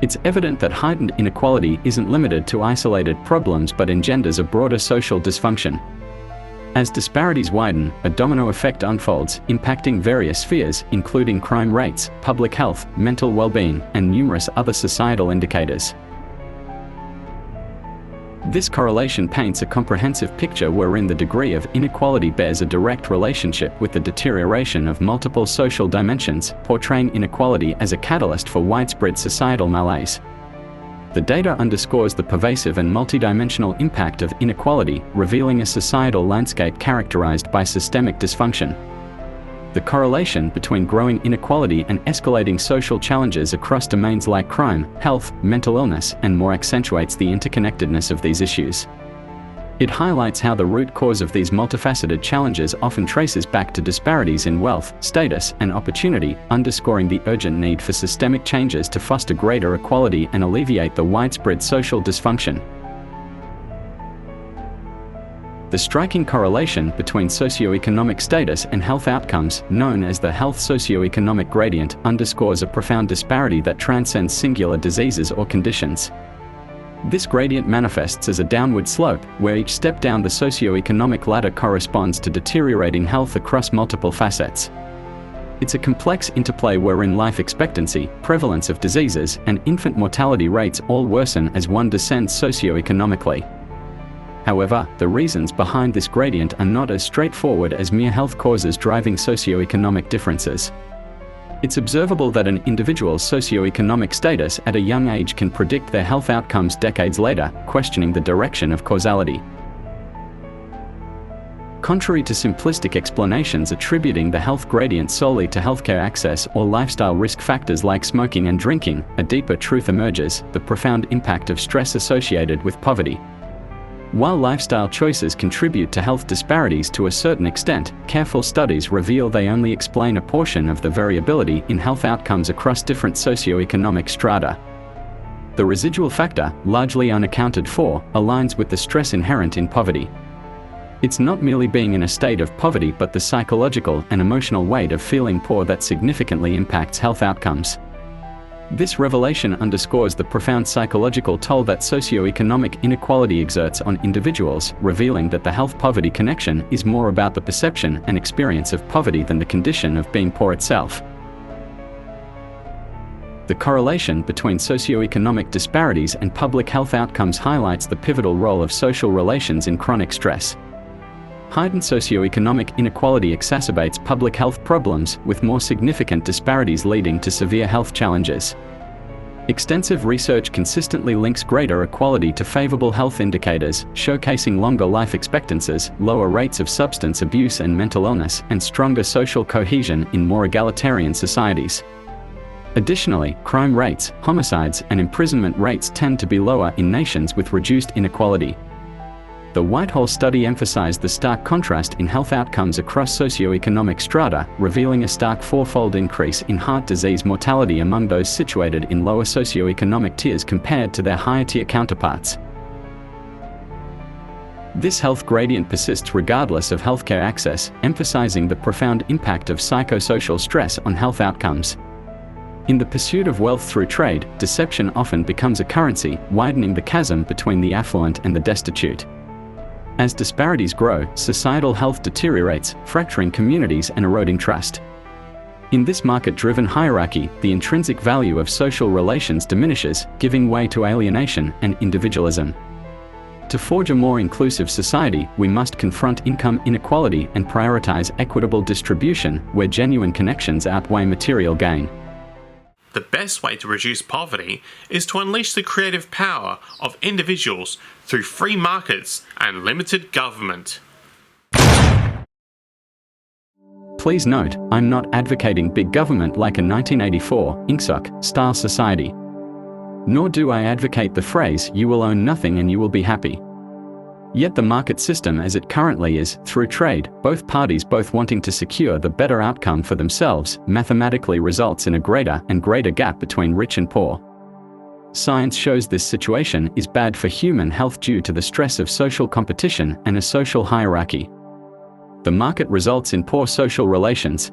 S20: It's evident that heightened inequality isn't limited to isolated problems but engenders a broader social dysfunction. As disparities widen, a domino effect unfolds, impacting various spheres, including crime rates, public health, mental well-being, and numerous other societal indicators. This correlation paints a comprehensive picture wherein the degree of inequality bears a direct relationship with the deterioration of multiple social dimensions, portraying inequality as a catalyst for widespread societal malaise. The data underscores the pervasive and multidimensional impact of inequality, revealing a societal landscape characterized by systemic dysfunction. The correlation between growing inequality and escalating social challenges across domains like crime, health, mental illness, and more accentuates the interconnectedness of these issues. It highlights how the root cause of these multifaceted challenges often traces back to disparities in wealth, status, and opportunity, underscoring the urgent need for systemic changes to foster greater equality and alleviate the widespread social dysfunction. The striking correlation between socioeconomic status and health outcomes, known as the health socioeconomic gradient, underscores a profound disparity that transcends singular diseases or conditions. This gradient manifests as a downward slope, where each step down the socioeconomic ladder corresponds to deteriorating health across multiple facets. It's a complex interplay wherein life expectancy, prevalence of diseases, and infant mortality rates all worsen as one descends socioeconomically. However, the reasons behind this gradient are not as straightforward as mere health causes driving socioeconomic differences. It's observable that an individual's socioeconomic status at a young age can predict their health outcomes decades later, questioning the direction of causality. Contrary to simplistic explanations attributing the health gradient solely to healthcare access or lifestyle risk factors like smoking and drinking, a deeper truth emerges: the profound impact of stress associated with poverty. While lifestyle choices contribute to health disparities to a certain extent, careful studies reveal they only explain a portion of the variability in health outcomes across different socioeconomic strata. The residual factor, largely unaccounted for, aligns with the stress inherent in poverty. It's not merely being in a state of poverty but the psychological and emotional weight of feeling poor that significantly impacts health outcomes. This revelation underscores the profound psychological toll that socioeconomic inequality exerts on individuals, revealing that the health-poverty connection is more about the perception and experience of poverty than the condition of being poor itself. The correlation between socioeconomic disparities and public health outcomes highlights the pivotal role of social relations in chronic stress. Heightened socioeconomic inequality exacerbates public health problems, with more significant disparities leading to severe health challenges. Extensive research consistently links greater equality to favorable health indicators, showcasing longer life expectancies, lower rates of substance abuse and mental illness, and stronger social cohesion in more egalitarian societies. Additionally, crime rates, homicides, and imprisonment rates tend to be lower in nations with reduced inequality. The Whitehall study emphasized the stark contrast in health outcomes across socioeconomic strata, revealing a stark fourfold increase in heart disease mortality among those situated in lower socioeconomic tiers compared to their higher-tier counterparts. This health gradient persists regardless of healthcare access, emphasizing the profound impact of psychosocial stress on health outcomes. In the pursuit of wealth through trade, deception often becomes a currency, widening the chasm between the affluent and the destitute. As disparities grow, societal health deteriorates, fracturing communities and eroding trust. In this market-driven hierarchy, the intrinsic value of social relations diminishes, giving way to alienation and individualism. To forge a more inclusive society, we must confront income inequality and prioritize equitable distribution, where genuine connections outweigh material gain.
S16: The best way to reduce poverty is to unleash the creative power of individuals through free markets and limited government.
S20: Please note, I'm not advocating big government like a 1984 Ingsoc-style society. Nor do I advocate the phrase, "you will own nothing and you will be happy." Yet the market system as it currently is, through trade, both parties both wanting to secure the better outcome for themselves, mathematically results in a greater and greater gap between rich and poor. Science shows this situation is bad for human health due to the stress of social competition and a social hierarchy. The market results in poor social relations.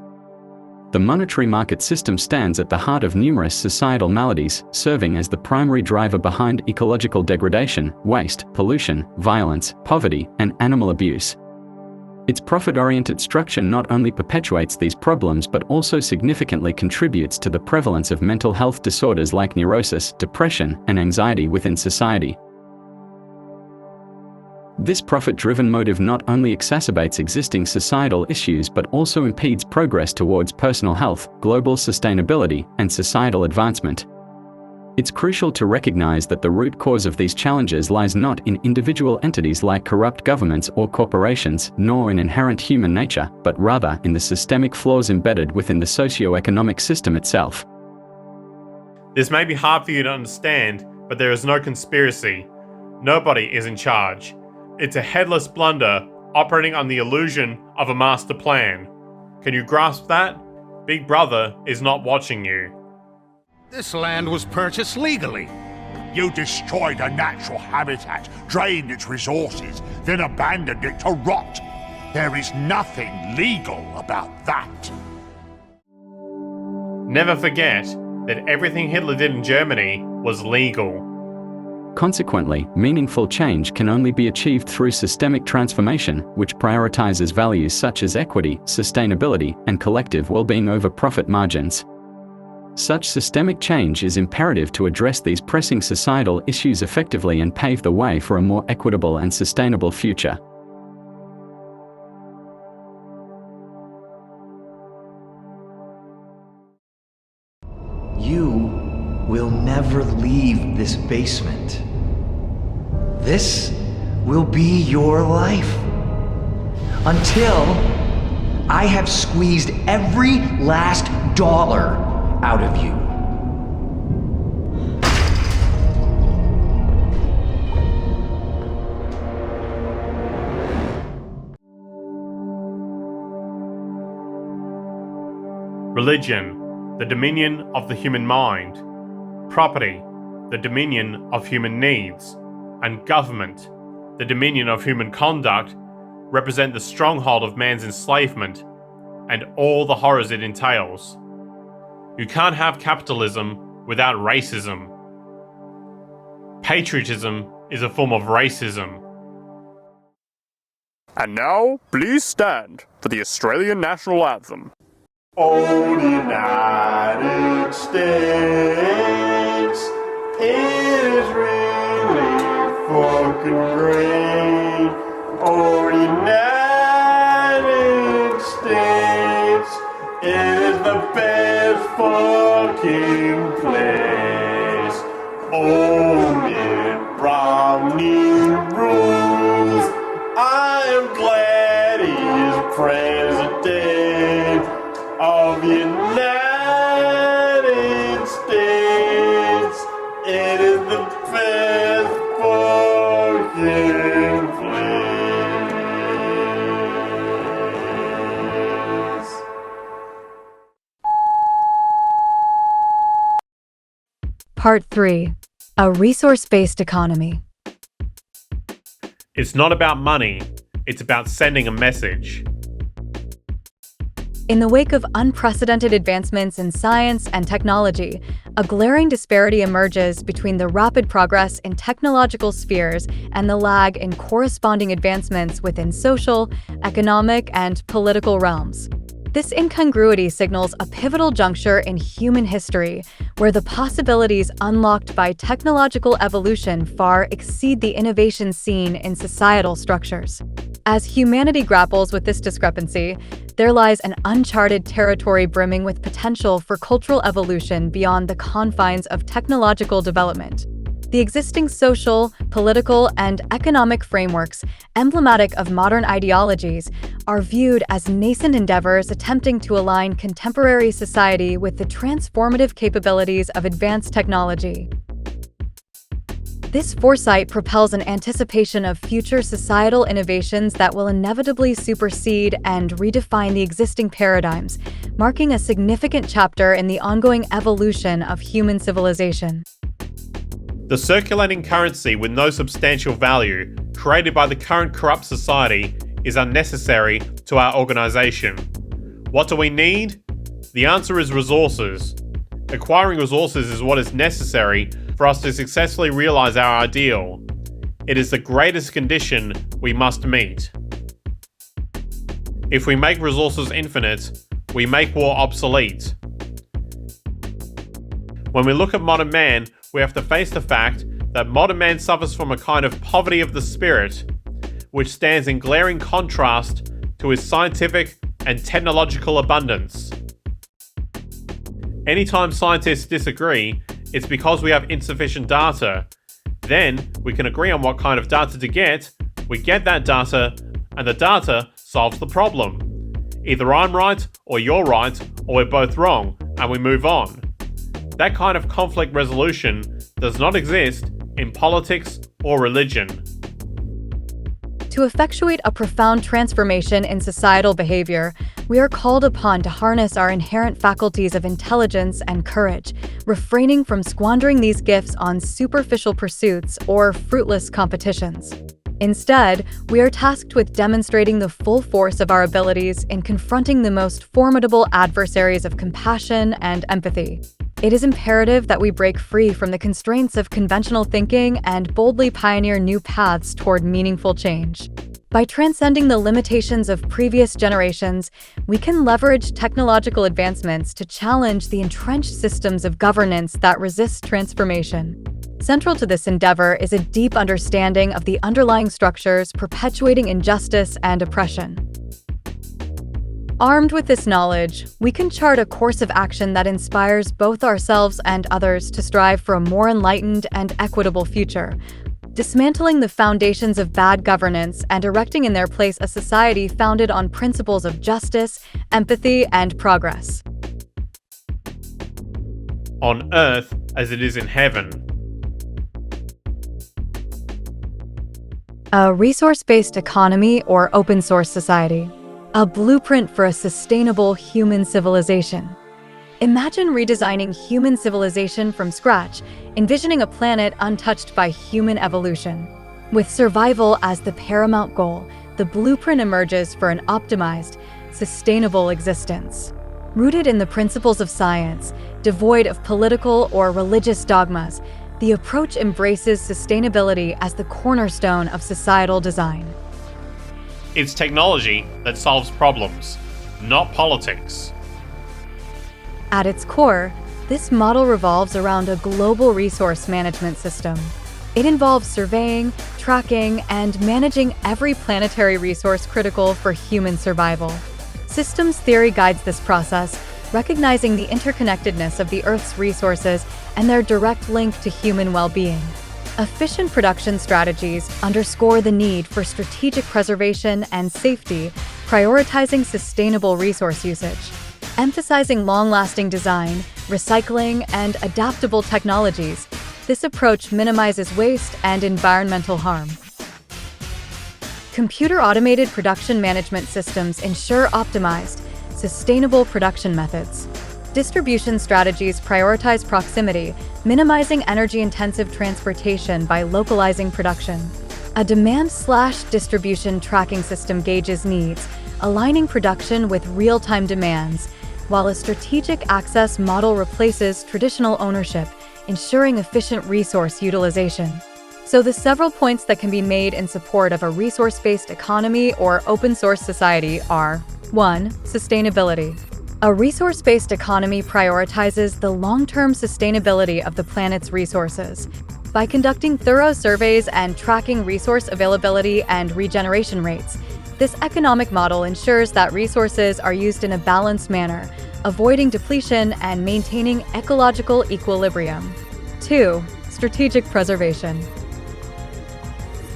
S20: The monetary market system stands at the heart of numerous societal maladies, serving as the primary driver behind ecological degradation, waste, pollution, violence, poverty, and animal abuse. Its profit-oriented structure not only perpetuates these problems but also significantly contributes to the prevalence of mental health disorders like neurosis, depression, and anxiety within society. This profit-driven motive not only exacerbates existing societal issues but also impedes progress towards personal health, global sustainability, and societal advancement. It's crucial to recognize that the root cause of these challenges lies not in individual entities like corrupt governments or corporations, nor in inherent human nature, but rather in the systemic flaws embedded within the socio-economic system itself.
S16: This may be hard for you to understand, but there is no conspiracy. Nobody is in charge. It's a headless blunder operating on the illusion of a master plan. Can you grasp that? Big Brother is not watching you.
S5: This land was purchased legally. You destroyed a natural habitat, drained its resources, then abandoned it to rot. There is nothing legal about that.
S16: Never forget that everything Hitler did in Germany was legal.
S20: Consequently, meaningful change can only be achieved through systemic transformation, which prioritizes values such as equity, sustainability, and collective well-being over profit margins. Such systemic change is imperative to address these pressing societal issues effectively and pave the way for a more equitable and sustainable future.
S6: You will never leave this basement. This will be your life until I have squeezed every last dollar out of you.
S16: Religion, the dominion of the human mind. Property, the dominion of human needs. And government, the dominion of human conduct, represent the stronghold of man's enslavement and all the horrors it entails. You can't have capitalism without racism. Patriotism is a form of racism.
S23: And now, please stand for the Australian National Anthem.
S24: Oh, United States, it is really fucking great. Oh, United States, it is the best fucking place. Oh, Mitt Romney rules. I am glad he is president of the United States. It is the best fucking place.
S25: Part 3. A resource-based economy.
S16: It's not about money, it's about sending a message.
S25: In the wake of unprecedented advancements in science and technology, a glaring disparity emerges between the rapid progress in technological spheres and the lag in corresponding advancements within social, economic, and political realms. This incongruity signals a pivotal juncture in human history, where the possibilities unlocked by technological evolution far exceed the innovations seen in societal structures. As humanity grapples with this discrepancy, there lies an uncharted territory brimming with potential for cultural evolution beyond the confines of technological development. The existing social, political, and economic frameworks, emblematic of modern ideologies, are viewed as nascent endeavors attempting to align contemporary society with the transformative capabilities of advanced technology. This foresight propels an anticipation of future societal innovations that will inevitably supersede and redefine the existing paradigms, marking a significant chapter in the ongoing evolution of human civilization.
S16: The circulating currency with no substantial value, created by the current corrupt society, is unnecessary to our organisation. What do we need? The answer is resources. Acquiring resources is what is necessary for us to successfully realise our ideal. It is the greatest condition we must meet. If we make resources infinite, we make war obsolete. When we look at modern man, we have to face the fact that modern man suffers from a kind of poverty of the spirit, which stands in glaring contrast to his scientific and technological abundance. Anytime scientists disagree, it's because we have insufficient data. Then we can agree on what kind of data to get, we get that data, and the data solves the problem. Either I'm right, or you're right, or we're both wrong, and we move on. That kind of conflict resolution does not exist in politics or religion.
S25: To effectuate a profound transformation in societal behavior, we are called upon to harness our inherent faculties of intelligence and courage, refraining from squandering these gifts on superficial pursuits or fruitless competitions. Instead, we are tasked with demonstrating the full force of our abilities in confronting the most formidable adversaries of compassion and empathy. It is imperative that we break free from the constraints of conventional thinking and boldly pioneer new paths toward meaningful change. By transcending the limitations of previous generations, we can leverage technological advancements to challenge the entrenched systems of governance that resist transformation. Central to this endeavor is a deep understanding of the underlying structures perpetuating injustice and oppression. Armed with this knowledge, we can chart a course of action that inspires both ourselves and others to strive for a more enlightened and equitable future, dismantling the foundations of bad governance and erecting in their place a society founded on principles of justice, empathy, and progress.
S16: On earth as it is in heaven.
S25: A resource-based economy or open-source society. A blueprint for a sustainable human civilization. Imagine redesigning human civilization from scratch, envisioning a planet untouched by human evolution. With survival as the paramount goal, the blueprint emerges for an optimized, sustainable existence. Rooted in the principles of science, devoid of political or religious dogmas, the approach embraces sustainability as the cornerstone of societal design.
S16: It's technology that solves problems, not politics.
S25: At its core, this model revolves around a global resource management system. It involves surveying, tracking, and managing every planetary resource critical for human survival. Systems theory guides this process, recognizing the interconnectedness of the Earth's resources and their direct link to human well-being. Efficient production strategies underscore the need for strategic preservation and safety, prioritizing sustainable resource usage. Emphasizing long-lasting design, recycling, and adaptable technologies, this approach minimizes waste and environmental harm. Computer-automated production management systems ensure optimized, sustainable production methods. Distribution strategies prioritize proximity, minimizing energy-intensive transportation by localizing production. A demand/distribution tracking system gauges needs, aligning production with real-time demands, while a strategic access model replaces traditional ownership, ensuring efficient resource utilization. So the several points that can be made in support of a resource-based economy or open-source society are: 1. Sustainability. A resource-based economy prioritizes the long-term sustainability of the planet's resources. By conducting thorough surveys and tracking resource availability and regeneration rates, this economic model ensures that resources are used in a balanced manner, avoiding depletion and maintaining ecological equilibrium. 2. Strategic preservation.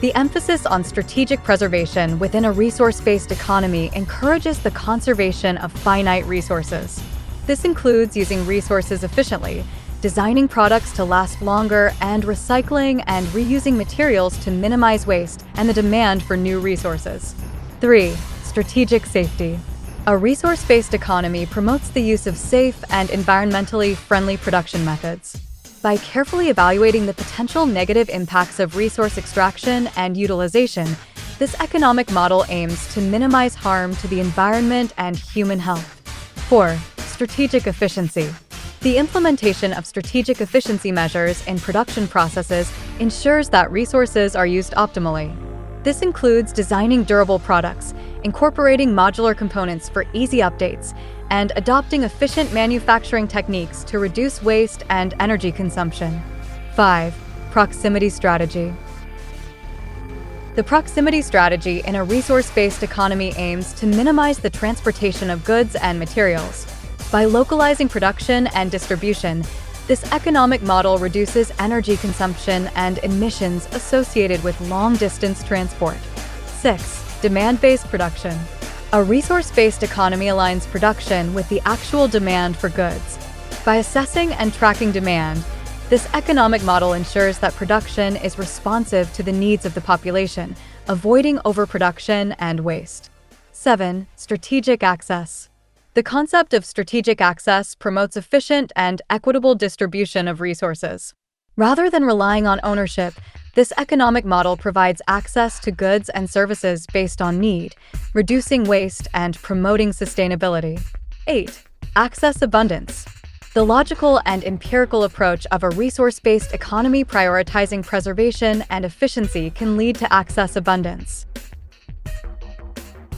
S25: The emphasis on strategic preservation within a resource-based economy encourages the conservation of finite resources. This includes using resources efficiently, designing products to last longer, and recycling and reusing materials to minimize waste and the demand for new resources. 3. Strategic safety. A resource-based economy promotes the use of safe and environmentally friendly production methods. By carefully evaluating the potential negative impacts of resource extraction and utilization, this economic model aims to minimize harm to the environment and human health. 4. Strategic efficiency. The implementation of strategic efficiency measures in production processes ensures that resources are used optimally. This includes designing durable products, incorporating modular components for easy updates, and adopting efficient manufacturing techniques to reduce waste and energy consumption. 5. Proximity strategy. The proximity strategy in a resource-based economy aims to minimize the transportation of goods and materials. By localizing production and distribution, This economic model reduces energy consumption and emissions associated with long-distance transport. 6. Demand-based production. A resource-based economy aligns production with the actual demand for goods. By assessing and tracking demand, this economic model ensures that production is responsive to the needs of the population, avoiding overproduction and waste. 7. Strategic access. The concept of strategic access promotes efficient and equitable distribution of resources. Rather than relying on ownership, this economic model provides access to goods and services based on need, reducing waste and promoting sustainability. 8. Access abundance. The logical and empirical approach of a resource-based economy prioritizing preservation and efficiency can lead to access abundance.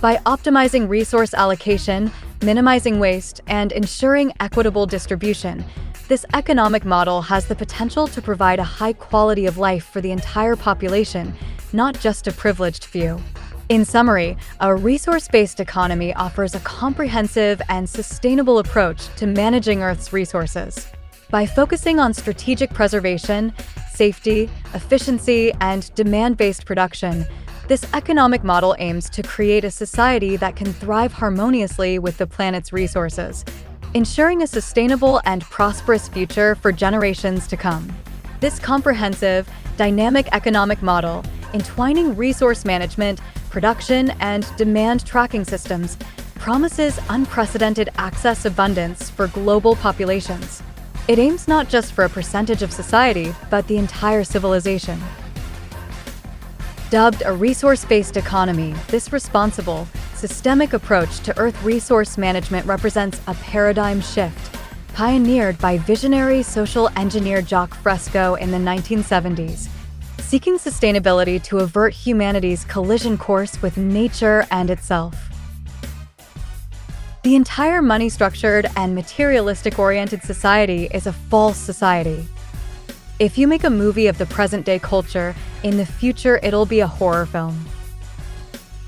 S25: By optimizing resource allocation, minimizing waste, and ensuring equitable distribution, this economic model has the potential to provide a high quality of life for the entire population, not just a privileged few. In summary, a resource-based economy offers a comprehensive and sustainable approach to managing Earth's resources. By focusing on strategic preservation, safety, efficiency, and demand-based production, this economic model aims to create a society that can thrive harmoniously with the planet's resources, ensuring a sustainable and prosperous future for generations to come. This comprehensive, dynamic economic model, entwining resource management, production, and demand tracking systems, promises unprecedented access abundance for global populations. It aims not just for a percentage of society, but the entire civilization. Dubbed a resource-based economy, this responsible, systemic approach to Earth resource management represents a paradigm shift, pioneered by visionary social engineer Jacques Fresco in the 1970s, seeking sustainability to avert humanity's collision course with nature and itself. The entire money-structured and materialistic-oriented society is a false society. If you make a movie of the present-day culture, in the future it'll be a horror film.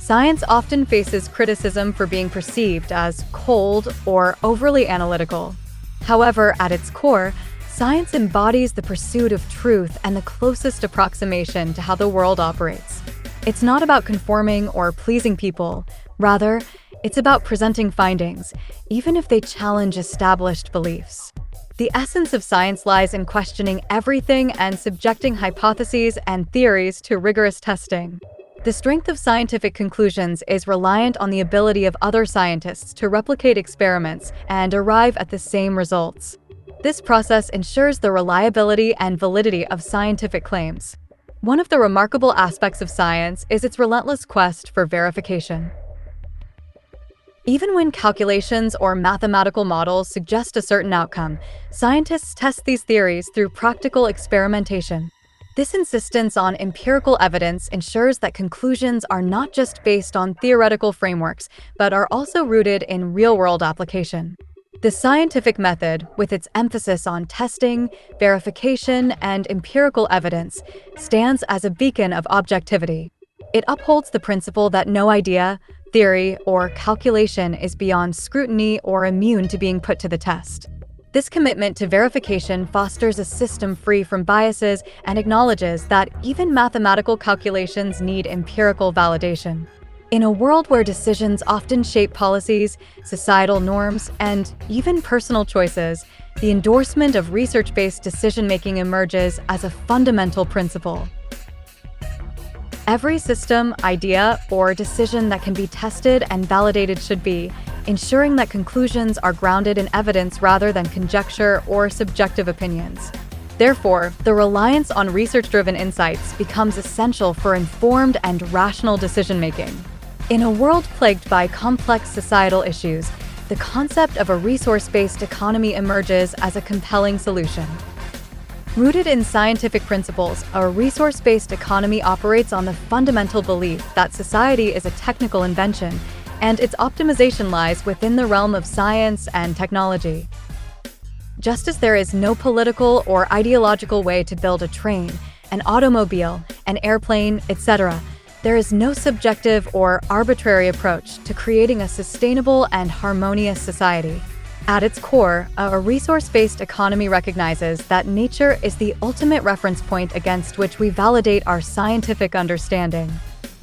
S25: Science often faces criticism for being perceived as cold or overly analytical. However, at its core, science embodies the pursuit of truth and the closest approximation to how the world operates. It's not about conforming or pleasing people. Rather, it's about presenting findings, even if they challenge established beliefs. The essence of science lies in questioning everything and subjecting hypotheses and theories to rigorous testing. The strength of scientific conclusions is reliant on the ability of other scientists to replicate experiments and arrive at the same results. This process ensures the reliability and validity of scientific claims. One of the remarkable aspects of science is its relentless quest for verification. Even when calculations or mathematical models suggest a certain outcome, scientists test these theories through practical experimentation. This insistence on empirical evidence ensures that conclusions are not just based on theoretical frameworks, but are also rooted in real-world application. The scientific method, with its emphasis on testing, verification, and empirical evidence, stands as a beacon of objectivity. It upholds the principle that no idea, theory, or calculation is beyond scrutiny or immune to being put to the test. This commitment to verification fosters a system free from biases and acknowledges that even mathematical calculations need empirical validation. In a world where decisions often shape policies, societal norms, and even personal choices, the endorsement of research-based decision-making emerges as a fundamental principle. Every system, idea, or decision that can be tested and validated should be, ensuring that conclusions are grounded in evidence rather than conjecture or subjective opinions. Therefore, the reliance on research-driven insights becomes essential for informed and rational decision-making. In a world plagued by complex societal issues, the concept of a resource-based economy emerges as a compelling solution. Rooted in scientific principles, a resource-based economy operates on the fundamental belief that society is a technical invention, and its optimization lies within the realm of science and technology. Just as there is no political or ideological way to build a train, an automobile, an airplane, etc., there is no subjective or arbitrary approach to creating a sustainable and harmonious society. At its core, a resource-based economy recognizes that nature is the ultimate reference point against which we validate our scientific understanding.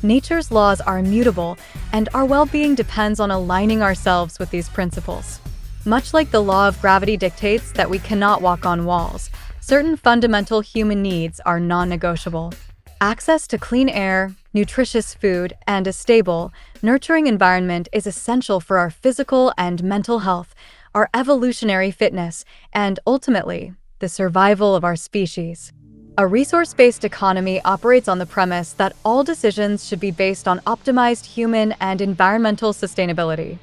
S25: Nature's laws are immutable, and our well-being depends on aligning ourselves with these principles. Much like the law of gravity dictates that we cannot walk on walls, certain fundamental human needs are non-negotiable. Access to clean air, nutritious food, and a stable, nurturing environment is essential for our physical and mental health, our evolutionary fitness, and ultimately, the survival of our species. A resource-based economy operates on the premise that all decisions should be based on optimized human and environmental sustainability.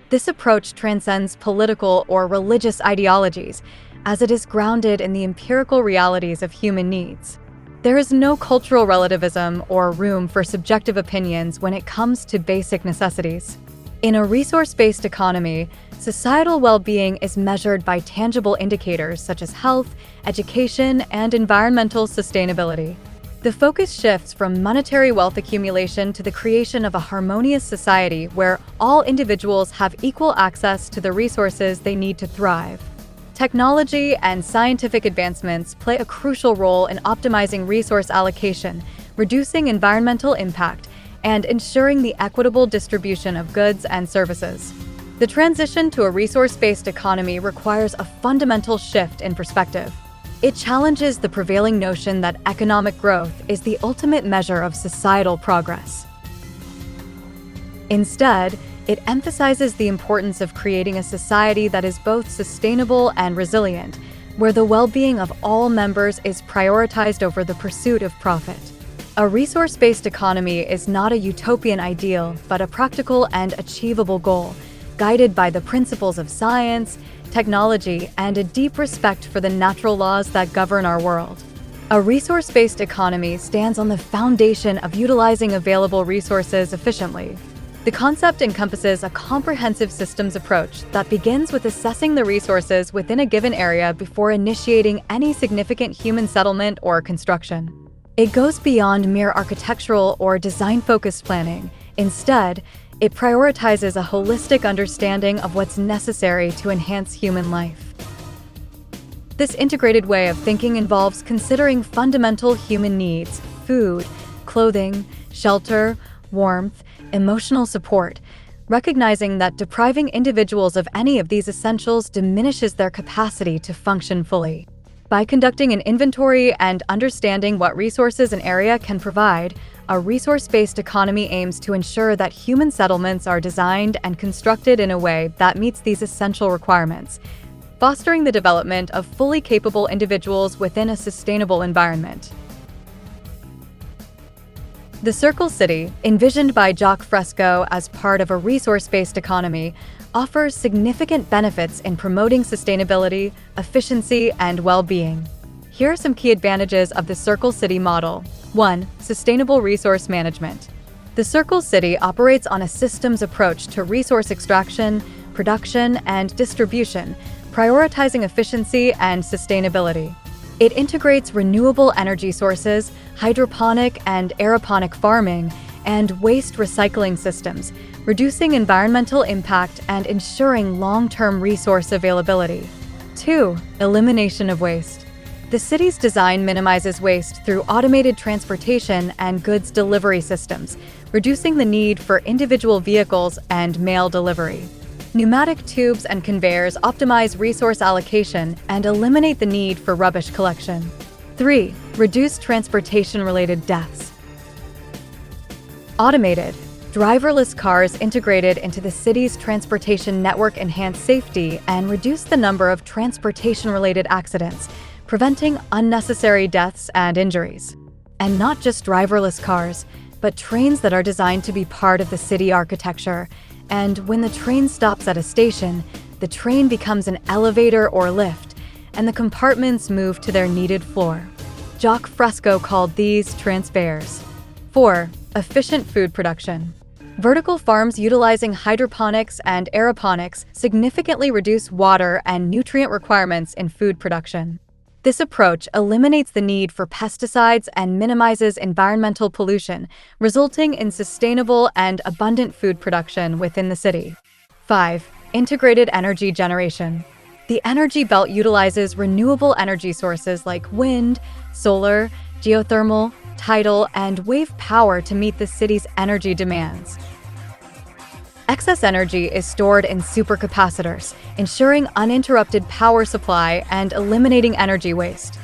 S25: This approach transcends political or religious ideologies, as it is grounded in the empirical realities of human needs. There is no cultural relativism or room for subjective opinions when it comes to basic necessities. In a resource-based economy, societal well-being is measured by tangible indicators such as health, education, and environmental sustainability. The focus shifts from monetary wealth accumulation to the creation of a harmonious society where all individuals have equal access to the resources they need to thrive. Technology and scientific advancements play a crucial role in optimizing resource allocation, reducing environmental impact, and ensuring the equitable distribution of goods and services. The transition to a resource-based economy requires a fundamental shift in perspective. It challenges the prevailing notion that economic growth is the ultimate measure of societal progress. Instead, it emphasizes the importance of creating a society that is both sustainable and resilient, where the well-being of all members is prioritized over the pursuit of profit. A resource-based economy is not a utopian ideal, but a practical and achievable goal, guided by the principles of science, technology, and a deep respect for the natural laws that govern our world. A resource-based economy stands on the foundation of utilizing available resources efficiently. The concept encompasses a comprehensive systems approach that begins with assessing the resources within a given area before initiating any significant human settlement or construction. It goes beyond mere architectural or design-focused planning. Instead, it prioritizes a holistic understanding of what's necessary to enhance human life. This integrated way of thinking involves considering fundamental human needs: food, clothing, shelter, warmth, emotional support, recognizing that depriving individuals of any of these essentials diminishes their capacity to function fully. By conducting an inventory and understanding what resources an area can provide, a resource-based economy aims to ensure that human settlements are designed and constructed in a way that meets these essential requirements, fostering the development of fully capable individuals within a sustainable environment. The Circle City, envisioned by Jacques Fresco as part of a resource-based economy, offers significant benefits in promoting sustainability, efficiency, and well-being. Here are some key advantages of the Circle City model. 1. Sustainable resource management. The Circle City operates on a systems approach to resource extraction, production, and distribution, prioritizing efficiency and sustainability. It integrates renewable energy sources, hydroponic and aeroponic farming, and waste recycling systems, reducing environmental impact and ensuring long-term resource availability. 2. Elimination of waste. The city's design minimizes waste through automated transportation and goods delivery systems, reducing the need for individual vehicles and mail delivery. Pneumatic tubes and conveyors optimize resource allocation and eliminate the need for rubbish collection. 3. Reduce transportation-related deaths. Automated. Driverless cars integrated into the city's transportation network enhance safety and reduce the number of transportation-related accidents, preventing unnecessary deaths and injuries. And not just driverless cars, but trains that are designed to be part of the city architecture. And when the train stops at a station, the train becomes an elevator or lift, and the compartments move to their needed floor. Jacques Fresco called these transfers. 4. Efficient food production. Vertical farms utilizing hydroponics and aeroponics significantly reduce water and nutrient requirements in food production. This approach eliminates the need for pesticides and minimizes environmental pollution, resulting in sustainable and abundant food production within the city. 5. Integrated energy generation. The energy belt utilizes renewable energy sources like wind, solar, geothermal, tidal, and wave power to meet the city's energy demands. Excess energy is stored in supercapacitors, ensuring uninterrupted power supply and eliminating energy waste.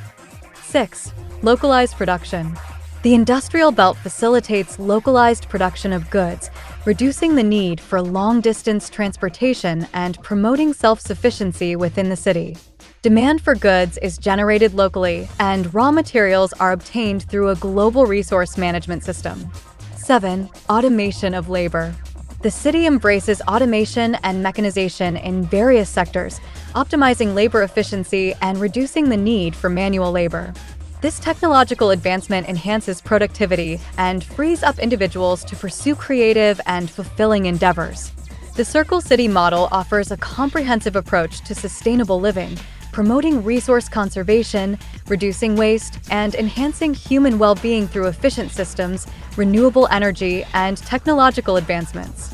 S25: 6. Localized production. The industrial belt facilitates localized production of goods, reducing the need for long-distance transportation and promoting self-sufficiency within the city. Demand for goods is generated locally, and raw materials are obtained through a global resource management system. 7. Automation of labor. The city embraces automation and mechanization in various sectors, optimizing labor efficiency and reducing the need for manual labor. This technological advancement enhances productivity and frees up individuals to pursue creative and fulfilling endeavors. The Circle City model offers a comprehensive approach to sustainable living, promoting resource conservation, reducing waste, and enhancing human well-being through efficient systems, renewable energy, and technological advancements.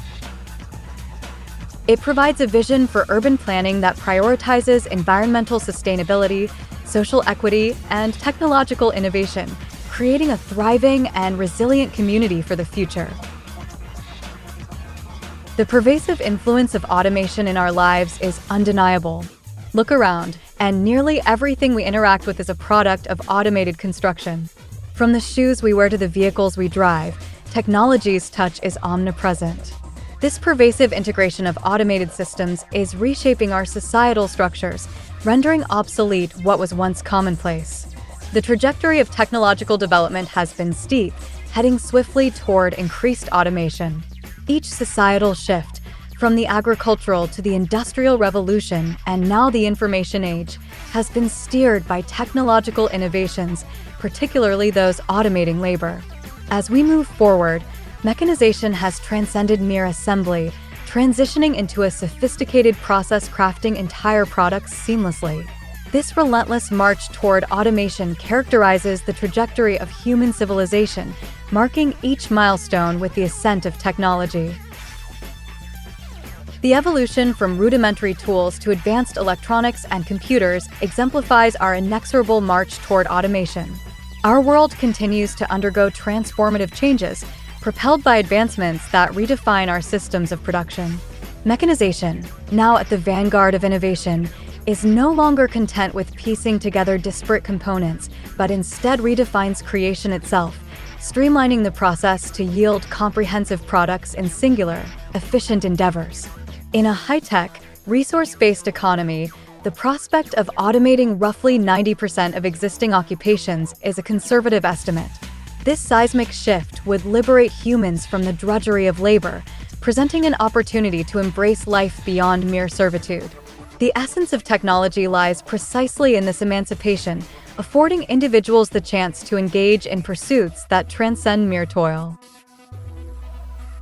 S25: It provides a vision for urban planning that prioritizes environmental sustainability, social equity, and technological innovation, creating a thriving and resilient community for the future. The pervasive influence of automation in our lives is undeniable. Look around, and nearly everything we interact with is a product of automated construction. From the shoes we wear to the vehicles we drive, technology's touch is omnipresent. This pervasive integration of automated systems is reshaping our societal structures, rendering obsolete what was once commonplace. The trajectory of technological development has been steep, heading swiftly toward increased automation. Each societal shift, from the agricultural to the industrial revolution and now the information age, has been steered by technological innovations, particularly those automating labor. As we move forward, mechanization has transcended mere assembly, transitioning into a sophisticated process crafting entire products seamlessly. This relentless march toward automation characterizes the trajectory of human civilization, marking each milestone with the ascent of technology. The evolution from rudimentary tools to advanced electronics and computers exemplifies our inexorable march toward automation. Our world continues to undergo transformative changes, propelled by advancements that redefine our systems of production. Mechanization, now at the vanguard of innovation, is no longer content with piecing together disparate components, but instead redefines creation itself, streamlining the process to yield comprehensive products in singular, efficient endeavors. In a high-tech, resource-based economy, the prospect of automating roughly 90% of existing occupations is a conservative estimate. This seismic shift would liberate humans from the drudgery of labor, presenting an opportunity to embrace life beyond mere servitude. The essence of technology lies precisely in this emancipation, affording individuals the chance to engage in pursuits that transcend mere toil.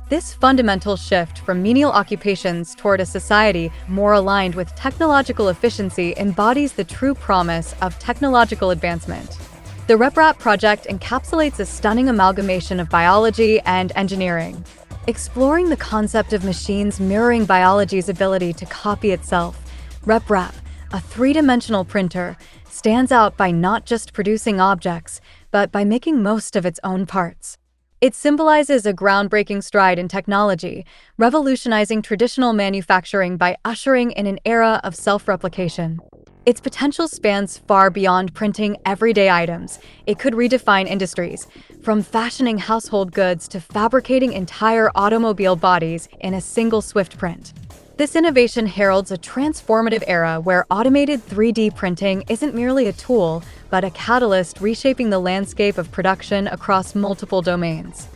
S25: This fundamental shift from menial occupations toward a society more aligned with technological efficiency embodies the true promise of technological advancement. The RepRap project encapsulates a stunning amalgamation of biology and engineering. Exploring the concept of machines mirroring biology's ability to copy itself, RepRap, a three-dimensional printer, stands out by not just producing objects, but by making most of its own parts. It symbolizes a groundbreaking stride in technology, revolutionizing traditional manufacturing by ushering in an era of self-replication. Its potential spans far beyond printing everyday items. It could redefine industries, from fashioning household goods to fabricating entire automobile bodies in a single swift print. This innovation heralds a transformative era where automated 3D printing isn't merely a tool, but a catalyst reshaping the landscape of production across multiple domains.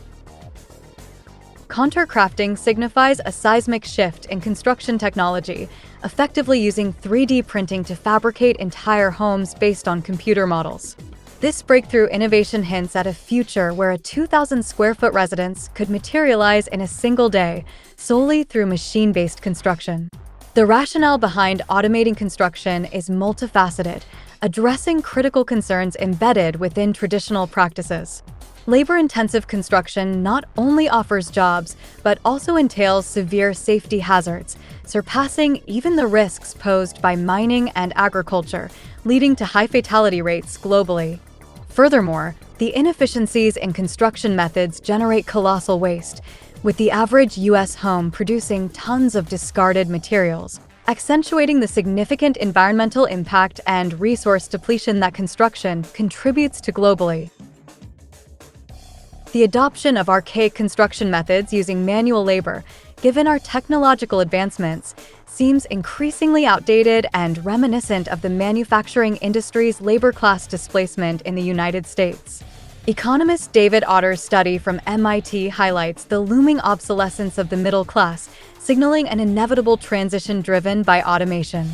S25: Contour crafting signifies a seismic shift in construction technology, effectively using 3D printing to fabricate entire homes based on computer models. This breakthrough innovation hints at a future where a 2,000 square foot residence could materialize in a single day, solely through machine-based construction. The rationale behind automating construction is multifaceted, addressing critical concerns embedded within traditional practices. Labor-intensive construction not only offers jobs, but also entails severe safety hazards, surpassing even the risks posed by mining and agriculture, leading to high fatality rates globally. Furthermore, the inefficiencies in construction methods generate colossal waste, with the average U.S. home producing tons of discarded materials, accentuating the significant environmental impact and resource depletion that construction contributes to globally. The adoption of archaic construction methods using manual labor, given our technological advancements, seems increasingly outdated and reminiscent of the manufacturing industry's labor class displacement in the United States. Economist David Otter's study from MIT highlights the looming obsolescence of the middle class, signaling an inevitable transition driven by automation.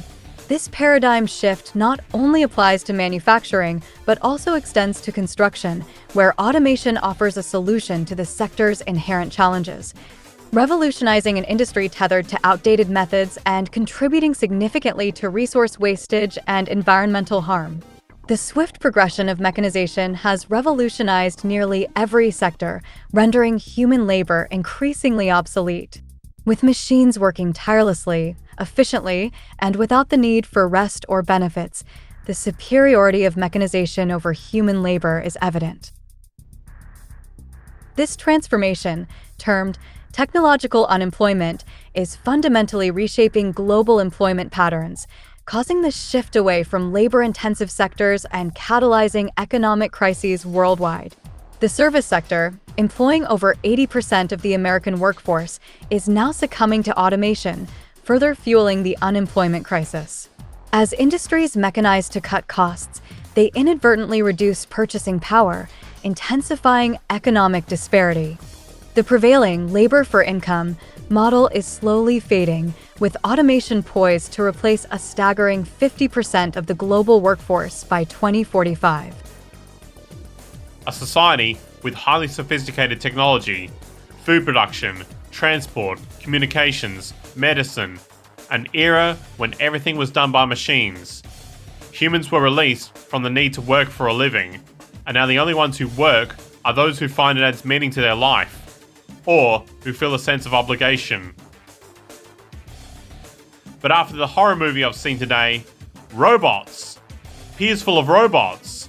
S25: This paradigm shift not only applies to manufacturing, but also extends to construction, where automation offers a solution to the sector's inherent challenges, revolutionizing an industry tethered to outdated methods and contributing significantly to resource wastage and environmental harm. The swift progression of mechanization has revolutionized nearly every sector, rendering human labor increasingly obsolete. With machines working tirelessly, efficiently, and without the need for rest or benefits, the superiority of mechanization over human labor is evident. This transformation, termed technological unemployment, is fundamentally reshaping global employment patterns, causing the shift away from labor-intensive sectors and catalyzing economic crises worldwide. The service sector, employing over 80% of the American workforce, is now succumbing to automation, further fueling the unemployment crisis. As industries mechanize to cut costs, they inadvertently reduce purchasing power, intensifying economic disparity. The prevailing labor for income model is slowly fading, with automation poised to replace a staggering 50% of the global workforce by 2045.
S16: A society with highly sophisticated technology, food production, transport, communications, medicine, an era when everything was done by machines. Humans were released from the need to work for a living, and now the only ones who work are those who find it adds meaning to their life, or who feel a sense of obligation. But after the horror movie I've seen today, robots. Piers full of robots.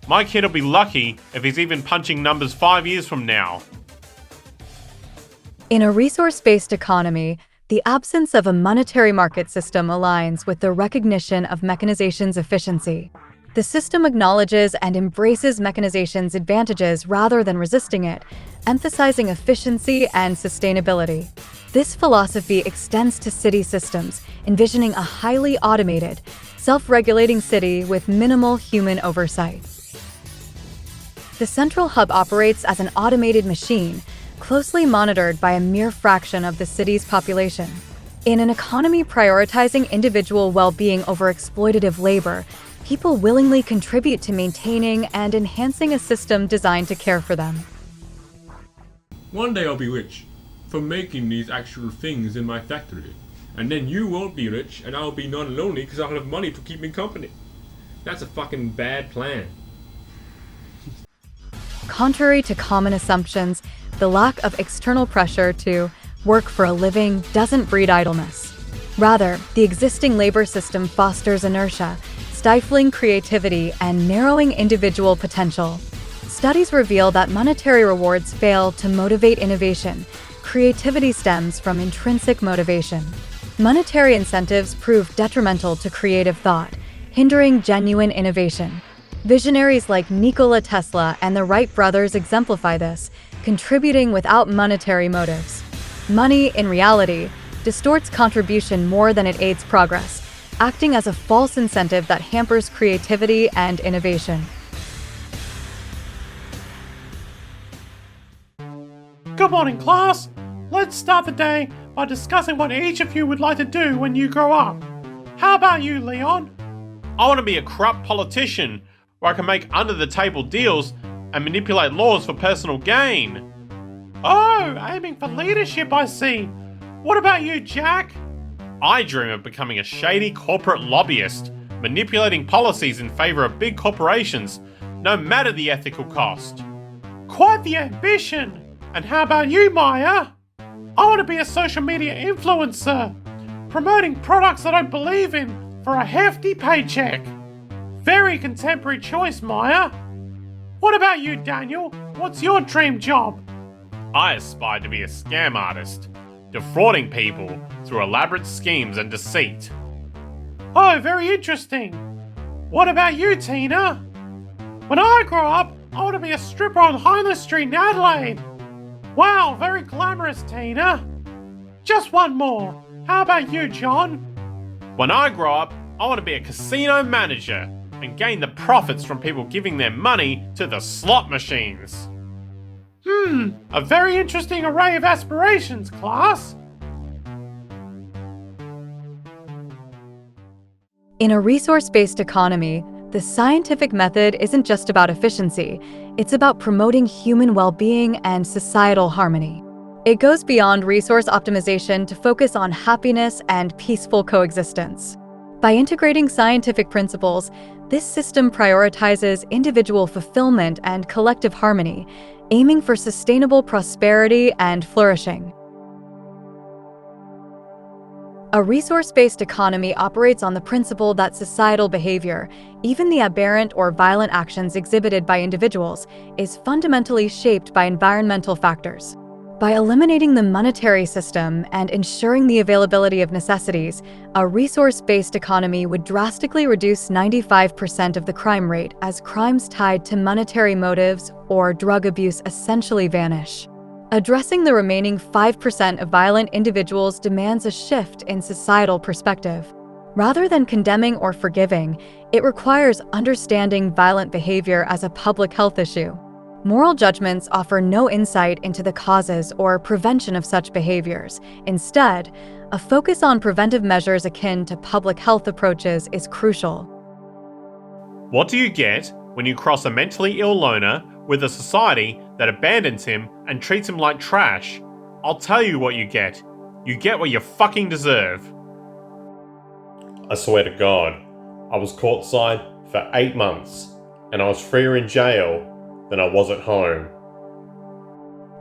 S16: My kid will be lucky if he's even punching numbers 5 years from now.
S25: In a resource-based economy, the absence of a monetary market system aligns with the recognition of mechanization's efficiency. The system acknowledges and embraces mechanization's advantages rather than resisting it, emphasizing efficiency and sustainability. This philosophy extends to city systems, envisioning a highly automated, self-regulating city with minimal human oversight. The central hub operates as an automated machine, closely monitored by a mere fraction of the city's population. In an economy prioritizing individual well-being over exploitative labor, people willingly contribute to maintaining and enhancing a system designed to care for them.
S7: One day I'll be rich for making these actual things in my factory. And then you won't be rich and I'll be non-lonely because I'll have money to keep me company. That's a fucking bad plan.
S25: Contrary to common assumptions, the lack of external pressure to work for a living doesn't breed idleness. Rather, the existing labor system fosters inertia, stifling creativity and narrowing individual potential. Studies reveal that monetary rewards fail to motivate innovation. Creativity stems from intrinsic motivation. Monetary incentives prove detrimental to creative thought, hindering genuine innovation. Visionaries like Nikola Tesla and the Wright brothers exemplify this, contributing without monetary motives. Money, in reality, distorts contribution more than it aids progress, acting as a false incentive that hampers creativity and innovation.
S8: Good morning, class. Let's start the day by discussing what each of you would like to do when you grow up. How about you, Leon?
S16: I want to be a corrupt politician where I can make under-the-table deals and manipulate laws for personal gain.
S8: Oh, aiming for leadership, I see. What about you, Jack?
S16: I dream of becoming a shady corporate lobbyist, manipulating policies in favor of big corporations, no matter the ethical cost.
S8: Quite the ambition! And how about you, Maya? I want to be a social media influencer, promoting products I don't believe in for a hefty paycheck. Very contemporary choice, Maya. What about you, Daniel? What's your dream job?
S16: I aspire to be a scam artist, defrauding people through elaborate schemes and deceit.
S8: Oh, very interesting. What about you, Tina? When I grow up, I want to be a stripper on Highness Street in Adelaide. Wow, very glamorous, Tina. Just one more. How about you, John?
S16: When I grow up, I want to be a casino manager and gain the profits from people giving their money to the slot machines.
S8: A very interesting array of aspirations, class.
S25: In a resource-based economy, the scientific method isn't just about efficiency, it's about promoting human well-being and societal harmony. It goes beyond resource optimization to focus on happiness and peaceful coexistence. By integrating scientific principles, this system prioritizes individual fulfillment and collective harmony, aiming for sustainable prosperity and flourishing. A resource-based economy operates on the principle that societal behavior, even the aberrant or violent actions exhibited by individuals, is fundamentally shaped by environmental factors. By eliminating the monetary system and ensuring the availability of necessities, a resource-based economy would drastically reduce 95% of the crime rate as crimes tied to monetary motives or drug abuse essentially vanish. Addressing the remaining 5% of violent individuals demands a shift in societal perspective. Rather than condemning or forgiving, it requires understanding violent behavior as a public health issue. Moral judgments offer no insight into the causes or prevention of such behaviors. Instead, a focus on preventive measures akin to public health approaches is crucial.
S16: What do you get when you cross a mentally ill loner with a society that abandons him and treats him like trash? I'll tell you what you get. You get what you fucking deserve.
S24: I swear to God, I was courtside for 8 months, and I was freer in jail than I was at home.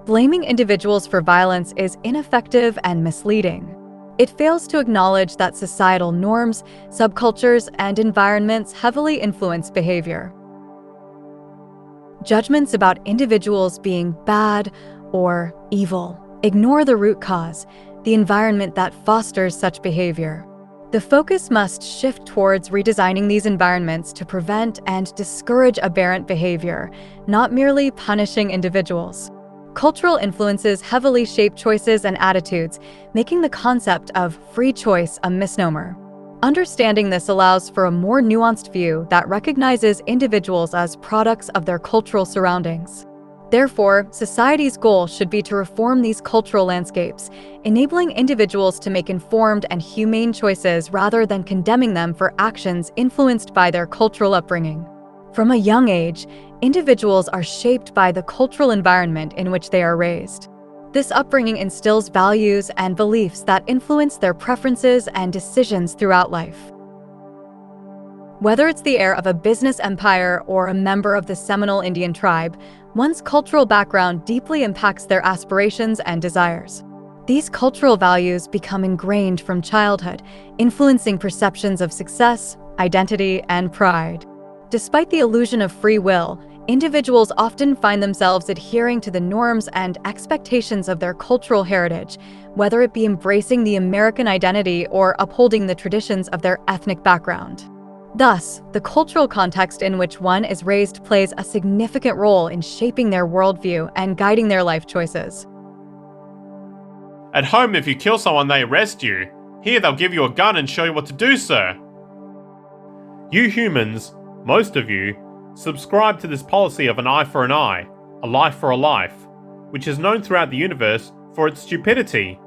S25: Blaming individuals for violence is ineffective and misleading. It fails to acknowledge that societal norms, subcultures, and environments heavily influence behavior. Judgments about individuals being bad or evil ignore the root cause, the environment that fosters such behavior. The focus must shift towards redesigning these environments to prevent and discourage aberrant behavior, not merely punishing individuals. Cultural influences heavily shape choices and attitudes, making the concept of free choice a misnomer. Understanding this allows for a more nuanced view that recognizes individuals as products of their cultural surroundings. Therefore, society's goal should be to reform these cultural landscapes, enabling individuals to make informed and humane choices rather than condemning them for actions influenced by their cultural upbringing. From a young age, individuals are shaped by the cultural environment in which they are raised. This upbringing instills values and beliefs that influence their preferences and decisions throughout life. Whether it's the heir of a business empire or a member of the Seminole Indian tribe, one's cultural background deeply impacts their aspirations and desires. These cultural values become ingrained from childhood, influencing perceptions of success, identity, and pride. Despite the illusion of free will, individuals often find themselves adhering to the norms and expectations of their cultural heritage, whether it be embracing the American identity or upholding the traditions of their ethnic background. Thus, the cultural context in which one is raised plays a significant role in shaping their worldview and guiding their life choices.
S16: At home, if you kill someone, they arrest you. Here, they'll give you a gun and show you what to do, sir. You humans, most of you, subscribe to this policy of an eye for an eye, a life for a life, which is known throughout the universe for its stupidity.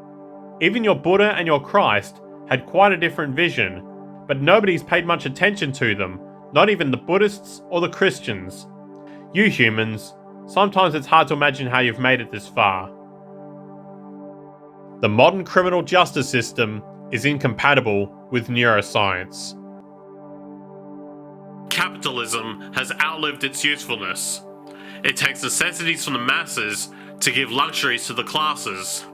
S16: Even your Buddha and your Christ had quite a different vision, but nobody's paid much attention to them, not even the Buddhists or the Christians. You humans, sometimes it's hard to imagine how you've made it this far. The modern criminal justice system is incompatible with neuroscience. Capitalism has outlived its usefulness.
S24: It takes necessities from the masses to give luxuries to the classes.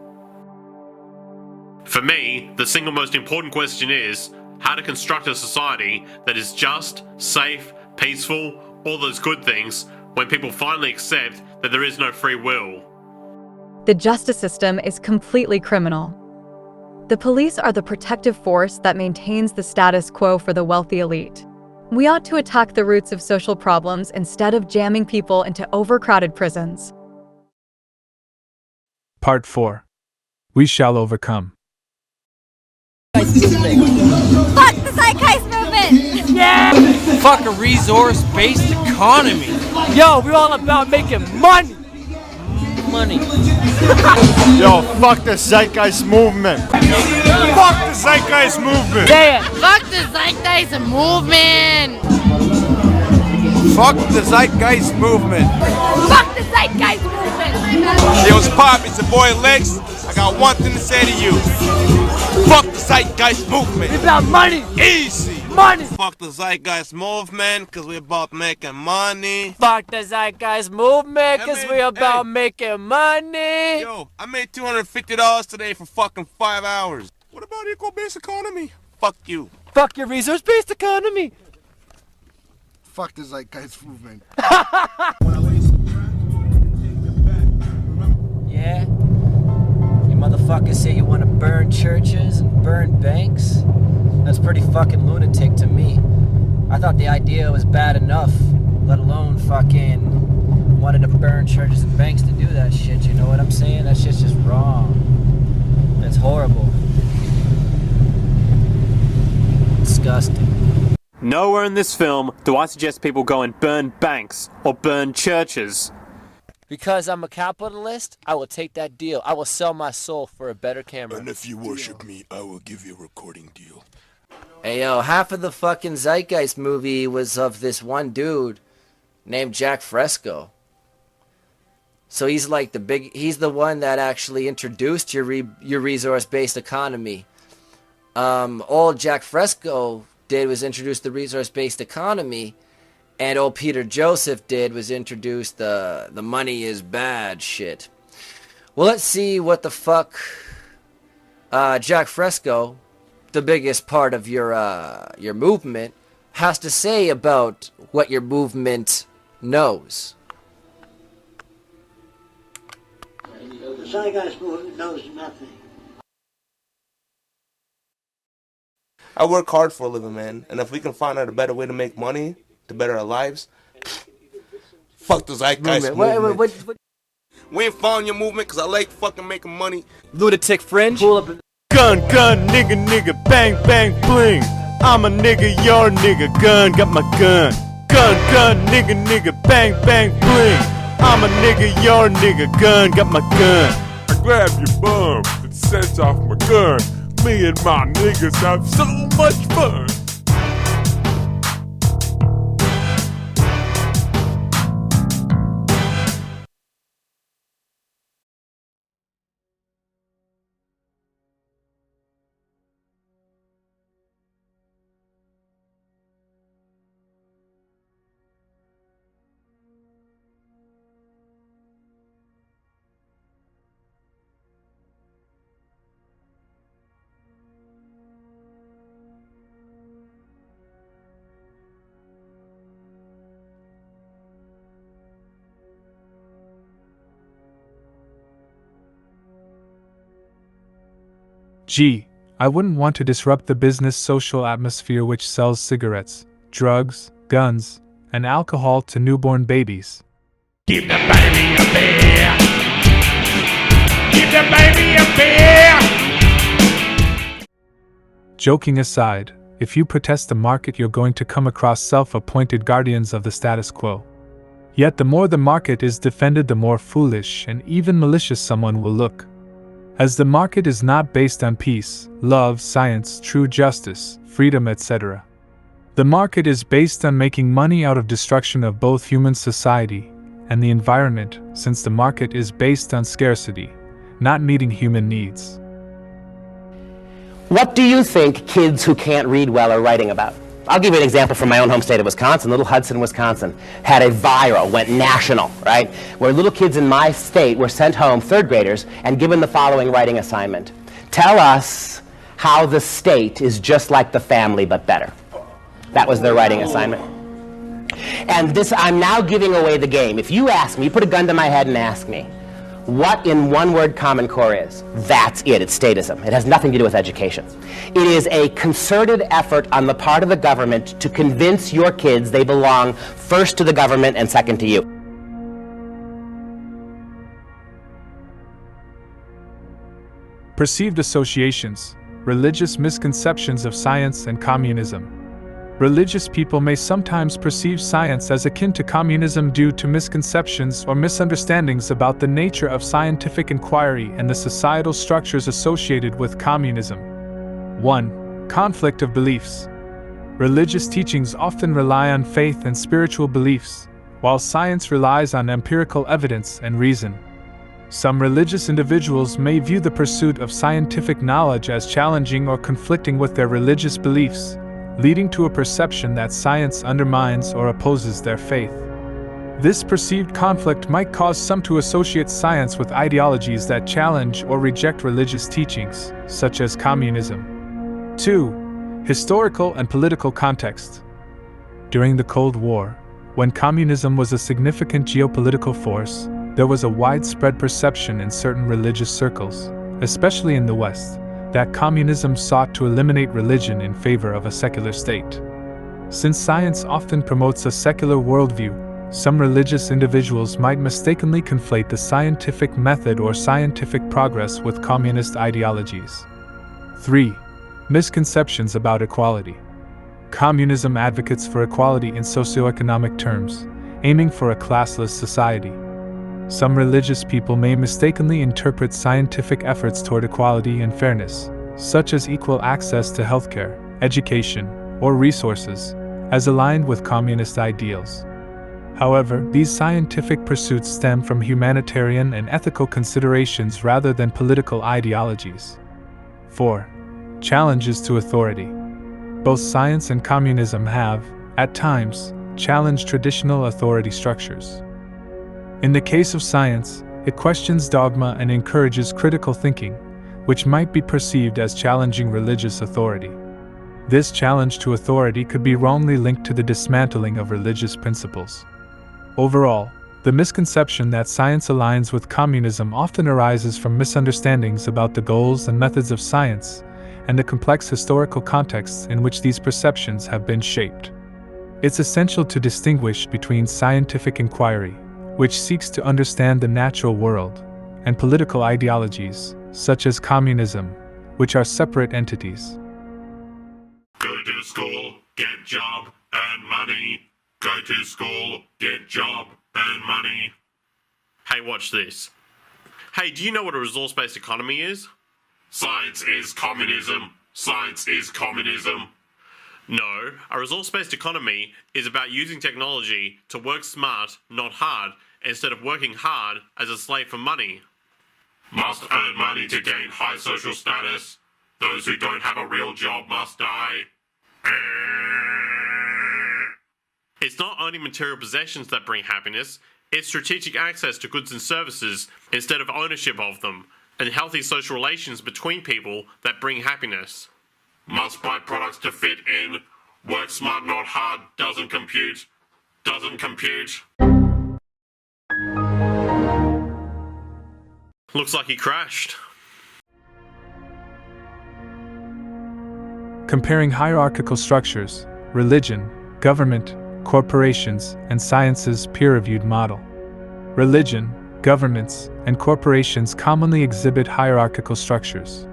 S24: For me, the single most important question is how to construct a society that is just, safe, peaceful, all those good things, when people finally accept that there is no free will.
S25: The justice system is completely criminal. The police are the protective force that maintains the status quo for the wealthy elite. We ought to attack the roots of social problems instead of jamming people into overcrowded prisons.
S9: Part 4. We shall overcome.
S10: Fuck the zeitgeist movement!
S11: Yeah! Fuck a resource-based economy! Yo, we're all about making money! Money.
S12: Yo, fuck the zeitgeist movement! Fuck the zeitgeist movement!
S11: Say it!
S10: Fuck the zeitgeist movement!
S11: Fuck the zeitgeist movement!
S10: Fuck the zeitgeist movement!
S13: Yo, what's pop? It's your boy Lex. I got one thing to say to you. Fuck the zeitgeist movement.
S11: It's about money.
S13: Easy.
S11: Money.
S13: Fuck the zeitgeist movement, cause we're about making money.
S11: Fuck the zeitgeist movement, cause we're about making money.
S13: Yo, I made $250 today for fucking 5 hours. What about equal base economy? Fuck you.
S11: Fuck your resource-based economy.
S12: Fuck the zeitgeist movement.
S26: Yeah? You motherfuckers say you want to burn churches and burn banks? That's pretty fucking lunatic to me. I thought the idea was bad enough, let alone fucking wanted to burn churches and banks to do that shit, you know what I'm saying? That shit's just wrong. That's horrible. Disgusting.
S24: Nowhere in this film do I suggest people go and burn banks or burn churches.
S11: Because I'm a capitalist, I will take that deal. I will sell my soul for a better camera.
S27: And if you worship me, I will give you a recording deal.
S26: Hey yo, half of the fucking Zeitgeist movie was of this one dude named Jack Fresco. So he's like he's the one that actually introduced your resource-based economy. All Jack Fresco did was introduce the resource-based economy, and old Peter Joseph did was introduce the money is bad shit. Well, let's see what the fuck Jack Fresco, the biggest part of your movement, has to say about what your movement knows.
S28: The zeitgeist movement knows nothing.
S13: I work hard for a living, man, and if we can find out a better way to make money to better our lives, fuck the zeitgeist movement.
S11: What?
S13: We ain't following your movement because I like fucking making money.
S11: Lunatic fringe?
S12: Gun, nigga, bang, bang, bling. I'm a nigga, you're a nigga, gun, got my gun. Gun, nigga, bang, bang, bling. I'm a nigga, you're a nigga, gun, got my gun.
S29: I grab your bum and set off my gun. Me and my niggas have so much fun.
S9: Gee, I wouldn't want to disrupt the business social atmosphere which sells cigarettes, drugs, guns, and alcohol to newborn babies.
S5: Give the baby a beer! Give the baby a beer!
S9: Joking aside, if you protest the market, you're going to come across self-appointed guardians of the status quo. Yet the more the market is defended, the more foolish and even malicious someone will look. As the market is not based on peace, love, science, true justice, freedom, etc. The market is based on making money out of destruction of both human society and the environment, since the market is based on scarcity, not meeting human needs.
S30: What do you think kids who can't read well are writing about?
S1: I'll give you an example from my own home state of Wisconsin. Little Hudson, Wisconsin, had a viral, went national, right? Where little kids in my state were sent home, third graders, and given the following writing assignment. Tell us how the state is just like the family, but better. That was their writing assignment. And this, I'm now giving away the game. If you ask me, you put a gun to my head and ask me, what in one word Common Core is? That's it. It's statism. It has nothing to do with education. It is a concerted effort on the part of the government to convince your kids they belong first to the government and second to you.
S9: Perceived associations, religious misconceptions of science and communism. Religious people may sometimes perceive science as akin to communism due to misconceptions or misunderstandings about the nature of scientific inquiry and the societal structures associated with communism. 1. Conflict of beliefs. Religious teachings often rely on faith and spiritual beliefs, while science relies on empirical evidence and reason. Some religious individuals may view the pursuit of scientific knowledge as challenging or conflicting with their religious beliefs, leading to a perception that science undermines or opposes their faith. This perceived conflict might cause some to associate science with ideologies that challenge or reject religious teachings, such as communism. 2. Historical and political context. During the Cold War, when communism was a significant geopolitical force, there was a widespread perception in certain religious circles, especially in the West, that communism sought to eliminate religion in favor of a secular state. Since science often promotes a secular worldview, some religious individuals might mistakenly conflate the scientific method or scientific progress with communist ideologies. 3. Misconceptions about equality. Communism advocates for equality in socioeconomic terms, aiming for a classless society. Some religious people may mistakenly interpret scientific efforts toward equality and fairness, such as equal access to healthcare, education, or resources, as aligned with communist ideals. However, these scientific pursuits stem from humanitarian and ethical considerations rather than political ideologies. 4. Challenges to authority. Both science and communism have, at times, challenged traditional authority structures. In the case of science, it questions dogma and encourages critical thinking, which might be perceived as challenging religious authority. This challenge to authority could be wrongly linked to the dismantling of religious principles. Overall, the misconception that science aligns with communism often arises from misunderstandings about the goals and methods of science, and the complex historical contexts in which these perceptions have been shaped. It's essential to distinguish between scientific inquiry, which seeks to understand the natural world, and political ideologies, such as communism, which are separate entities.
S24: Go to school, get job, earn money. Go to school, get job, earn money. Hey, watch this. Hey, do you know what a resource-based economy is? Science is communism. Science is communism. No, a resource-based economy is about using technology to work smart, not hard, instead of working hard as a slave for money. Must earn money to gain high social status. Those who don't have a real job must die. It's not owning material possessions that bring happiness, it's strategic access to goods and services instead of ownership of them, and healthy social relations between people that bring happiness. Must buy products to fit in. Work smart, not hard. Doesn't compute. Doesn't compute. Looks like he crashed.
S9: Comparing hierarchical structures, religion, government, corporations, and science's peer-reviewed model. Religion, governments, and corporations commonly exhibit hierarchical structures.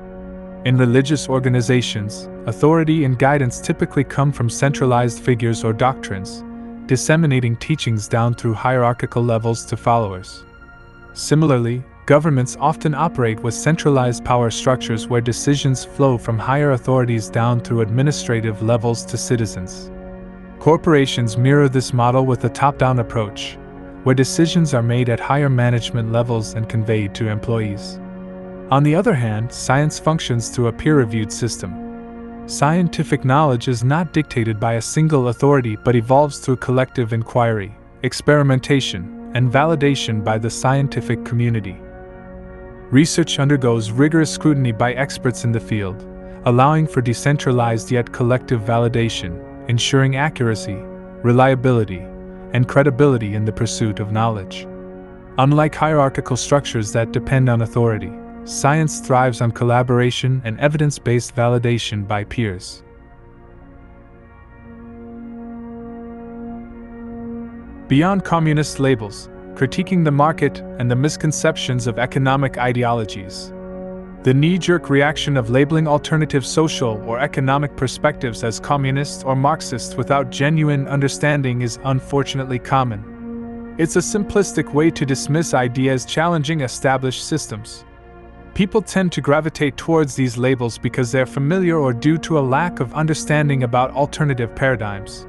S9: In religious organizations, authority and guidance typically come from centralized figures or doctrines, disseminating teachings down through hierarchical levels to followers. Similarly, governments often operate with centralized power structures where decisions flow from higher authorities down through administrative levels to citizens. Corporations mirror this model with a top-down approach, where decisions are made at higher management levels and conveyed to employees. On the other hand, science functions through a peer-reviewed system. Scientific knowledge is not dictated by a single authority but evolves through collective inquiry, experimentation, and validation by the scientific community. Research undergoes rigorous scrutiny by experts in the field, allowing for decentralized yet collective validation, ensuring accuracy, reliability, and credibility in the pursuit of knowledge. Unlike hierarchical structures that depend on authority, science thrives on collaboration and evidence-based validation by peers. Beyond communist labels, critiquing the market and the misconceptions of economic ideologies. The knee-jerk reaction of labeling alternative social or economic perspectives as communist or Marxist without genuine understanding is unfortunately common. It's a simplistic way to dismiss ideas challenging established systems. People tend to gravitate towards these labels because they're familiar or due to a lack of understanding about alternative paradigms.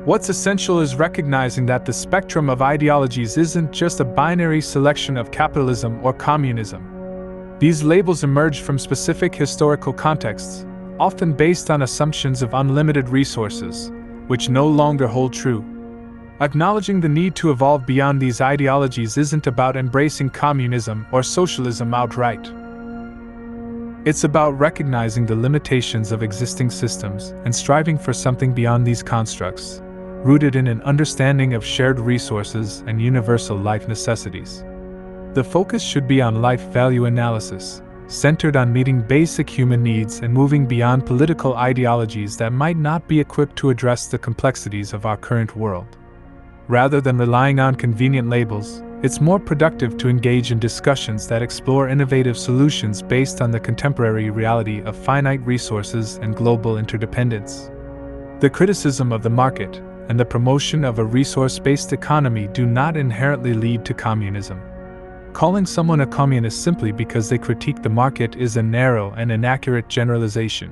S9: What's essential is recognizing that the spectrum of ideologies isn't just a binary selection of capitalism or communism. These labels emerge from specific historical contexts, often based on assumptions of unlimited resources, which no longer hold true. Acknowledging the need to evolve beyond these ideologies isn't about embracing communism or socialism outright. It's about recognizing the limitations of existing systems and striving for something beyond these constructs, rooted in an understanding of shared resources and universal life necessities. The focus should be on life value analysis, centered on meeting basic human needs and moving beyond political ideologies that might not be equipped to address the complexities of our current world. Rather than relying on convenient labels, it's more productive to engage in discussions that explore innovative solutions based on the contemporary reality of finite resources and global interdependence. The criticism of the market and the promotion of a resource-based economy do not inherently lead to communism. Calling someone a communist simply because they critique the market is a narrow and inaccurate generalization.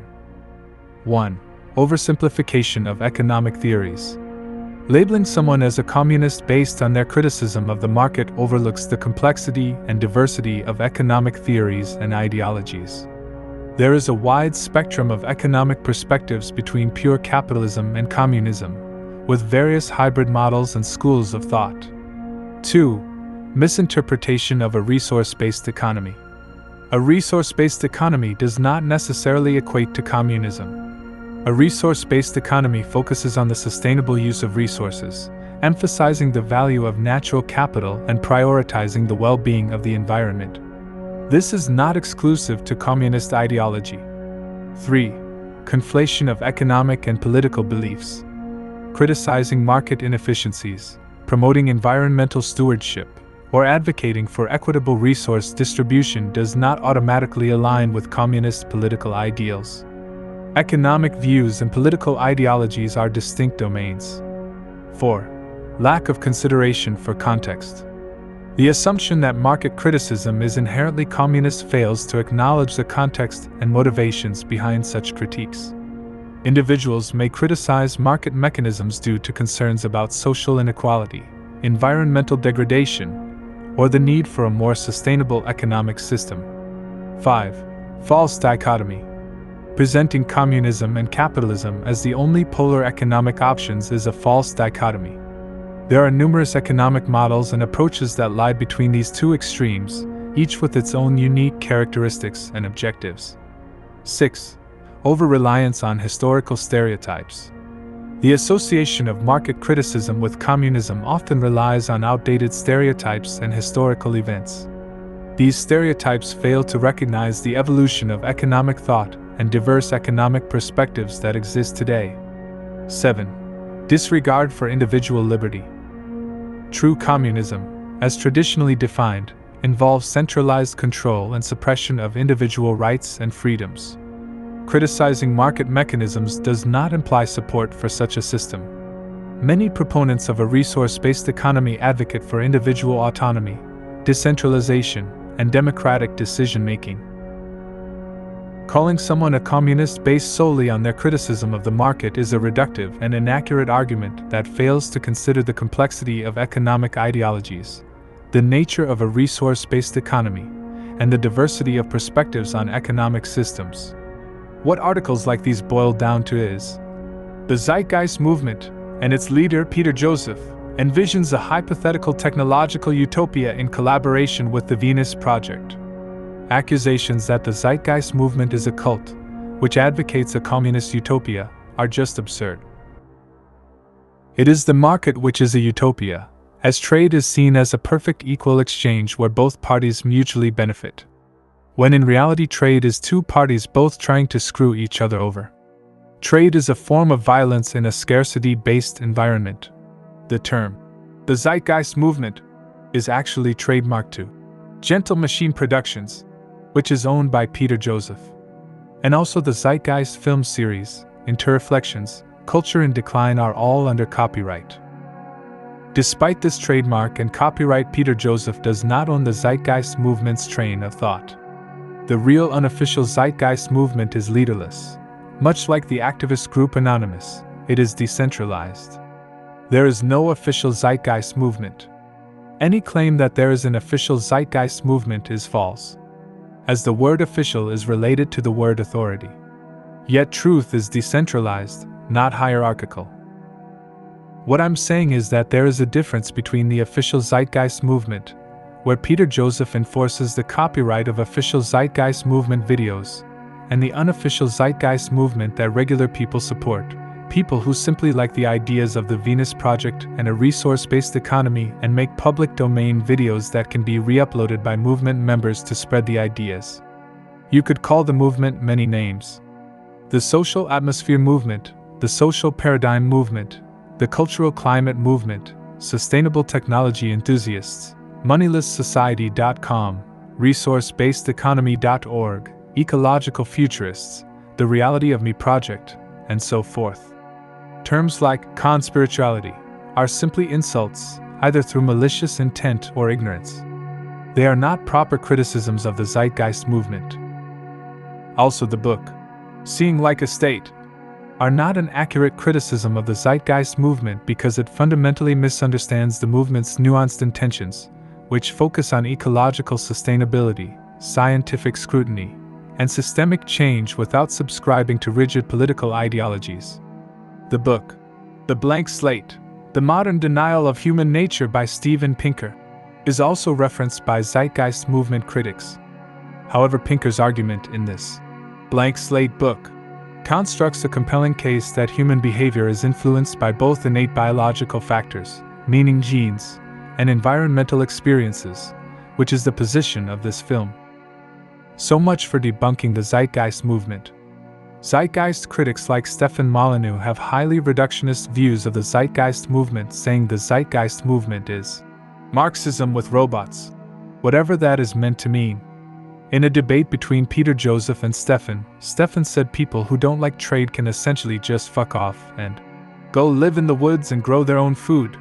S9: 1. Oversimplification of economic theories. Labeling someone as a communist based on their criticism of the market overlooks the complexity and diversity of economic theories and ideologies. There is a wide spectrum of economic perspectives between pure capitalism and communism, with various hybrid models and schools of thought. 2. Misinterpretation of a resource-based economy. A resource-based economy does not necessarily equate to communism. A resource-based economy focuses on the sustainable use of resources, emphasizing the value of natural capital and prioritizing the well-being of the environment. This is not exclusive to communist ideology. 3. Conflation of economic and political beliefs. Criticizing market inefficiencies, promoting environmental stewardship, or advocating for equitable resource distribution does not automatically align with communist political ideals. Economic views and political ideologies are distinct domains. 4. Lack of consideration for context. The assumption that market criticism is inherently communist fails to acknowledge the context and motivations behind such critiques. Individuals may criticize market mechanisms due to concerns about social inequality, environmental degradation, or the need for a more sustainable economic system. 5. False dichotomy. Presenting communism and capitalism as the only polar economic options is a false dichotomy. There are numerous economic models and approaches that lie between these two extremes, each with its own unique characteristics and objectives. 6. Over-reliance on historical stereotypes. The association of market criticism with communism often relies on outdated stereotypes and historical events. These stereotypes fail to recognize the evolution of economic thought and diverse economic perspectives that exist today. 7. Disregard for individual liberty. True communism, as traditionally defined, involves centralized control and suppression of individual rights and freedoms. Criticizing market mechanisms does not imply support for such a system. Many proponents of a resource-based economy advocate for individual autonomy, decentralization, and democratic decision-making. Calling someone a communist based solely on their criticism of the market is a reductive and inaccurate argument that fails to consider the complexity of economic ideologies, the nature of a resource-based economy, and the diversity of perspectives on economic systems. What articles like these boil down to is the Zeitgeist movement, and its leader, Peter Joseph, envisions a hypothetical technological utopia in collaboration with the Venus Project. Accusations that the Zeitgeist movement is a cult, which advocates a communist utopia, are just absurd. It is the market which is a utopia, as trade is seen as a perfect equal exchange where both parties mutually benefit, when in reality trade is two parties both trying to screw each other over. Trade is a form of violence in a scarcity-based environment. The term, the Zeitgeist movement, is actually trademarked to Gentle Machine Productions, which is owned by Peter Joseph, and also the Zeitgeist film series, Interreflections, Culture in Decline are all under copyright. Despite this trademark and copyright, Peter Joseph does not own the Zeitgeist movement's train of thought. The real unofficial Zeitgeist movement is leaderless. Much like the activist group Anonymous, it is decentralized. There is no official Zeitgeist movement. Any claim that there is an official Zeitgeist movement is false, as the word official is related to the word authority. Yet truth is decentralized, not hierarchical. What I'm saying is that there is a difference between the official Zeitgeist movement, where Peter Joseph enforces the copyright of official Zeitgeist movement videos, and the unofficial Zeitgeist movement that regular people support, people who simply like the ideas of the Venus Project and a resource-based economy and make public domain videos that can be re-uploaded by movement members to spread the ideas. You could call the movement many names. The social atmosphere movement, the social paradigm movement, the cultural climate movement, sustainable technology enthusiasts, moneylesssociety.com, resource-based-economy.org, ecological futurists, the Reality of Me Project, and so forth. Terms like conspirituality are simply insults, either through malicious intent or ignorance. They are not proper criticisms of the Zeitgeist movement. Also, the book, Seeing Like a State, are not an accurate criticism of the Zeitgeist movement because it fundamentally misunderstands the movement's nuanced intentions, which focus on ecological sustainability, scientific scrutiny, and systemic change without subscribing to rigid political ideologies. The book, The Blank Slate, The Modern Denial of Human Nature by Steven Pinker, is also referenced by Zeitgeist movement critics. However, Pinker's argument in this Blank Slate book constructs a compelling case that human behavior is influenced by both innate biological factors, meaning genes, and environmental experiences, which is the position of this film. So much for debunking the Zeitgeist movement. Zeitgeist critics like Stefan Molyneux have highly reductionist views of the Zeitgeist movement, saying the Zeitgeist movement is Marxism with robots, whatever that is meant to mean. In a debate between Peter Joseph and Stefan said people who don't like trade can essentially just fuck off and go live in the woods and grow their own food,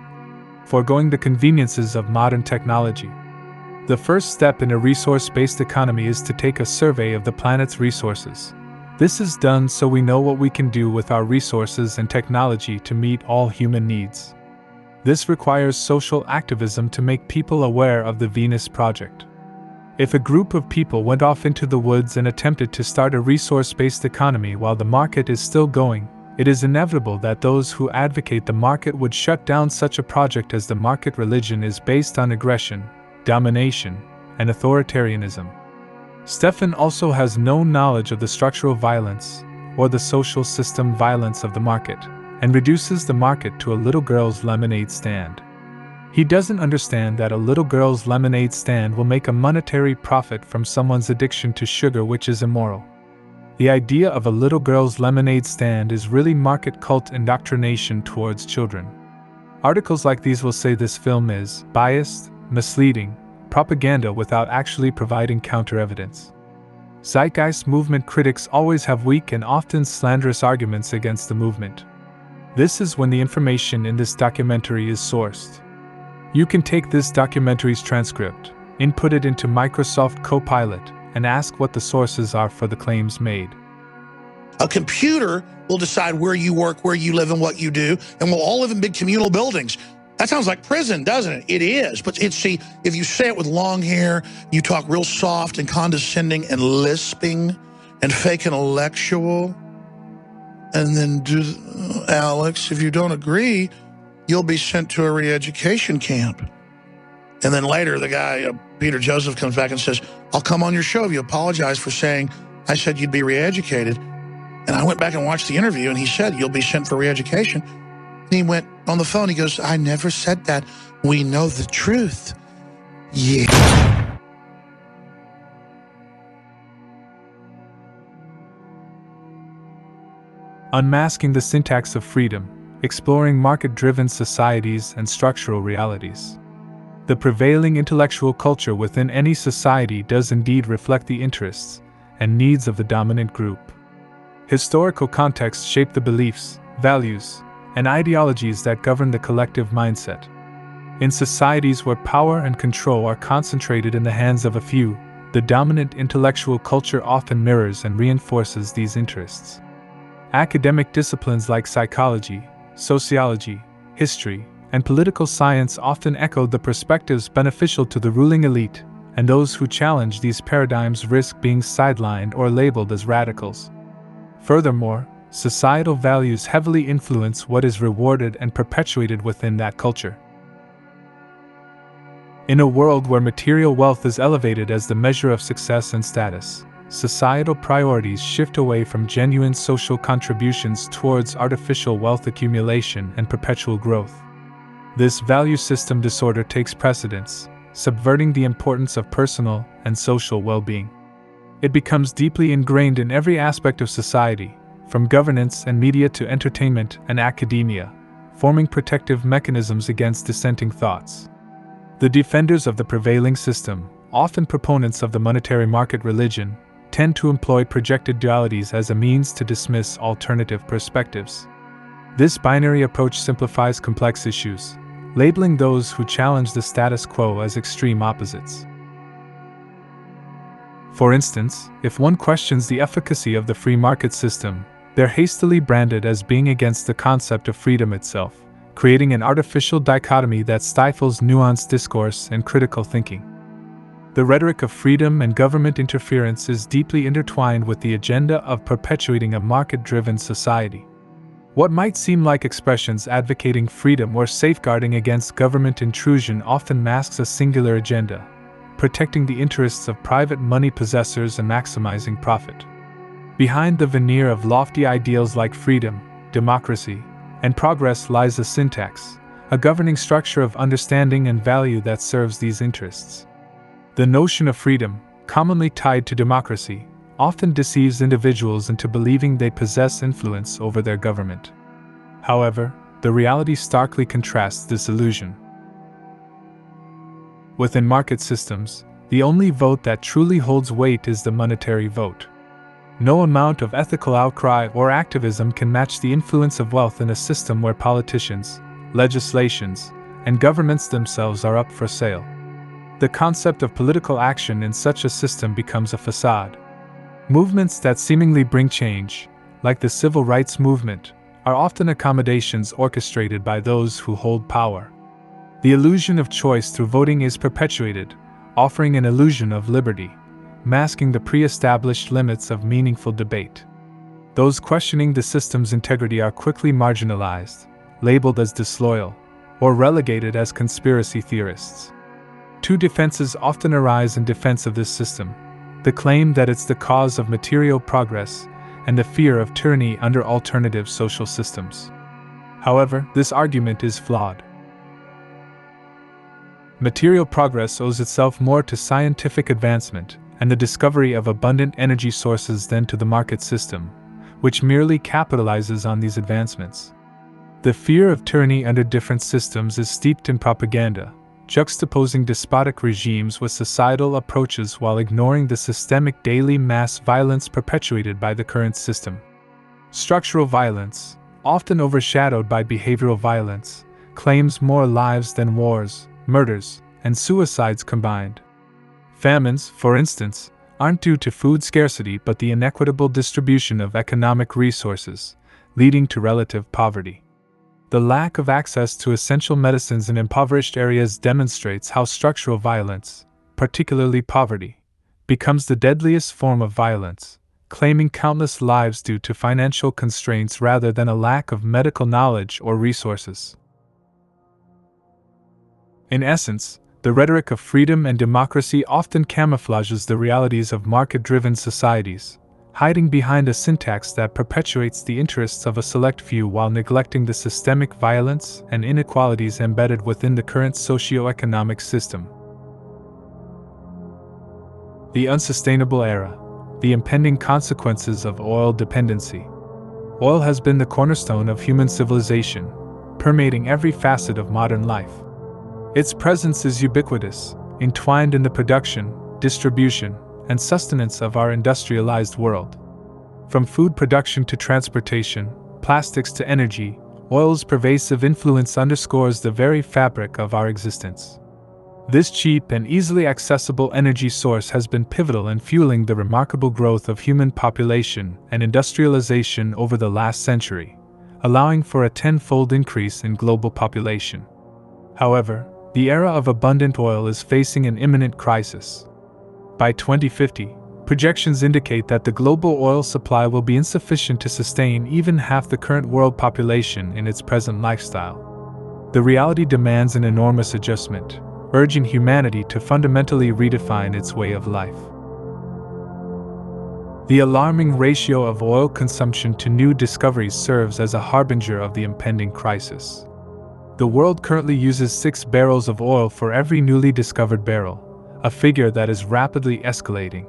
S9: foregoing the conveniences of modern technology. The first step in a resource-based economy is to take a survey of the planet's resources. This is done so we know what we can do with our resources and technology to meet all human needs. This requires social activism to make people aware of the Venus Project. If a group of people went off into the woods and attempted to start a resource-based economy while the market is still going, it is inevitable that those who advocate the market would shut down such a project, as the market religion is based on aggression, domination, and authoritarianism. Stefan also has no knowledge of the structural violence or the social system violence of the market, and reduces the market to a little girl's lemonade stand. He doesn't understand that a little girl's lemonade stand will make a monetary profit from someone's addiction to sugar, which is immoral. The idea of a little girl's lemonade stand is really market cult indoctrination towards children. Articles like these will say this film is biased, misleading, propaganda without actually providing counter-evidence. Zeitgeist movement critics always have weak and often slanderous arguments against the movement. This is when the information in this documentary is sourced. You can take this documentary's transcript, input it into Microsoft Copilot, and ask what the sources are for the claims made.
S2: A computer will decide where you work, where you live, and what you do, and we'll all live in big communal buildings. That sounds like prison, doesn't it? It is, but see, if you say it with long hair, you talk real soft and condescending and lisping, and fake intellectual, and then do, Alex, if you don't agree, you'll be sent to a re-education camp. And then later, the guy, Peter Joseph, comes back and says, I'll come on your show if you apologize for saying I said you'd be re-educated. And I went back and watched the interview, and he said, you'll be sent for re-education. And he went on the phone, he goes, I never said that. We know the truth. Yeah.
S9: Unmasking the syntax of freedom, exploring market-driven societies and structural realities. The prevailing intellectual culture within any society does indeed reflect the interests and needs of the dominant group. Historical contexts shape the beliefs, values, and ideologies that govern the collective mindset. In societies where power and control are concentrated in the hands of a few, the dominant intellectual culture often mirrors and reinforces these interests. Academic disciplines like psychology, sociology, history, and political science often echo the perspectives beneficial to the ruling elite, and those who challenge these paradigms risk being sidelined or labeled as radicals. Furthermore, societal values heavily influence what is rewarded and perpetuated within that culture. In a world where material wealth is elevated as the measure of success and status, societal priorities shift away from genuine social contributions towards artificial wealth accumulation and perpetual growth. This value system disorder takes precedence, subverting the importance of personal and social well-being. It becomes deeply ingrained in every aspect of society, from governance and media to entertainment and academia, forming protective mechanisms against dissenting thoughts. The defenders of the prevailing system, often proponents of the monetary market religion, tend to employ projected dualities as a means to dismiss alternative perspectives. This binary approach simplifies complex issues, labeling those who challenge the status quo as extreme opposites. For instance, if one questions the efficacy of the free market system, they're hastily branded as being against the concept of freedom itself, creating an artificial dichotomy that stifles nuanced discourse and critical thinking. The rhetoric of freedom and government interference is deeply intertwined with the agenda of perpetuating a market-driven society. What might seem like expressions advocating freedom or safeguarding against government intrusion often masks a singular agenda, protecting the interests of private money possessors and maximizing profit. Behind the veneer of lofty ideals like freedom, democracy, and progress lies a syntax, a governing structure of understanding and value that serves these interests. The notion of freedom, commonly tied to democracy, often deceives individuals into believing they possess influence over their government. However, the reality starkly contrasts this illusion. Within market systems, the only vote that truly holds weight is the monetary vote. No amount of ethical outcry or activism can match the influence of wealth in a system where politicians, legislations, and governments themselves are up for sale. The concept of political action in such a system becomes a facade. Movements that seemingly bring change, like the civil rights movement, are often accommodations orchestrated by those who hold power. The illusion of choice through voting is perpetuated, offering an illusion of liberty, masking the pre-established limits of meaningful debate. Those questioning the system's integrity are quickly marginalized, labeled as disloyal, or relegated as conspiracy theorists. Two defenses often arise in defense of this system: the claim that it's the cause of material progress, and the fear of tyranny under alternative social systems. However, this argument is flawed. Material progress owes itself more to scientific advancement and the discovery of abundant energy sources than to the market system, which merely capitalizes on these advancements. The fear of tyranny under different systems is steeped in propaganda, juxtaposing despotic regimes with societal approaches while ignoring the systemic daily mass violence perpetuated by the current system. Structural violence, often overshadowed by behavioral violence, claims more lives than wars, murders, and suicides combined. Famines, for instance, aren't due to food scarcity but the inequitable distribution of economic resources, leading to relative poverty. The lack of access to essential medicines in impoverished areas demonstrates how structural violence, particularly poverty, becomes the deadliest form of violence, claiming countless lives due to financial constraints rather than a lack of medical knowledge or resources. In essence, the rhetoric of freedom and democracy often camouflages the realities of market-driven societies, hiding behind a syntax that perpetuates the interests of a select few while neglecting the systemic violence and inequalities embedded within the current socio-economic system. The unsustainable era. The impending consequences of oil dependency. Oil has been the cornerstone of human civilization, permeating every facet of modern life. Its presence is ubiquitous, entwined in the production, distribution, and sustenance of our industrialized world. From food production to transportation, plastics to energy, oil's pervasive influence underscores the very fabric of our existence. This cheap and easily accessible energy source has been pivotal in fueling the remarkable growth of human population and industrialization over the last century, allowing for a tenfold increase in global population. However, the era of abundant oil is facing an imminent crisis. By 2050, projections indicate that the global oil supply will be insufficient to sustain even half the current world population in its present lifestyle. The reality demands an enormous adjustment, urging humanity to fundamentally redefine its way of life. The alarming ratio of oil consumption to new discoveries serves as a harbinger of the impending crisis. The world currently uses 6 barrels of oil for every newly discovered barrel, a figure that is rapidly escalating.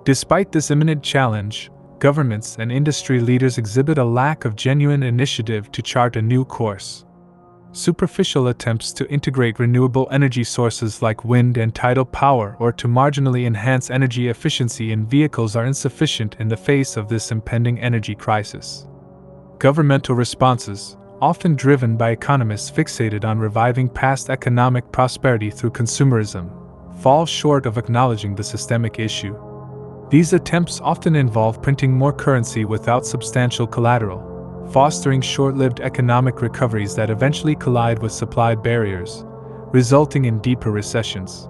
S9: Despite this imminent challenge, governments and industry leaders exhibit a lack of genuine initiative to chart a new course. Superficial attempts to integrate renewable energy sources like wind and tidal power or to marginally enhance energy efficiency in vehicles are insufficient in the face of this impending energy crisis. Governmental responses, often driven by economists fixated on reviving past economic prosperity through consumerism, fall short of acknowledging the systemic issue. These attempts often involve printing more currency without substantial collateral, fostering short-lived economic recoveries that eventually collide with supply barriers, resulting in deeper recessions.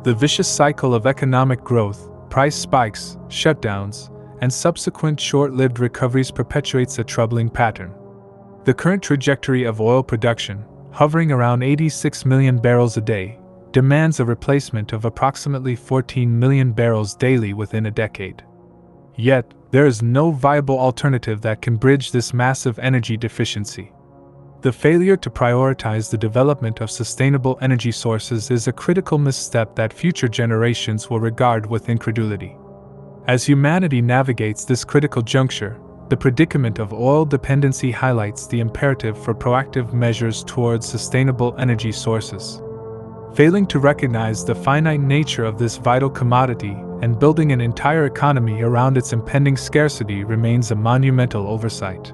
S9: The vicious cycle of economic growth, price spikes, shutdowns, and subsequent short-lived recoveries perpetuates a troubling pattern. The current trajectory of oil production, hovering around 86 million barrels a day, demands a replacement of approximately 14 million barrels daily within a decade. Yet, there is no viable alternative that can bridge this massive energy deficiency. The failure to prioritize the development of sustainable energy sources is a critical misstep that future generations will regard with incredulity. As humanity navigates this critical juncture, the predicament of oil dependency highlights the imperative for proactive measures towards sustainable energy sources. Failing to recognize the finite nature of this vital commodity and building an entire economy around its impending scarcity remains a monumental oversight.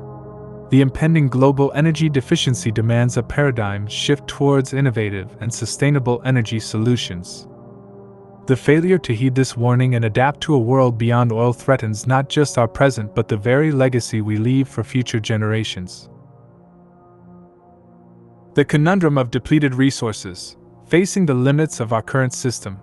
S9: The impending global energy deficiency demands a paradigm shift towards innovative and sustainable energy solutions. The failure to heed this warning and adapt to a world beyond oil threatens not just our present but the very legacy we leave for future generations. The conundrum of depleted resources. Facing the limits of our current system,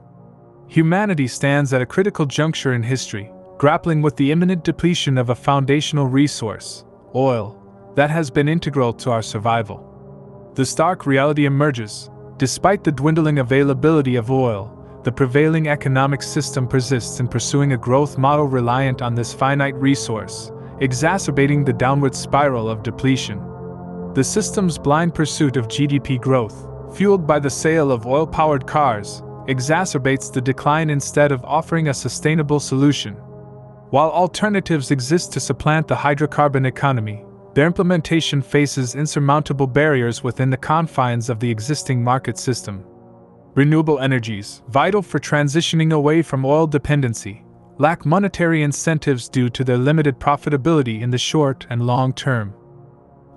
S9: humanity stands at a critical juncture in history, grappling with the imminent depletion of a foundational resource, oil, that has been integral to our survival. The stark reality emerges: despite the dwindling availability of oil, the prevailing economic system persists in pursuing a growth model reliant on this finite resource, exacerbating the downward spiral of depletion. The system's blind pursuit of GDP growth, fueled by the sale of oil-powered cars, exacerbates the decline instead of offering a sustainable solution. While alternatives exist to supplant the hydrocarbon economy, their implementation faces insurmountable barriers within the confines of the existing market system. Renewable energies, vital for transitioning away from oil dependency, lack monetary incentives due to their limited profitability in the short and long term.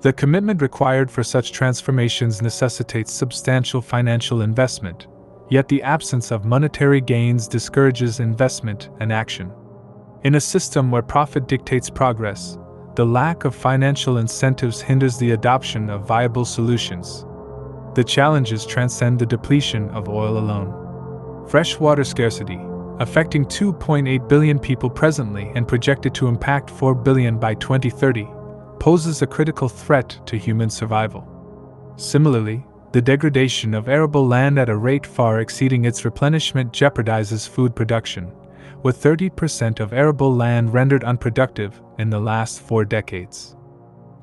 S9: The commitment required for such transformations necessitates substantial financial investment, yet the absence of monetary gains discourages investment and action. In a system where profit dictates progress, the lack of financial incentives hinders the adoption of viable solutions. The challenges transcend the depletion of oil alone. Fresh water scarcity, affecting 2.8 billion people presently and projected to impact 4 billion by 2030, poses a critical threat to human survival. Similarly, the degradation of arable land at a rate far exceeding its replenishment jeopardizes food production, with 30% of arable land rendered unproductive in the last 4 decades.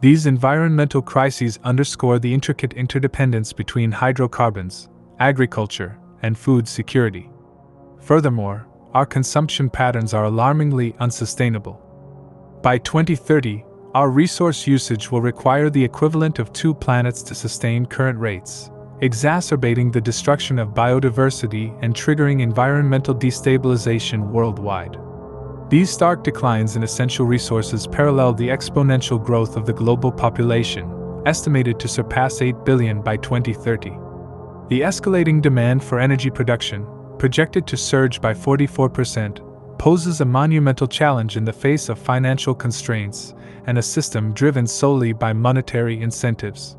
S9: These environmental crises underscore the intricate interdependence between hydrocarbons, agriculture, and food security. Furthermore, our consumption patterns are alarmingly unsustainable. By 2030, our resource usage will require the equivalent of 2 planets to sustain current rates, exacerbating the destruction of biodiversity and triggering environmental destabilization worldwide. These stark declines in essential resources parallel the exponential growth of the global population, estimated to surpass 8 billion by 2030. The escalating demand for energy production, projected to surge by 44%, poses a monumental challenge in the face of financial constraints and a system driven solely by monetary incentives.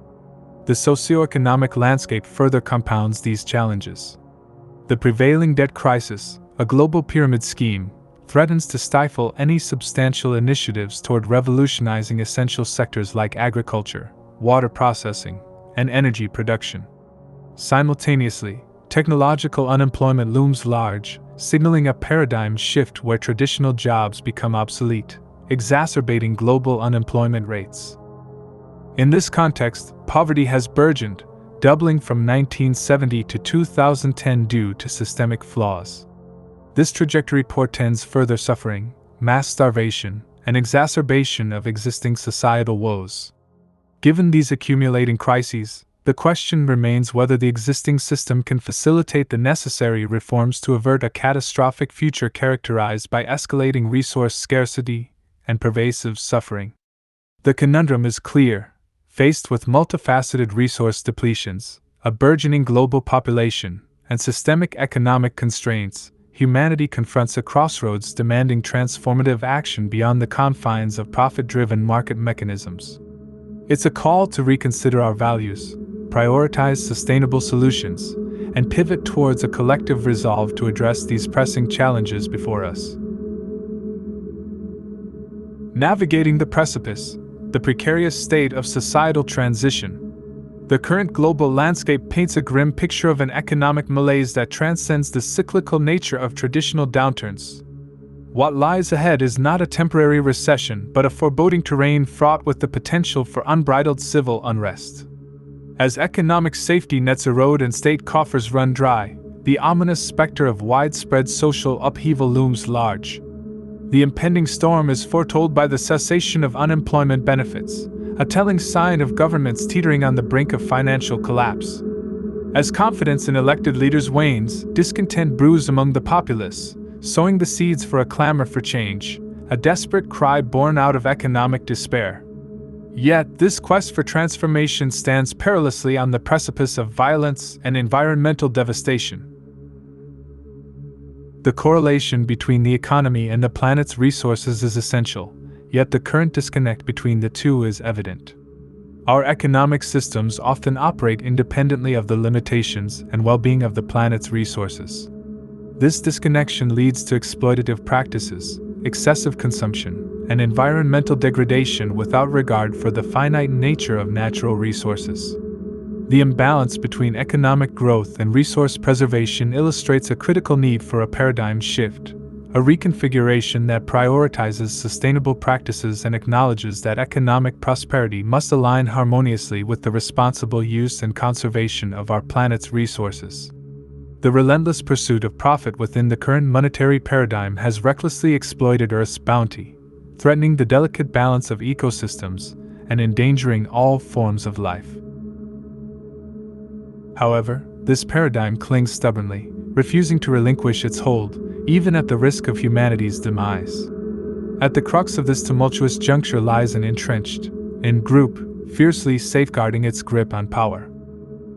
S9: The socioeconomic landscape further compounds these challenges. The prevailing debt crisis, a global pyramid scheme, threatens to stifle any substantial initiatives toward revolutionizing essential sectors like agriculture, water processing, and energy production. Simultaneously, technological unemployment looms large, signaling a paradigm shift where traditional jobs become obsolete, exacerbating global unemployment rates. In this context, poverty has burgeoned, doubling from 1970 to 2010 due to systemic flaws. This trajectory portends further suffering, mass starvation, and exacerbation of existing societal woes. Given these accumulating crises, the question remains whether the existing system can facilitate the necessary reforms to avert a catastrophic future characterized by escalating resource scarcity and pervasive suffering. The conundrum is clear. Faced with multifaceted resource depletions, a burgeoning global population, and systemic economic constraints, humanity confronts a crossroads demanding transformative action beyond the confines of profit-driven market mechanisms. It's a call to reconsider our values, prioritize sustainable solutions, and pivot towards a collective resolve to address these pressing challenges before us. Navigating the precipice, the precarious state of societal transition. The current global landscape paints a grim picture of an economic malaise that transcends the cyclical nature of traditional downturns. What lies ahead is not a temporary recession but a foreboding terrain fraught with the potential for unbridled civil unrest. As economic safety nets erode and state coffers run dry, the ominous specter of widespread social upheaval looms large. The impending storm is foretold by the cessation of unemployment benefits, a telling sign of governments teetering on the brink of financial collapse. As confidence in elected leaders wanes, discontent brews among the populace, sowing the seeds for a clamor for change, a desperate cry born out of economic despair. Yet, this quest for transformation stands perilously on the precipice of violence and environmental devastation. The correlation between the economy and the planet's resources is essential, yet the current disconnect between the two is evident. Our economic systems often operate independently of the limitations and well-being of the planet's resources. This disconnection leads to exploitative practices, excessive consumption, and environmental degradation without regard for the finite nature of natural resources. The imbalance between economic growth and resource preservation illustrates a critical need for a paradigm shift, a reconfiguration that prioritizes sustainable practices and acknowledges that economic prosperity must align harmoniously with the responsible use and conservation of our planet's resources. The relentless pursuit of profit within the current monetary paradigm has recklessly exploited Earth's bounty, threatening the delicate balance of ecosystems and endangering all forms of life. However, this paradigm clings stubbornly, refusing to relinquish its hold, even at the risk of humanity's demise. At the crux of this tumultuous juncture lies an entrenched group, fiercely safeguarding its grip on power.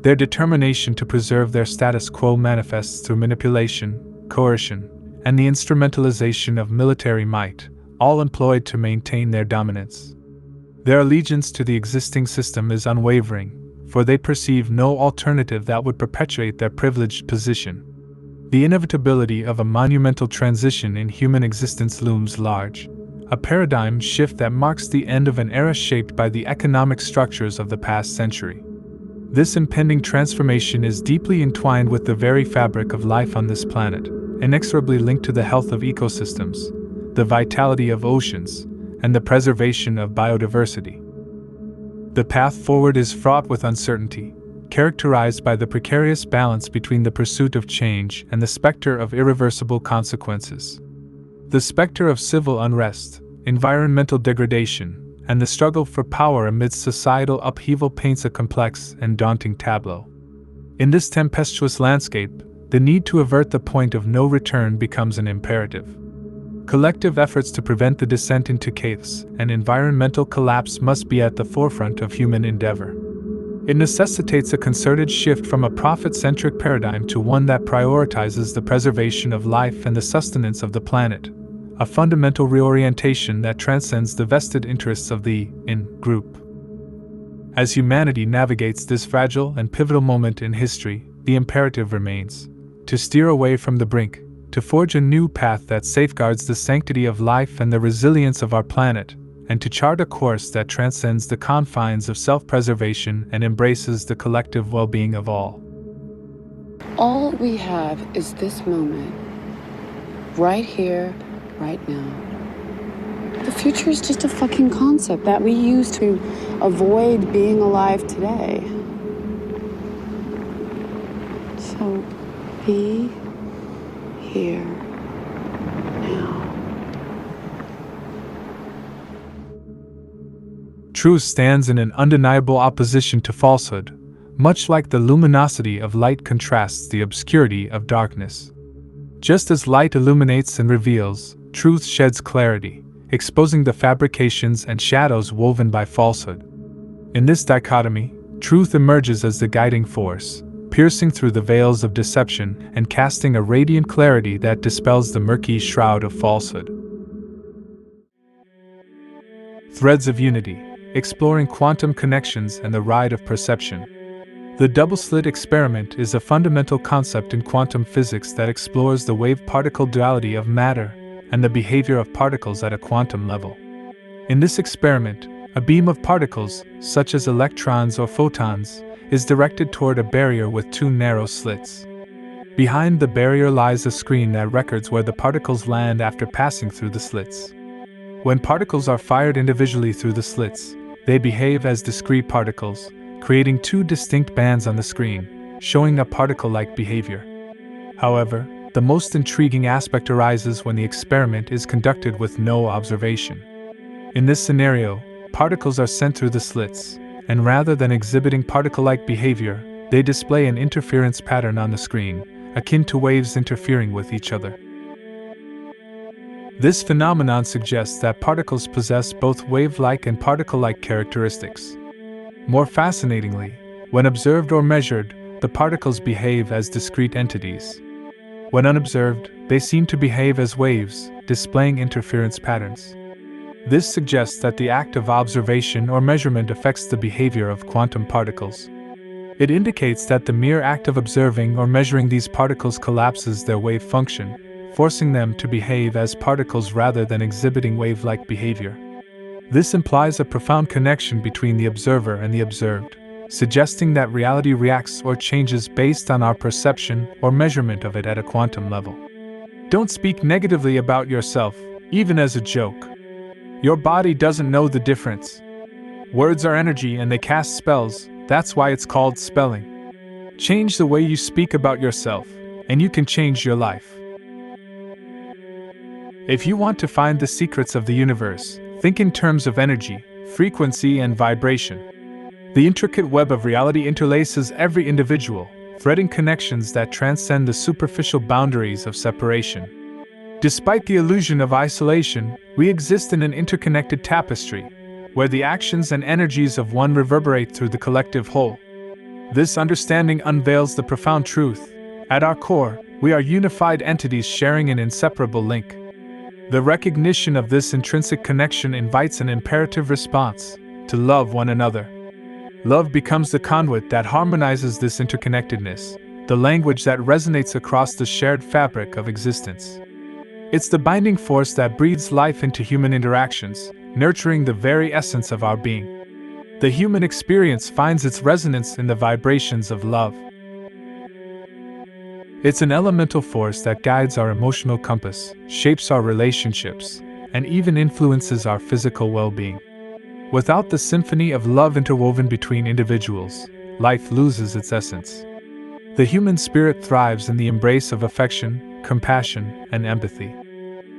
S9: Their determination to preserve their status quo manifests through manipulation, coercion, and the instrumentalization of military might, all employed to maintain their dominance. Their allegiance to the existing system is unwavering, for they perceive no alternative that would perpetuate their privileged position. The inevitability of a monumental transition in human existence looms large, a paradigm shift that marks the end of an era shaped by the economic structures of the past century. This impending transformation is deeply entwined with the very fabric of life on this planet, inexorably linked to the health of ecosystems, the vitality of oceans, and the preservation of biodiversity. The path forward is fraught with uncertainty, characterized by the precarious balance between the pursuit of change and the specter of irreversible consequences. The specter of civil unrest, environmental degradation, and the struggle for power amidst societal upheaval paints a complex and daunting tableau. In this tempestuous landscape, the need to avert the point of no return becomes an imperative. Collective efforts to prevent the descent into chaos and environmental collapse must be at the forefront of human endeavor. It necessitates a concerted shift from a profit-centric paradigm to one that prioritizes the preservation of life and the sustenance of the planet, a fundamental reorientation that transcends the vested interests of the in-group. As humanity navigates this fragile and pivotal moment in history, the imperative remains to steer away from the brink, to forge a new path that safeguards the sanctity of life and the resilience of our planet, and to chart a course that transcends the confines of self-preservation and embraces the collective well-being of all.
S3: All we have is this moment, right here, right now. The future is just a fucking concept that we use to avoid being alive today. So, be here now.
S9: Truth stands in an undeniable opposition to falsehood, much like the luminosity of light contrasts the obscurity of darkness. Just as light illuminates and reveals, truth sheds clarity, exposing the fabrications and shadows woven by falsehood. In this dichotomy, truth emerges as the guiding force, piercing through the veils of deception and casting a radiant clarity that dispels the murky shroud of falsehood. Threads of Unity, exploring quantum connections and the ride of perception. The double-slit experiment is a fundamental concept in quantum physics that explores the wave-particle duality of matter and the behavior of particles at a quantum level. In this experiment, a beam of particles, such as electrons or photons, is directed toward a barrier with two narrow slits. Behind the barrier lies a screen that records where the particles land after passing through the slits. When particles are fired individually through the slits, they behave as discrete particles, creating two distinct bands on the screen, showing a particle-like behavior. However, the most intriguing aspect arises when the experiment is conducted with no observation. In this scenario, particles are sent through the slits, and rather than exhibiting particle-like behavior, they display an interference pattern on the screen, akin to waves interfering with each other. This phenomenon suggests that particles possess both wave-like and particle-like characteristics. More fascinatingly, when observed or measured, the particles behave as discrete entities. When unobserved, they seem to behave as waves, displaying interference patterns. This suggests that the act of observation or measurement affects the behavior of quantum particles. It indicates that the mere act of observing or measuring these particles collapses their wave function, forcing them to behave as particles rather than exhibiting wave-like behavior. This implies a profound connection between the observer and the observed, suggesting that reality reacts or changes based on our perception or measurement of it at a quantum level. Don't speak negatively about yourself, even as a joke. Your body doesn't know the difference. Words are energy and they cast spells, that's why it's called spelling. Change the way you speak about yourself, and you can change your life. If you want to find the secrets of the universe, think in terms of energy, frequency, and vibration. The intricate web of reality interlaces every individual, threading connections that transcend the superficial boundaries of separation. Despite the illusion of isolation, we exist in an interconnected tapestry, where the actions and energies of one reverberate through the collective whole. This understanding unveils the profound truth: at our core, we are unified entities sharing an inseparable link. The recognition of this intrinsic connection invites an imperative response: to love one another. Love becomes the conduit that harmonizes this interconnectedness, the language that resonates across the shared fabric of existence. It's the binding force that breathes life into human interactions, nurturing the very essence of our being. The human experience finds its resonance in the vibrations of love. It's an elemental force that guides our emotional compass, shapes our relationships, and even influences our physical well-being. Without the symphony of love interwoven between individuals, life loses its essence. The human spirit thrives in the embrace of affection, compassion, and empathy.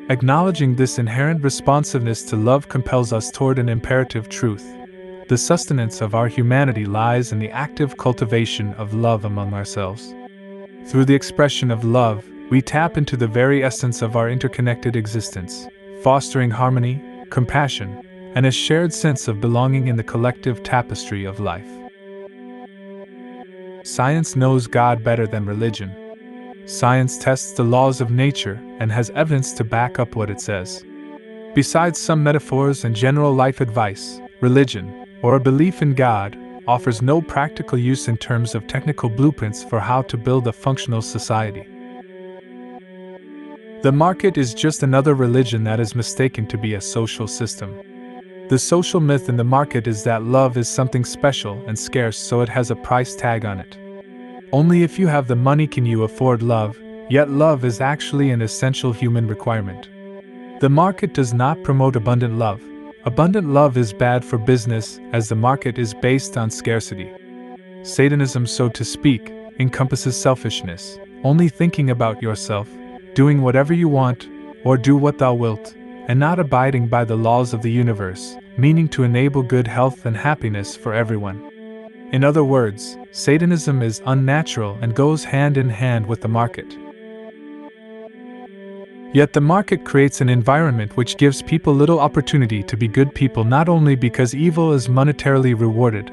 S9: Acknowledging this inherent responsiveness to love compels us toward an imperative truth. The sustenance of our humanity lies in the active cultivation of love among ourselves. Through the expression of love, we tap into the very essence of our interconnected existence, fostering harmony, compassion, and a shared sense of belonging in the collective tapestry of life. Science knows God better than religion. Science tests the laws of nature and has evidence to back up what it says. Besides some metaphors and general life advice, religion, or a belief in God, offers no practical use in terms of technical blueprints for how to build a functional society. The market is just another religion that is mistaken to be a social system. The social myth in the market is that love is something special and scarce, so it has a price tag on it. Only if you have the money can you afford love, yet love is actually an essential human requirement. The market does not promote abundant love. Abundant love is bad for business, as the market is based on scarcity. Satanism, so to speak, encompasses selfishness, only thinking about yourself, doing whatever you want, or do what thou wilt, and not abiding by the laws of the universe, meaning to enable good health and happiness for everyone. In other words, Satanism is unnatural and goes hand in hand with the market. Yet the market creates an environment which gives people little opportunity to be good people, not only because evil is monetarily rewarded,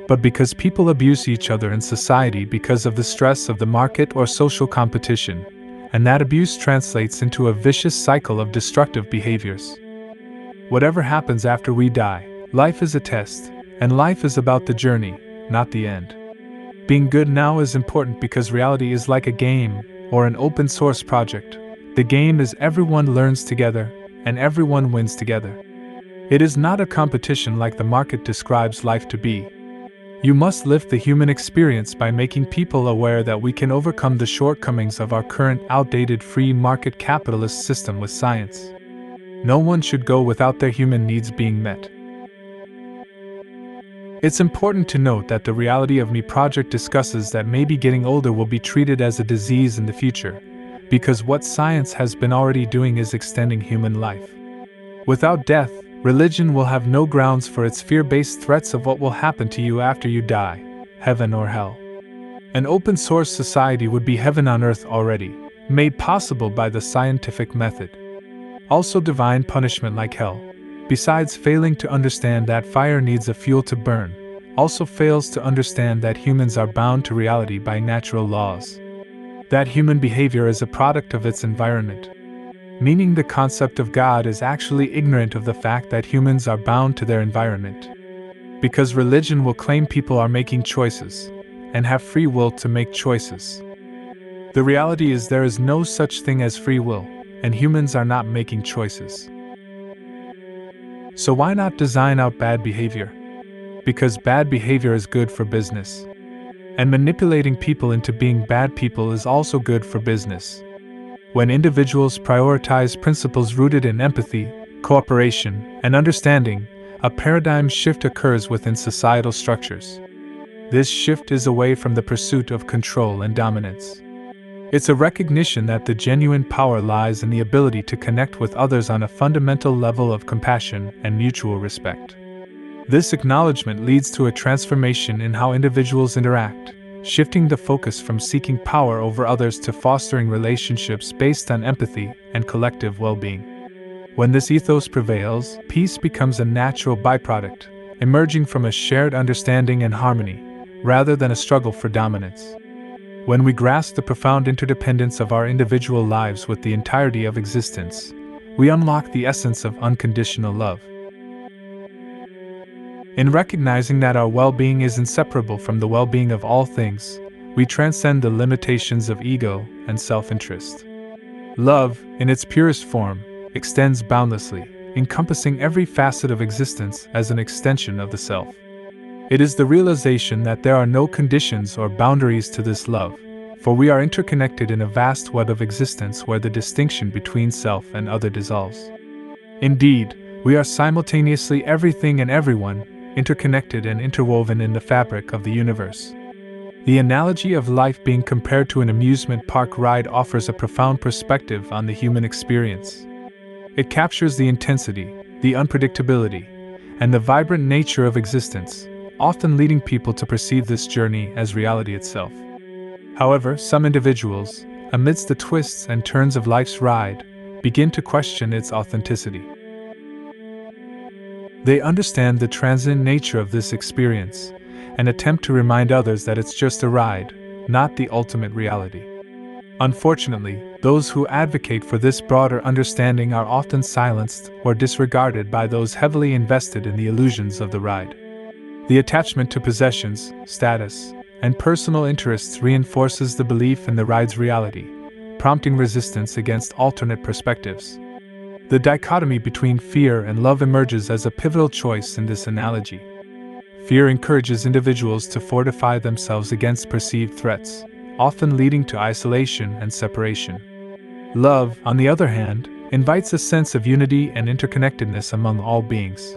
S9: but because people abuse each other in society because of the stress of the market or social competition, and that abuse translates into a vicious cycle of destructive behaviors. Whatever happens after we die, life is a test, and life is about the journey, not the end. Being good now is important because reality is like a game or an open source project. The game is everyone learns together, and everyone wins together. It is not a competition like the market describes life to be. You must lift the human experience by making people aware that we can overcome the shortcomings of our current outdated free market capitalist system with science. No one should go without their human needs being met. It's important to note that the Reality of Me project discusses that maybe getting older will be treated as a disease in the future, because what science has been already doing is extending human life. Without death, religion will have no grounds for its fear-based threats of what will happen to you after you die, heaven or hell. An open-source society would be heaven on earth already, made possible by the scientific method. Also divine punishment like hell, besides failing to understand that fire needs a fuel to burn, also fails to understand that humans are bound to reality by natural laws. That human behavior is a product of its environment. Meaning the concept of God is actually ignorant of the fact that humans are bound to their environment. Because religion will claim people are making choices, and have free will to make choices. The reality is there is no such thing as free will, and humans are not making choices. So why not design out bad behavior? Because bad behavior is good for business. And manipulating people into being bad people is also good for business. When individuals prioritize principles rooted in empathy, cooperation, and understanding, a paradigm shift occurs within societal structures. This shift is away from the pursuit of control and dominance. It's a recognition that the genuine power lies in the ability to connect with others on a fundamental level of compassion and mutual respect. This acknowledgement leads to a transformation in how individuals interact, shifting the focus from seeking power over others to fostering relationships based on empathy and collective well-being. When this ethos prevails, peace becomes a natural byproduct, emerging from a shared understanding and harmony, rather than a struggle for dominance. When we grasp the profound interdependence of our individual lives with the entirety of existence, we unlock the essence of unconditional love. In recognizing that our well-being is inseparable from the well-being of all things, We transcend the limitations of ego and self-interest. Love, in its purest form, extends boundlessly, encompassing every facet of existence as an extension of the self. It is the realization that there are no conditions or boundaries to this love, for we are interconnected in a vast web of existence where the distinction between self and other dissolves. Indeed, we are simultaneously everything and everyone, interconnected and interwoven in the fabric of the universe. The analogy of life being compared to an amusement park ride offers a profound perspective on the human experience. It captures the intensity, the unpredictability, and the vibrant nature of existence, often leading people to perceive this journey as reality itself. However, some individuals, amidst the twists and turns of life's ride, begin to question its authenticity. They understand the transient nature of this experience and attempt to remind others that it's just a ride, not the ultimate reality. Unfortunately, those who advocate for this broader understanding are often silenced or disregarded by those heavily invested in the illusions of the ride. The attachment to possessions, status, and personal interests reinforces the belief in the ride's reality, prompting resistance against alternate perspectives. The dichotomy between fear and love emerges as a pivotal choice in this analogy. Fear encourages individuals to fortify themselves against perceived threats, often leading to isolation and separation. Love, on the other hand, invites a sense of unity and interconnectedness among all beings.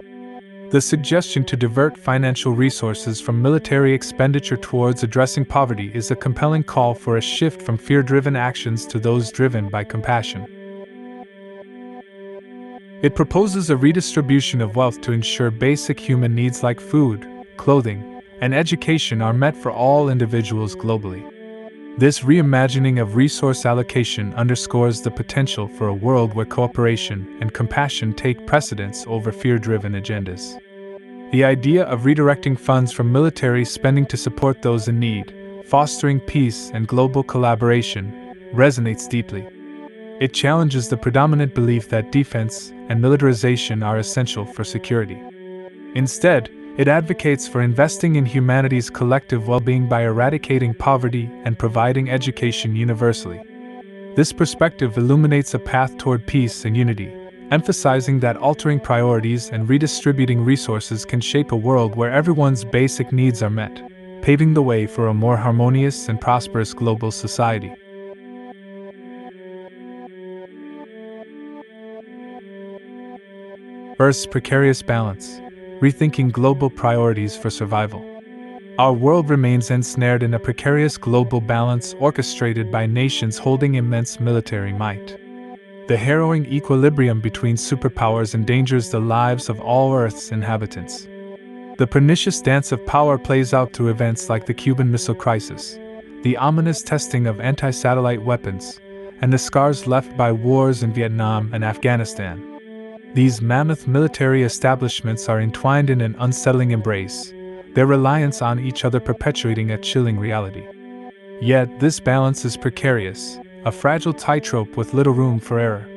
S9: The suggestion to divert financial resources from military expenditure towards addressing poverty is a compelling call for a shift from fear-driven actions to those driven by compassion. It proposes a redistribution of wealth to ensure basic human needs like food, clothing, and education are met for all individuals globally. This reimagining of resource allocation underscores the potential for a world where cooperation and compassion take precedence over fear-driven agendas. The idea of redirecting funds from military spending to support those in need, fostering peace and global collaboration, resonates deeply. It challenges the predominant belief that defense and militarization are essential for security. Instead, it advocates for investing in humanity's collective well-being by eradicating poverty and providing education universally. This perspective illuminates a path toward peace and unity, emphasizing that altering priorities and redistributing resources can shape a world where everyone's basic needs are met, paving the way for a more harmonious and prosperous global society. Earth's precarious balance, rethinking global priorities for survival. Our world remains ensnared in a precarious global balance orchestrated by nations holding immense military might. The harrowing equilibrium between superpowers endangers the lives of all Earth's inhabitants. The pernicious dance of power plays out through events like the Cuban Missile Crisis, the ominous testing of anti-satellite weapons, and the scars left by wars in Vietnam and Afghanistan. These mammoth military establishments are entwined in an unsettling embrace, their reliance on each other perpetuating a chilling reality. Yet, this balance is precarious, a fragile tightrope with little room for error.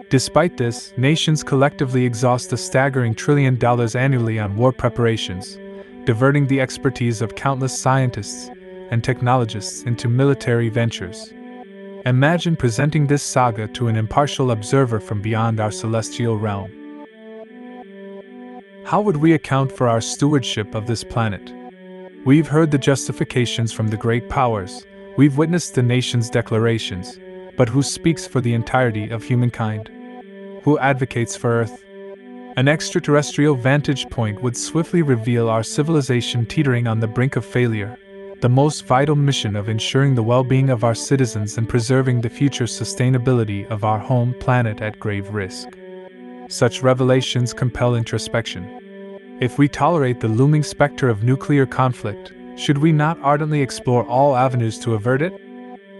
S9: Despite this, nations collectively exhaust a staggering $1 trillion annually on war preparations, diverting the expertise of countless scientists and technologists into military ventures. Imagine presenting this saga to an impartial observer from beyond our celestial realm. How would we account for our stewardship of this planet? We've heard the justifications from the great powers, we've witnessed the nation's declarations, but who speaks for the entirety of humankind? Who advocates for Earth? An extraterrestrial vantage point would swiftly reveal our civilization teetering on the brink of failure, the most vital mission of ensuring the well-being of our citizens and preserving the future sustainability of our home planet at grave risk. Such revelations compel introspection. If we tolerate the looming specter of nuclear conflict, should we not ardently explore all avenues to avert it?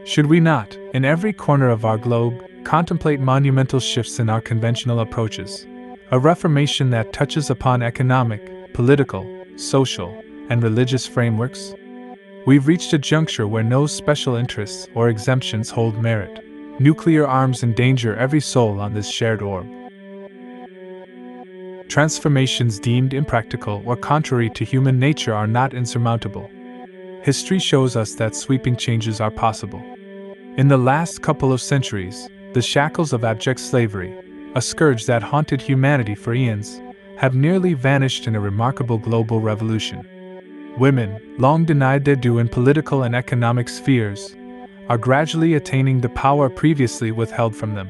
S9: Should we not, in every corner of our globe, contemplate monumental shifts in our conventional approaches? A reformation that touches upon economic, political, social, and religious frameworks? We've reached a juncture where no special interests or exemptions hold merit. Nuclear arms endanger every soul on this shared orb. Transformations deemed impractical or contrary to human nature are not insurmountable. history shows us that sweeping changes are possible. In the last couple of centuries, the shackles of abject slavery, a scourge that haunted humanity for eons, have nearly vanished in a remarkable global revolution. Women, long denied their due in political and economic spheres, are gradually attaining the power previously withheld from them.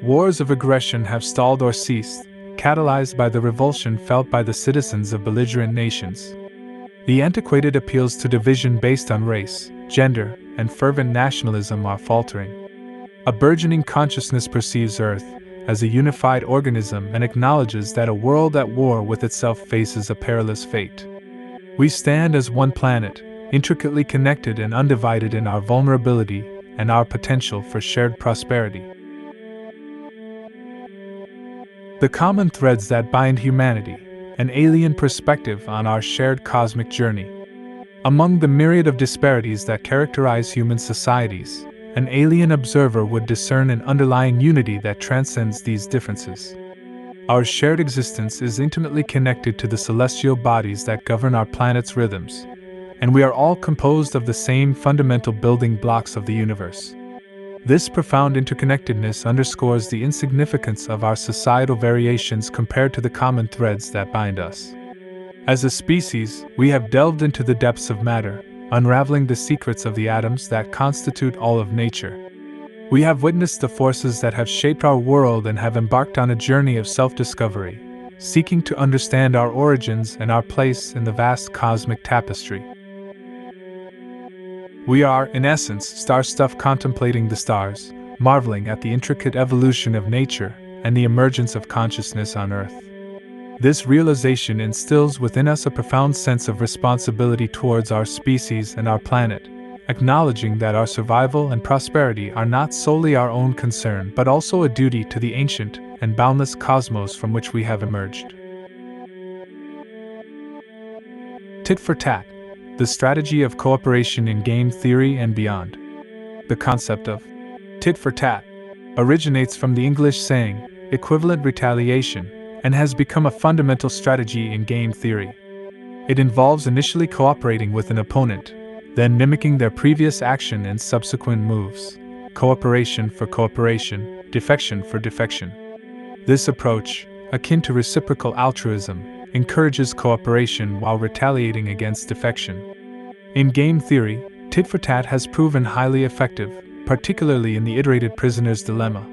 S9: Wars of aggression have stalled or ceased, catalyzed by the revulsion felt by the citizens of belligerent nations. The antiquated appeals to division based on race, gender, and fervent nationalism are faltering. A burgeoning consciousness perceives Earth as a unified organism and acknowledges that a world at war with itself faces a perilous fate. We stand as one planet, intricately connected and undivided in our vulnerability and our potential for shared prosperity. The common threads that bind humanity, an alien perspective on our shared cosmic journey. Among the myriad of disparities that characterize human societies, an alien observer would discern an underlying unity that transcends these differences. Our shared existence is intimately connected to the celestial bodies that govern our planet's rhythms, and we are all composed of the same fundamental building blocks of the universe. This profound interconnectedness underscores the insignificance of our societal variations compared to the common threads that bind us. As a species, we have delved into the depths of matter, unraveling the secrets of the atoms that constitute all of nature. We have witnessed the forces that have shaped our world and have embarked on a journey of self-discovery, seeking to understand our origins and our place in the vast cosmic tapestry. We are, in essence, star-stuff contemplating the stars, marveling at the intricate evolution of nature and the emergence of consciousness on Earth. This realization instills within us a profound sense of responsibility towards our species and our planet, acknowledging that our survival and prosperity are not solely our own concern but also a duty to the ancient and boundless cosmos from which we have emerged. Tit for tat. The strategy of cooperation in game theory and beyond. The concept of tit for tat originates from the English saying, equivalent retaliation, and has become a fundamental strategy in game theory. It involves initially cooperating with an opponent, then mimicking their previous action and subsequent moves. Cooperation for cooperation, defection for defection. This approach, akin to reciprocal altruism, encourages cooperation while retaliating against defection. In game theory, tit for tat has proven highly effective, particularly in the iterated prisoner's dilemma.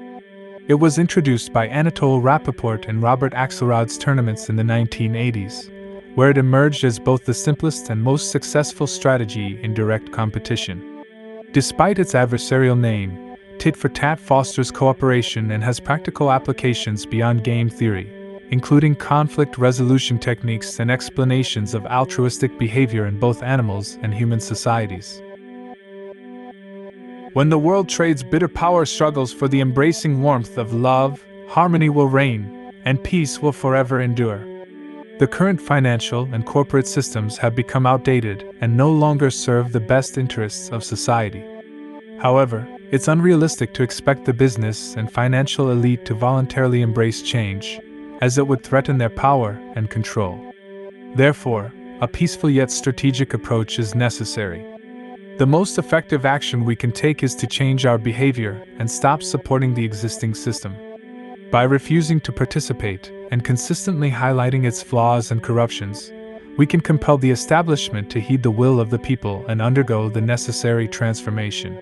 S9: It was introduced by Anatole Rappaport and Robert Axelrod's tournaments in the 1980s, where it emerged as both the simplest and most successful strategy in direct competition. Despite its adversarial name, tit for tat fosters cooperation and has practical applications beyond game theory, including conflict resolution techniques and explanations of altruistic behavior in both animals and human societies. When the world trades bitter power struggles for the embracing warmth of love, harmony will reign, and peace will forever endure. The current financial and corporate systems have become outdated and no longer serve the best interests of society. However, it's unrealistic to expect the business and financial elite to voluntarily embrace change, as it would threaten their power and control. Therefore, a peaceful yet strategic approach is necessary. The most effective action we can take is to change our behavior and stop supporting the existing system. By refusing to participate and consistently highlighting its flaws and corruptions, we can compel the establishment to heed the will of the people and undergo the necessary transformation.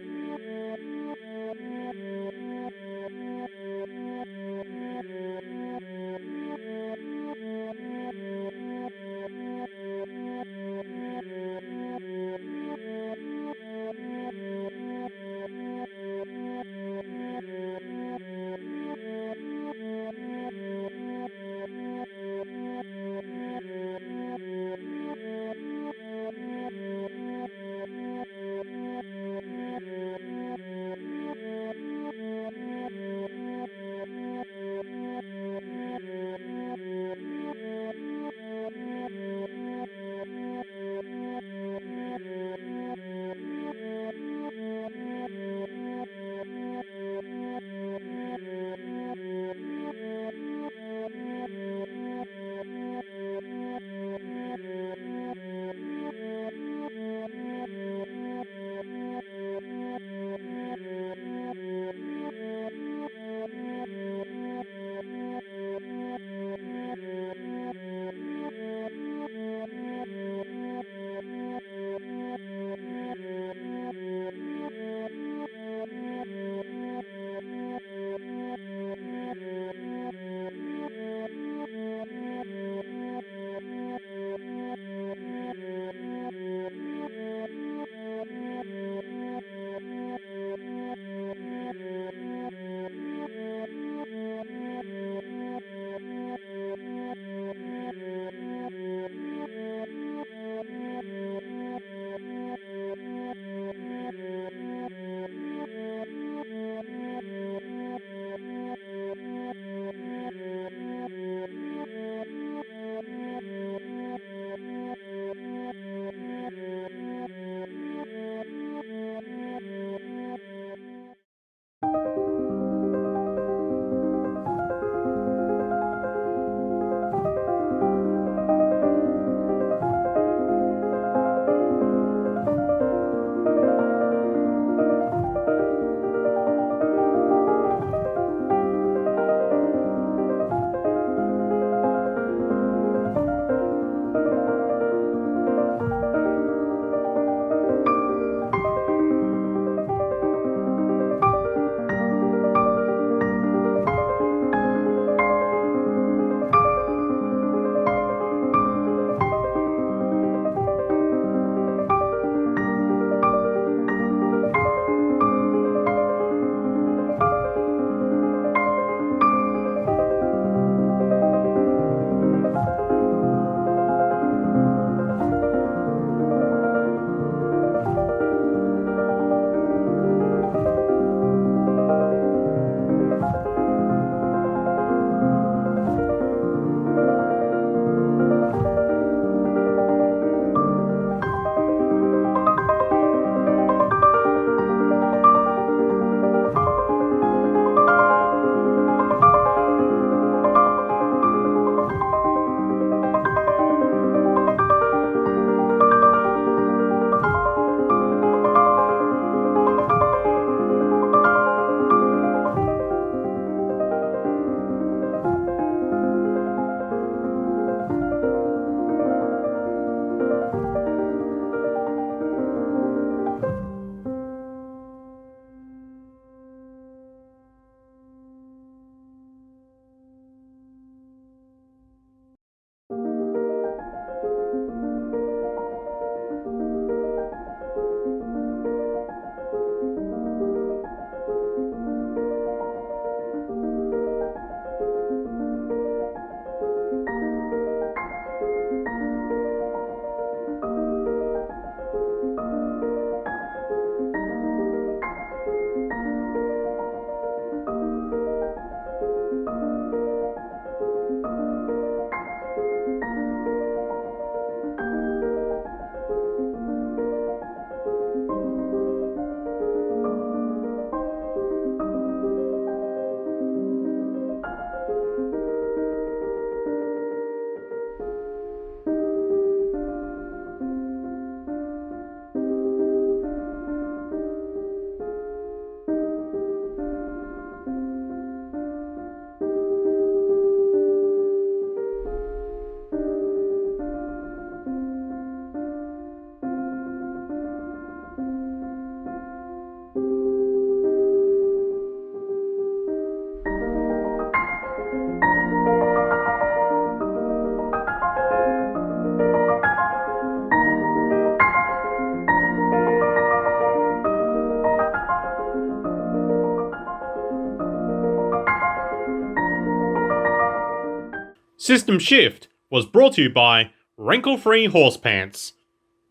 S16: System Shift was brought to you by Wrinkle-Free Horse Pants.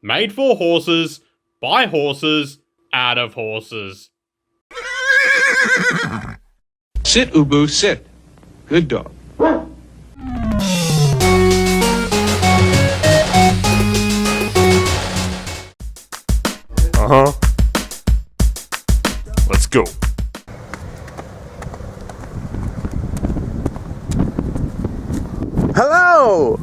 S16: Made for horses, by horses, out of horses.
S4: Sit, Ubu, sit. Good dog.
S23: Uh-huh. Let's go.
S12: Hello!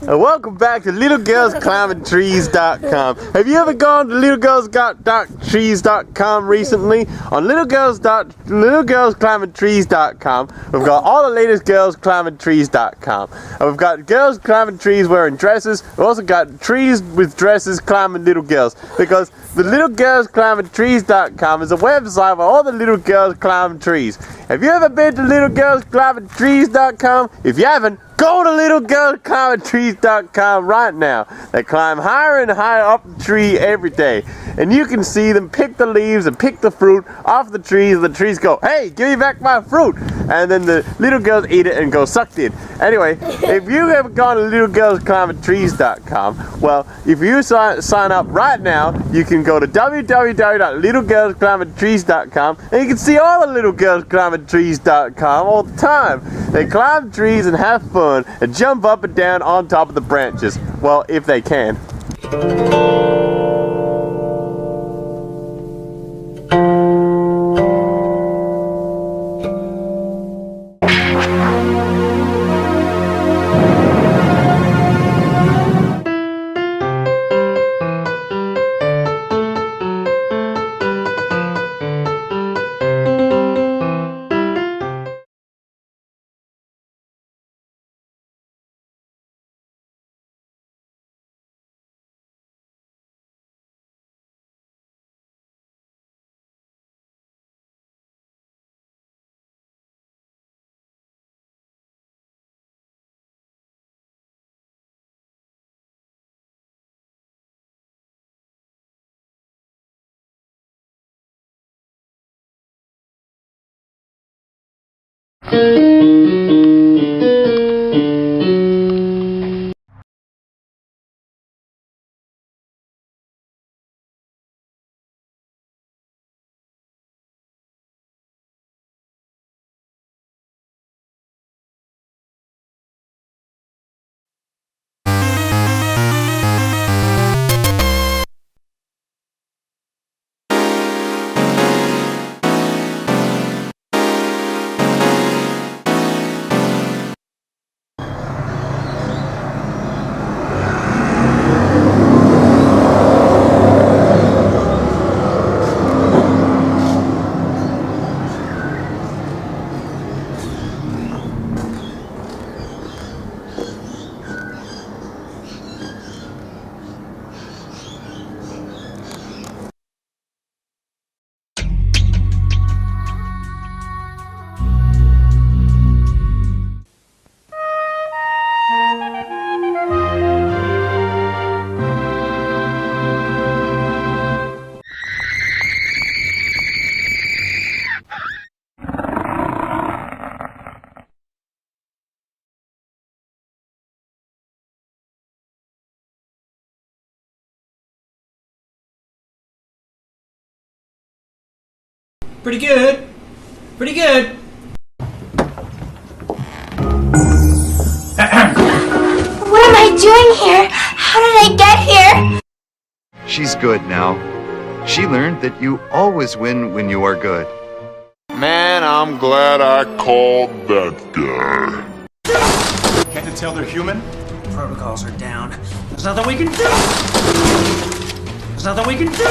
S12: And welcome back to LittleGirlsClimbingTrees.com. Have you ever gone to LittleGirls.trees.com recently? On LittleGirlsClimbingTrees.com, we've got all the latest GirlsClimbingTrees.com. And we've got girls climbing trees wearing dresses. We've also got trees with dresses climbing little girls. Because the LittleGirlsClimbingTrees.com is a website where all the little girls climb trees. Have you ever been to LittleGirlsClimbingTrees.com? If you haven't, go to LittleGirlsClimbingTrees.com right now. They climb higher and higher up the tree every day. And you can see them pick the leaves and pick the fruit off the trees. And the trees go, hey, give me back my fruit. And then the little girls eat it and go sucked in. Anyway, if you have gone to LittleGirlsClimbingTrees.com, well, if you sign up right now, you can go to www.littlegirlsclimbingtrees.com and you can see all the Little Girls Climbing Trees.com all the time. They climb trees and have fun and jump up and down on top of the branches. Well, if they can.
S11: Pretty good. Pretty good.
S10: What am I doing here? How did I get here?
S14: She's good now. She learned that you always win when you are good.
S29: Man, I'm glad I called that guy.
S11: Can't you tell they're human? Protocols are down. There's nothing we can do. There's nothing we can do.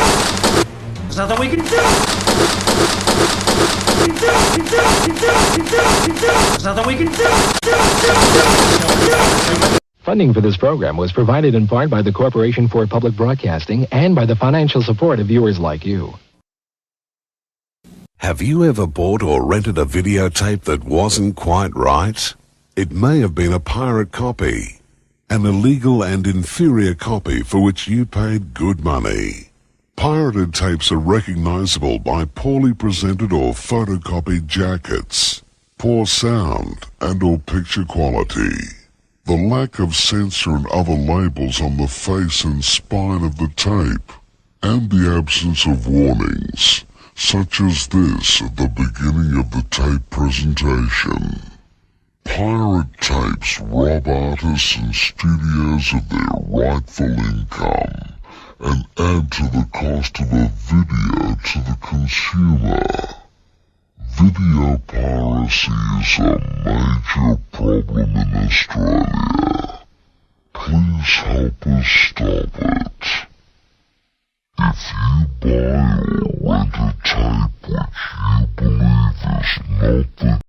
S11: There's nothing we can do. There's nothing we can do.
S15: Funding for this program was provided in part by the Corporation for Public Broadcasting and by the financial support of viewers like you.
S17: Have you ever bought or rented a videotape that wasn't quite right? It may have been a pirate copy, an illegal and inferior copy for which you paid good money. Pirated tapes are recognizable by poorly presented or photocopied jackets, poor sound and or picture quality. the lack of censor and other labels on the face and spine of the tape, and the absence of warnings, such as this at the beginning of the tape presentation. Pirate tapes rob artists and studios of their rightful income and add to the cost of a video to the consumer. Video piracy is a major problem in Australia. Please help us stop it. If you buy or rent a tape which you believe is not the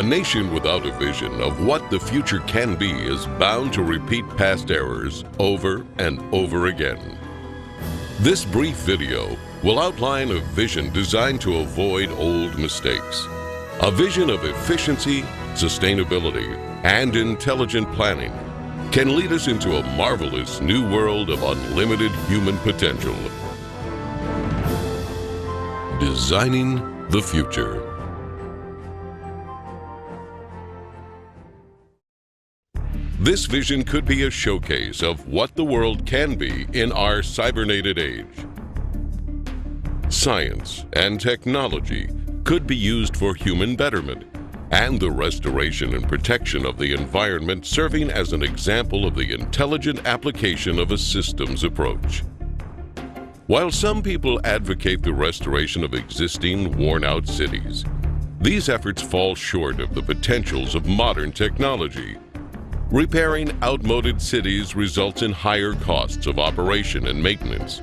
S6: nation without a vision of what the future can be is bound to repeat past errors over and over again. This brief video will outline a vision designed to avoid old mistakes. A vision of efficiency, sustainability, and intelligent planning can lead us into a marvelous new world of unlimited human potential. Designing the future. This vision could be a showcase of what the world can be in our cybernated age. Science and technology could be used for human betterment and the restoration and protection of the environment, serving as an example of the intelligent application of a systems approach. While some people advocate the restoration of existing, worn-out cities, these efforts fall short of the potentials of modern technology. Repairing outmoded cities results in higher costs of operation and maintenance.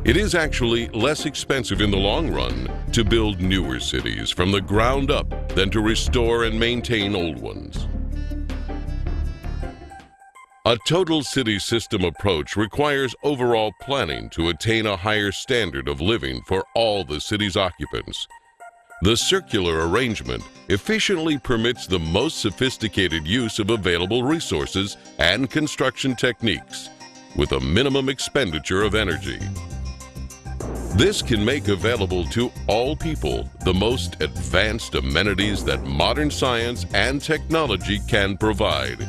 S6: It is actually less expensive in the long run to build newer cities from the ground up than to restore and maintain old ones. A total city system approach requires overall planning to attain a higher standard of living for all the city's occupants. The circular arrangement efficiently permits the most sophisticated use of available resources and construction techniques with a minimum expenditure of energy. This can make available to all people the most advanced amenities that modern science and technology can provide.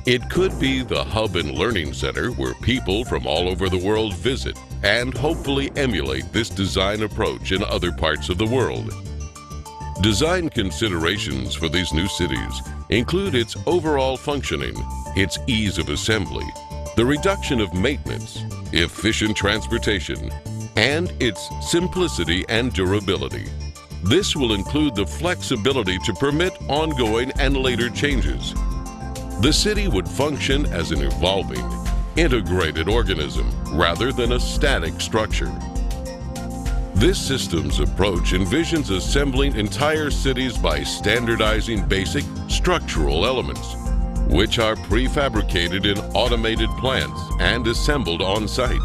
S6: It could be the hub and learning center where people from all over the world visit and hopefully emulate this design approach in other parts of the world. Design considerations for these new cities include its overall functioning, its ease of assembly, the reduction of maintenance, efficient transportation, and its simplicity and durability. This will include the flexibility to permit ongoing and later changes. The city would function as an evolving, integrated organism rather than a static structure. This systems approach envisions assembling entire cities by standardizing basic structural elements, which are prefabricated in automated plants and assembled on site.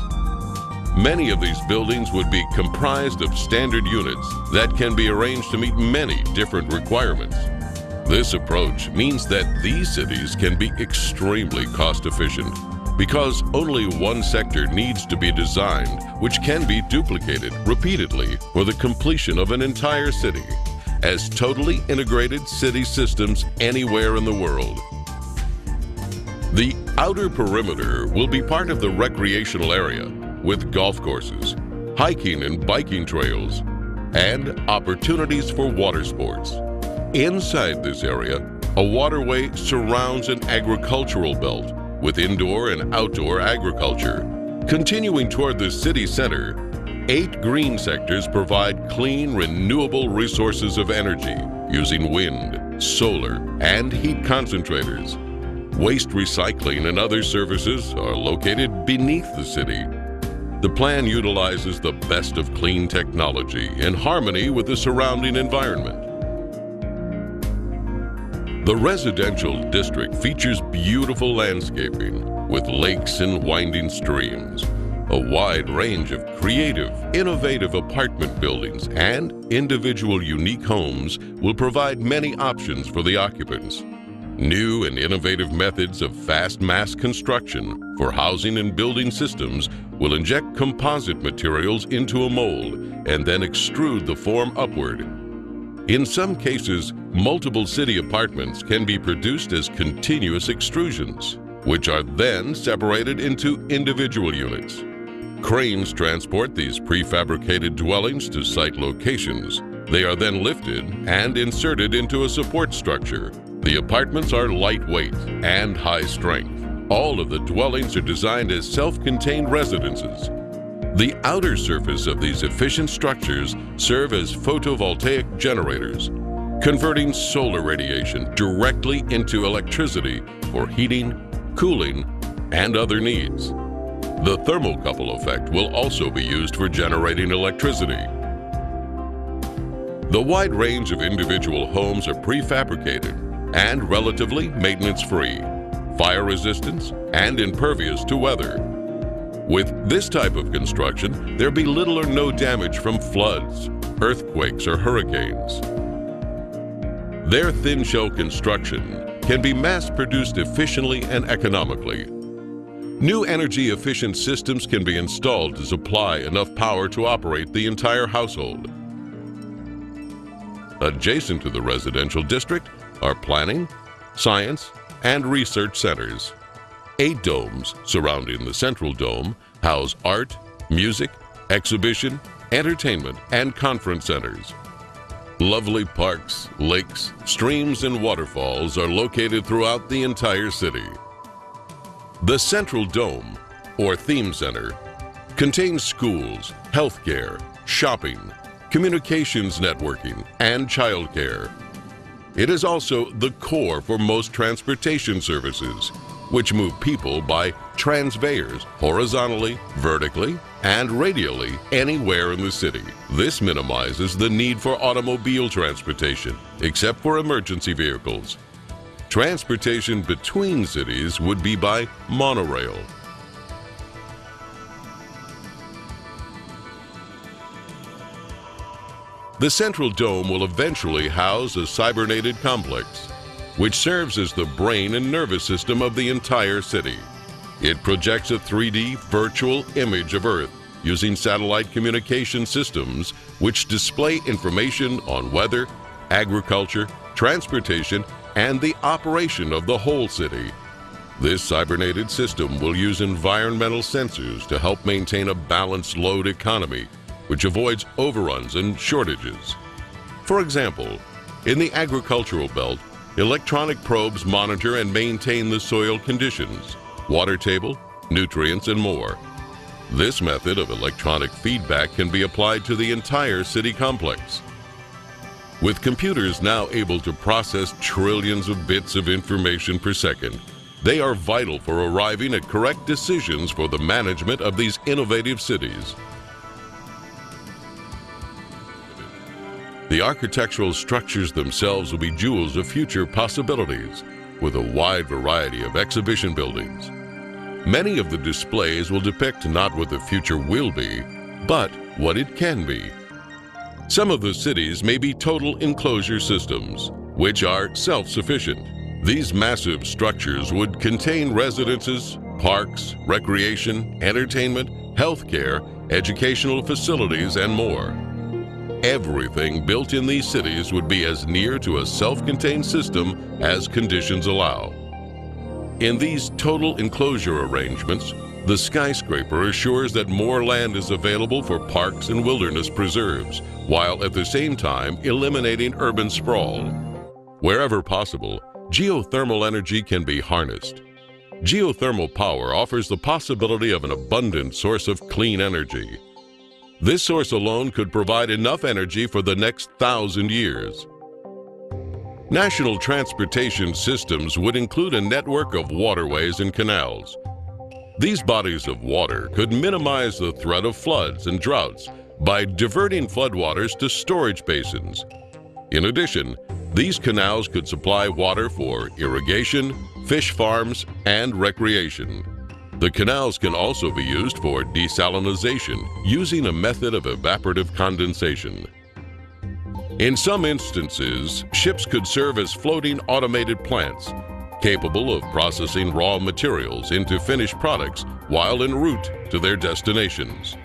S6: Many of these buildings would be comprised of standard units that can be arranged to meet many different requirements. This approach means that these cities can be extremely cost-efficient because only one sector needs to be designed, which can be duplicated repeatedly for the completion of an entire city as totally integrated city systems anywhere in the world. The outer perimeter will be part of the recreational area with golf courses, hiking and biking trails, and opportunities for water sports. Inside this area, a waterway surrounds an agricultural belt with indoor and outdoor agriculture. Continuing toward the city center, 8 green sectors provide clean, renewable resources of energy using wind, solar, and heat concentrators. Waste recycling and other services are located beneath the city. The plan utilizes the best of clean technology in harmony with the surrounding environment. The residential district features beautiful landscaping with lakes and winding streams, a wide range of creative, innovative apartment buildings, and individual unique homes will provide many options for the occupants. New and innovative methods of fast mass construction for housing and building systems will inject composite materials into a mold and then extrude the form upward. In some cases, multiple city apartments can be produced as continuous extrusions, which are then separated into individual units. Cranes transport these prefabricated dwellings to site locations. They are then lifted and inserted into a support structure. The apartments are lightweight and high strength. All of the dwellings are designed as self-contained residences. The outer surface of these efficient structures serve as photovoltaic generators, converting solar radiation directly into electricity for heating, cooling, and other needs. The thermocouple effect will also be used for generating electricity. The wide range of individual homes are prefabricated and relatively maintenance-free, fire resistance, and impervious to weather. With this type of construction, there be little or no damage from floods, earthquakes, or hurricanes. Their thin shell construction can be mass-produced efficiently and economically. New energy-efficient systems can be installed to supply enough power to operate the entire household. Adjacent to the residential district are planning, science, and research centers. 8 domes surrounding the central dome house art, music, exhibition, entertainment, and conference centers. Lovely parks, lakes, streams, and waterfalls are located throughout the entire city. The Central Dome, or Theme Center, contains schools, healthcare, shopping, communications networking, and childcare. It is also the core for most transportation services, which move people by transveyors horizontally, vertically, and radially anywhere in the city. This minimizes the need for automobile transportation, except for emergency vehicles. Transportation between cities would be by monorail. The Central Dome will eventually house a cybernated complex, which serves as the brain and nervous system of the entire city. It projects a 3D virtual image of Earth using satellite communication systems which display information on weather, agriculture, transportation, and the operation of the whole city. This cybernated system will use environmental sensors to help maintain a balanced load economy, which avoids overruns and shortages. For example, in the agricultural belt, electronic probes monitor and maintain the soil conditions, water table, nutrients, and more. This method of electronic feedback can be applied to the entire city complex. With computers now able to process trillions of bits of information per second, they are vital for arriving at correct decisions for the management of these innovative cities. The architectural structures themselves will be jewels of future possibilities, with a wide variety of exhibition buildings. Many of the displays will depict not what the future will be, but what it can be. Some of the cities may be total enclosure systems, which are self-sufficient. These massive structures would contain residences, parks, recreation, entertainment, healthcare, educational facilities, and more. Everything built in these cities would be as near to a self-contained system as conditions allow. In these total enclosure arrangements, the skyscraper assures that more land is available for parks and wilderness preserves, while at the same time eliminating urban sprawl. Wherever possible, geothermal energy can be harnessed. Geothermal power offers the possibility of an abundant source of clean energy. This source alone could provide enough energy for the next 1,000 years. National transportation systems would include a network of waterways and canals. These bodies of water could minimize the threat of floods and droughts by diverting floodwaters to storage basins. In addition, these canals could supply water for irrigation, fish farms, and recreation. The canals can also be used for desalination using a method of evaporative condensation. In some instances, ships could serve as floating automated plants, capable of processing raw materials into finished products while en route to their destinations.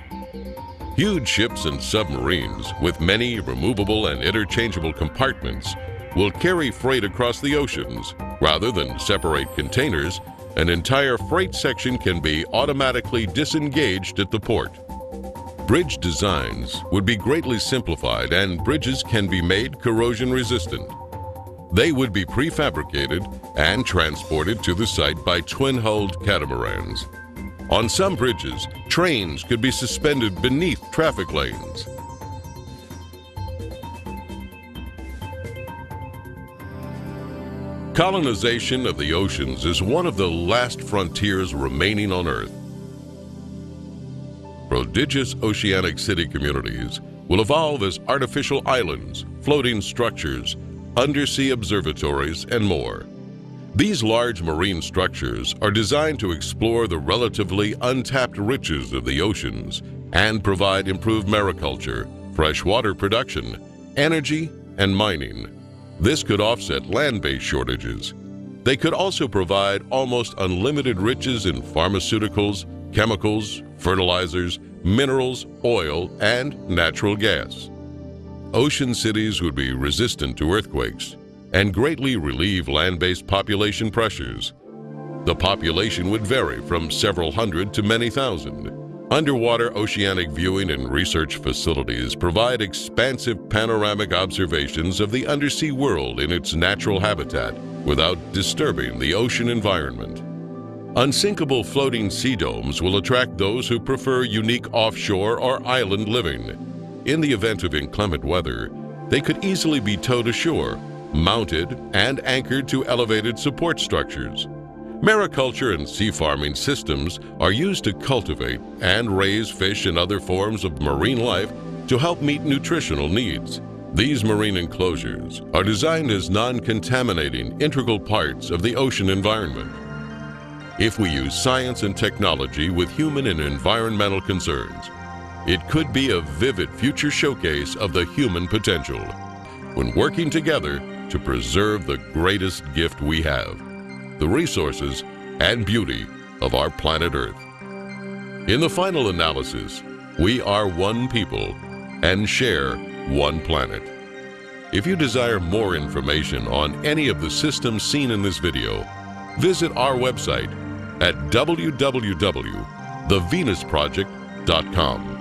S6: Huge ships and submarines with many removable and interchangeable compartments will carry freight across the oceans. Rather than separate containers, an entire freight section can be automatically disengaged at the port. Bridge designs would be greatly simplified, and bridges can be made corrosion resistant. They would be prefabricated and transported to the site by twin-hulled catamarans. On some bridges, trains could be suspended beneath traffic lanes. Colonization of the oceans is one of the last frontiers remaining on Earth. Prodigious oceanic city communities will evolve as artificial islands, floating structures, undersea observatories, and more. These large marine structures are designed to explore the relatively untapped riches of the oceans and provide improved mariculture, freshwater production, energy, and mining. This could offset land-based shortages. They could also provide almost unlimited riches in pharmaceuticals, chemicals, fertilizers, minerals, oil, and natural gas. Ocean cities would be resistant to earthquakes and greatly relieve land-based population pressures. The population would vary from several hundred to many thousand. Underwater oceanic viewing and research facilities provide expansive panoramic observations of the undersea world in its natural habitat without disturbing the ocean environment. Unsinkable floating sea domes will attract those who prefer unique offshore or island living. In the event of inclement weather, they could easily be towed ashore, mounted and anchored to elevated support structures. Mariculture and sea farming systems are used to cultivate and raise fish and other forms of marine life to help meet nutritional needs. These marine enclosures are designed as non-contaminating integral parts of the ocean environment. If we use science and technology with human and environmental concerns, it could be a vivid future showcase of the human potential when working together to preserve the greatest gift we have, the resources and beauty of our planet Earth. In the final analysis, we are one people and share one planet. If you desire more information on any of the systems seen in this video, visit our website at www.thevenusproject.com.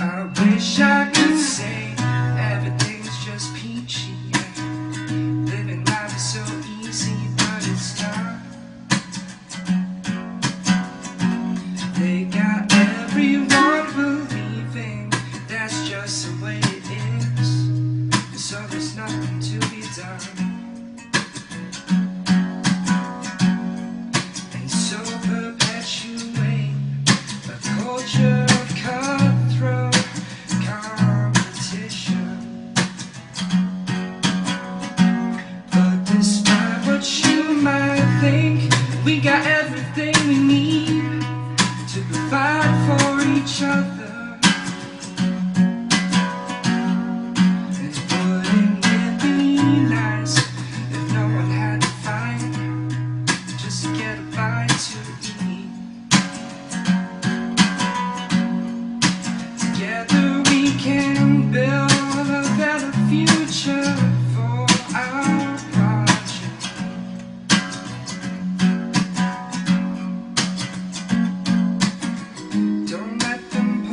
S7: I wish I could say everything's just peachy. Living life is so easy, but it's not. They got everyone believing that's just the way it is, so there's nothing to be done. And so perpetuate a culture of cutthroat competition. But despite what you might think, we got everything we need to provide for each other. And wouldn't it be nice if no one had to fight just to get a bite to eat? Together we can build a better future for our project. Don't let them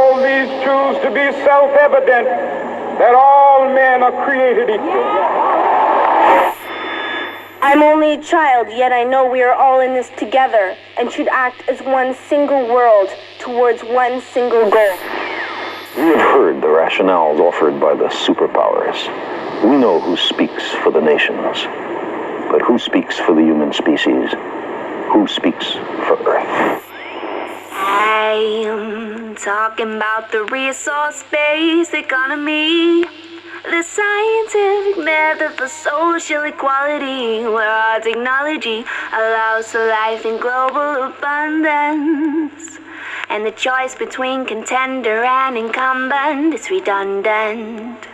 S8: hold these truths to be self-evident, that all men are created equal.
S10: I'm only a child, yet I know we are all in this together and should act as one single world towards one single goal.
S18: We have heard the rationales offered by the superpowers. We know who speaks for the nations. But who speaks for the human species? Who speaks for Earth?
S10: I'm talking about the resource-based economy, the scientific method for social equality, where our technology allows for life in global abundance, and the choice between contender and incumbent is redundant.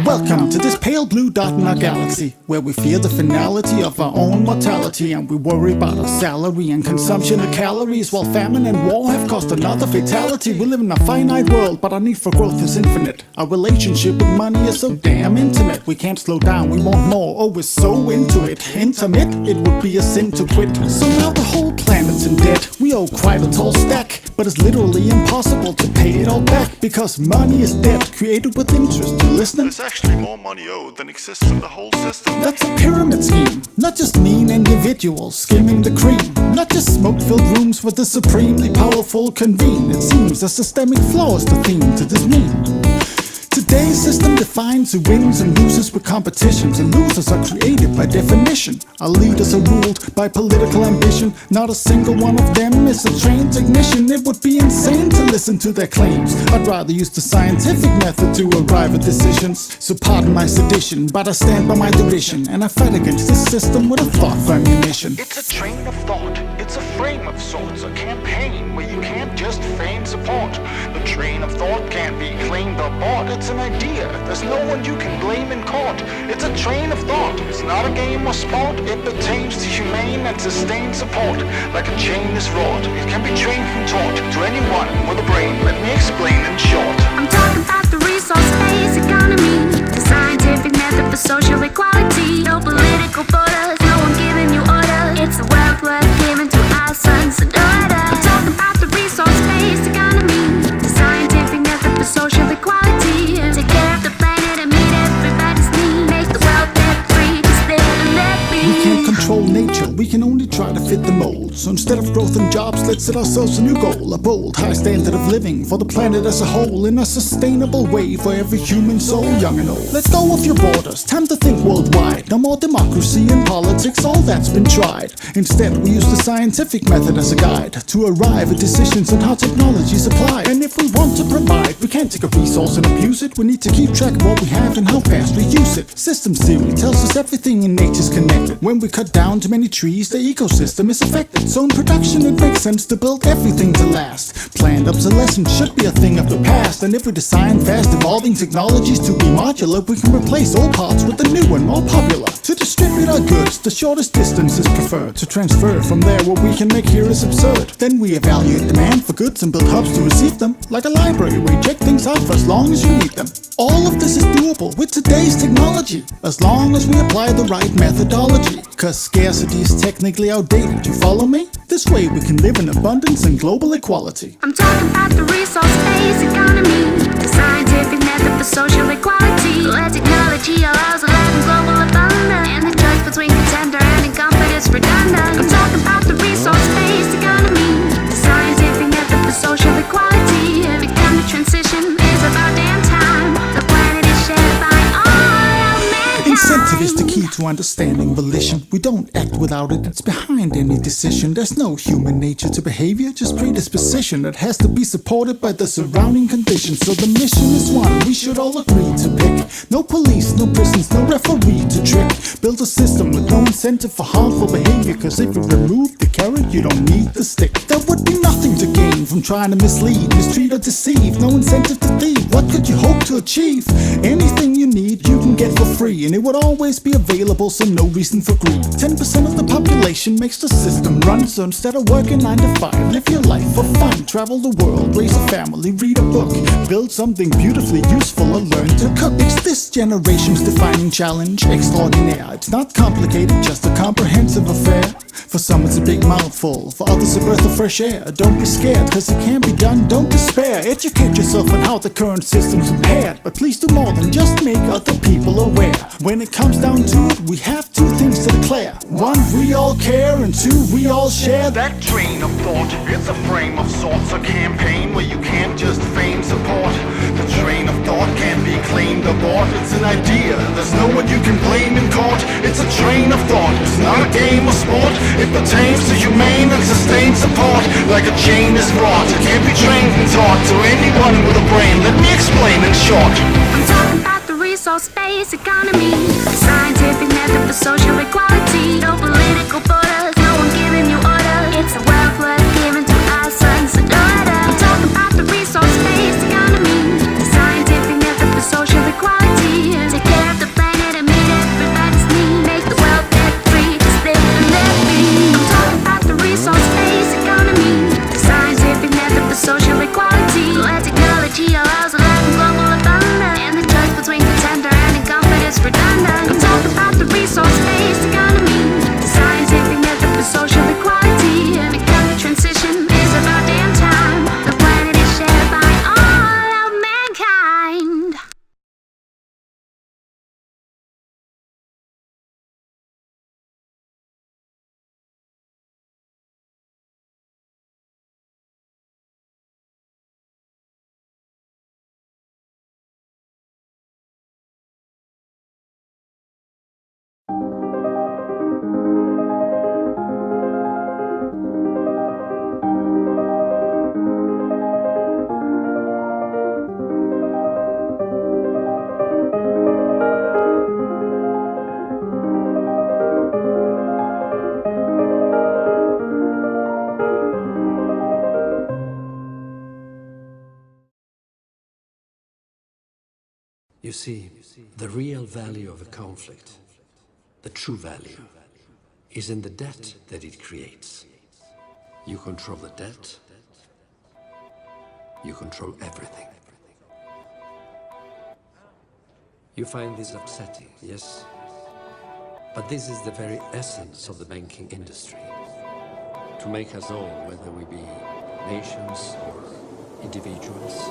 S19: Welcome to this pale blue dot in our galaxy, where we fear the finality of our own mortality, and we worry about our salary and consumption of calories, while famine and war have caused another fatality. We live in a finite world, but our need for growth is infinite. Our relationship with money is so damn intimate. We can't slow down, we want more, oh we're so into it. Intimate, it would be a sin to quit. So now the whole planet's in debt. We owe quite a tall stack, but it's literally impossible to pay it all back, because money is debt created with interest. You listening?
S20: There's actually more money owed than exists in the whole system.
S19: That's a pyramid scheme, not just mean individuals skimming the cream, not just smoke-filled rooms where the supremely powerful convene. It seems a systemic flaw is the theme to this meme. Today's system defines who wins and loses with competitions, and losers are created by definition. Our leaders are ruled by political ambition. Not a single one of them is a trained technician. It would be insane to listen to their claims. I'd rather use the scientific method to arrive at decisions. So pardon my sedition, but I stand by my derision, and I fight against this system with a thought for ammunition.
S20: It's a train of thought, it's a frame of sorts, a campaign where you can't just feign support. The train of thought can't be claimed or bought. It's an idea, there's no one you can blame in court. It's a train of thought, it's not a game or sport. It pertains to humane and sustained support. Like a chain is wrought, it can be trained and taught to anyone with a brain. Let me explain in short.
S10: I'm talking about the resource-based economy, the scientific method for social equality. No political borders, no one giving you orders. It's the wealth worth giving to our sons and daughters. I'm talking about the resource-based economy, the scientific method for social equality. Take care of the planet and meet everybody's need. Make the world debt-free, just live and let be.
S19: We can't control nature, we can only try to fit the mold. So instead of growth and jobs, let's set ourselves a new goal. A bold, high standard of living for the planet as a whole, in a sustainable way for every human soul, young and old. Let go of your borders, time to think worldwide. No more democracy and politics, all that's been tried. Instead, we use the scientific method as a guide to arrive at decisions on how technology's applied. And if we want to provide, we can't take a resource and abuse it. We need to keep track of what we have and how fast we use it. Systems theory tells us everything in nature's connected. When we cut down too many trees, the ecosystem is affected. So in production, it makes sense to build everything to last. Planned obsolescence should be a thing of the past. And if we design fast evolving technologies to be modular, we can replace old parts with the new and more popular. To distribute our goods, the shortest distance is preferred. To transfer from there, what we can make here is absurd. Then we evaluate demand for goods and build hubs to receive them. Like a library, we check things out for as long as you need them. All of this is doable with today's technology, as long as we apply the right methodology. Cause scarcity is technically outdated, you follow me? This way we can live in abundance and global equality.
S10: I'm talking about the resource-based economy, the scientific method for social equality, where technology allows a life in global abundance, and the choice between contender and incumbent is redundant. I'm talking about the resource-based economy, the scientific method for social equality. Every kind of transition is about damn time. The planet is shared by all of mankind.
S19: Incentive is the key to understanding volition. We don't act without it, it's behind any decision. There's no human nature to behavior, just predisposition that has to be supported by the surrounding conditions. So the mission is one we should all agree to pick. No police, no prisons, no referee to trick. Build a system with no incentive for harmful behavior, cause if you remove the carrot, you don't need the stick. There would be nothing to gain from trying to mislead, mistreat or deceive. No incentive to thieve, what could you hope to achieve? Anything you need, you can get for free, and it would always be available, so no reason for greed. 10% of the population makes the system run, so instead of working 9 to 5, live your life for fun. Travel the world, raise a family, read a book, build something beautifully useful or learn to cook. It's this generation's defining challenge, extraordinaire. It's not complicated, just a comprehensive affair. For some it's a big mouthful, for others a breath of fresh air. Don't be scared, cause it can be done, don't despair. Educate yourself on how the current system's impaired, but please do more than just make other people aware. When it comes down to it, we have two things to declare. One, we all care, and two, we all share.
S20: That train of thought, it's a frame of sorts, a campaign where you can't just feign support. The train of thought can't be claimed or bought. It's an idea, there's no one you can blame in court. It's a train of thought, it's not a game or sport. It pertains to humane and sustained support. Like a chain is wrought, it can't be trained and taught to anyone with a brain. Let me explain in short.
S10: I'm talking about the resource-based economy, the scientific method for social equality. No political borders, no one giving you orders. It's a wealth worth giving to our sons and daughters. I'm talking about the resource-based economy, the scientific method for social equality. Take care of the planet and meet everybody's need. Make the world debt-free, just live and let be. I'm talking about the resource-based economy, the scientific method for social equality. Where technology allows a life in global abundance, and the choice between contender and incumbent is redundant. I'm talking about the resource-based economy, the scientific method for social equality. Because the transition is about damn time. The planet is shared by all of mankind.
S1: You see, the real value of a conflict, the true value, is in the debt that it creates. You control the debt, you control everything. You find this upsetting, yes? But this is the very essence of the banking industry. To make us all, whether we be nations or individuals,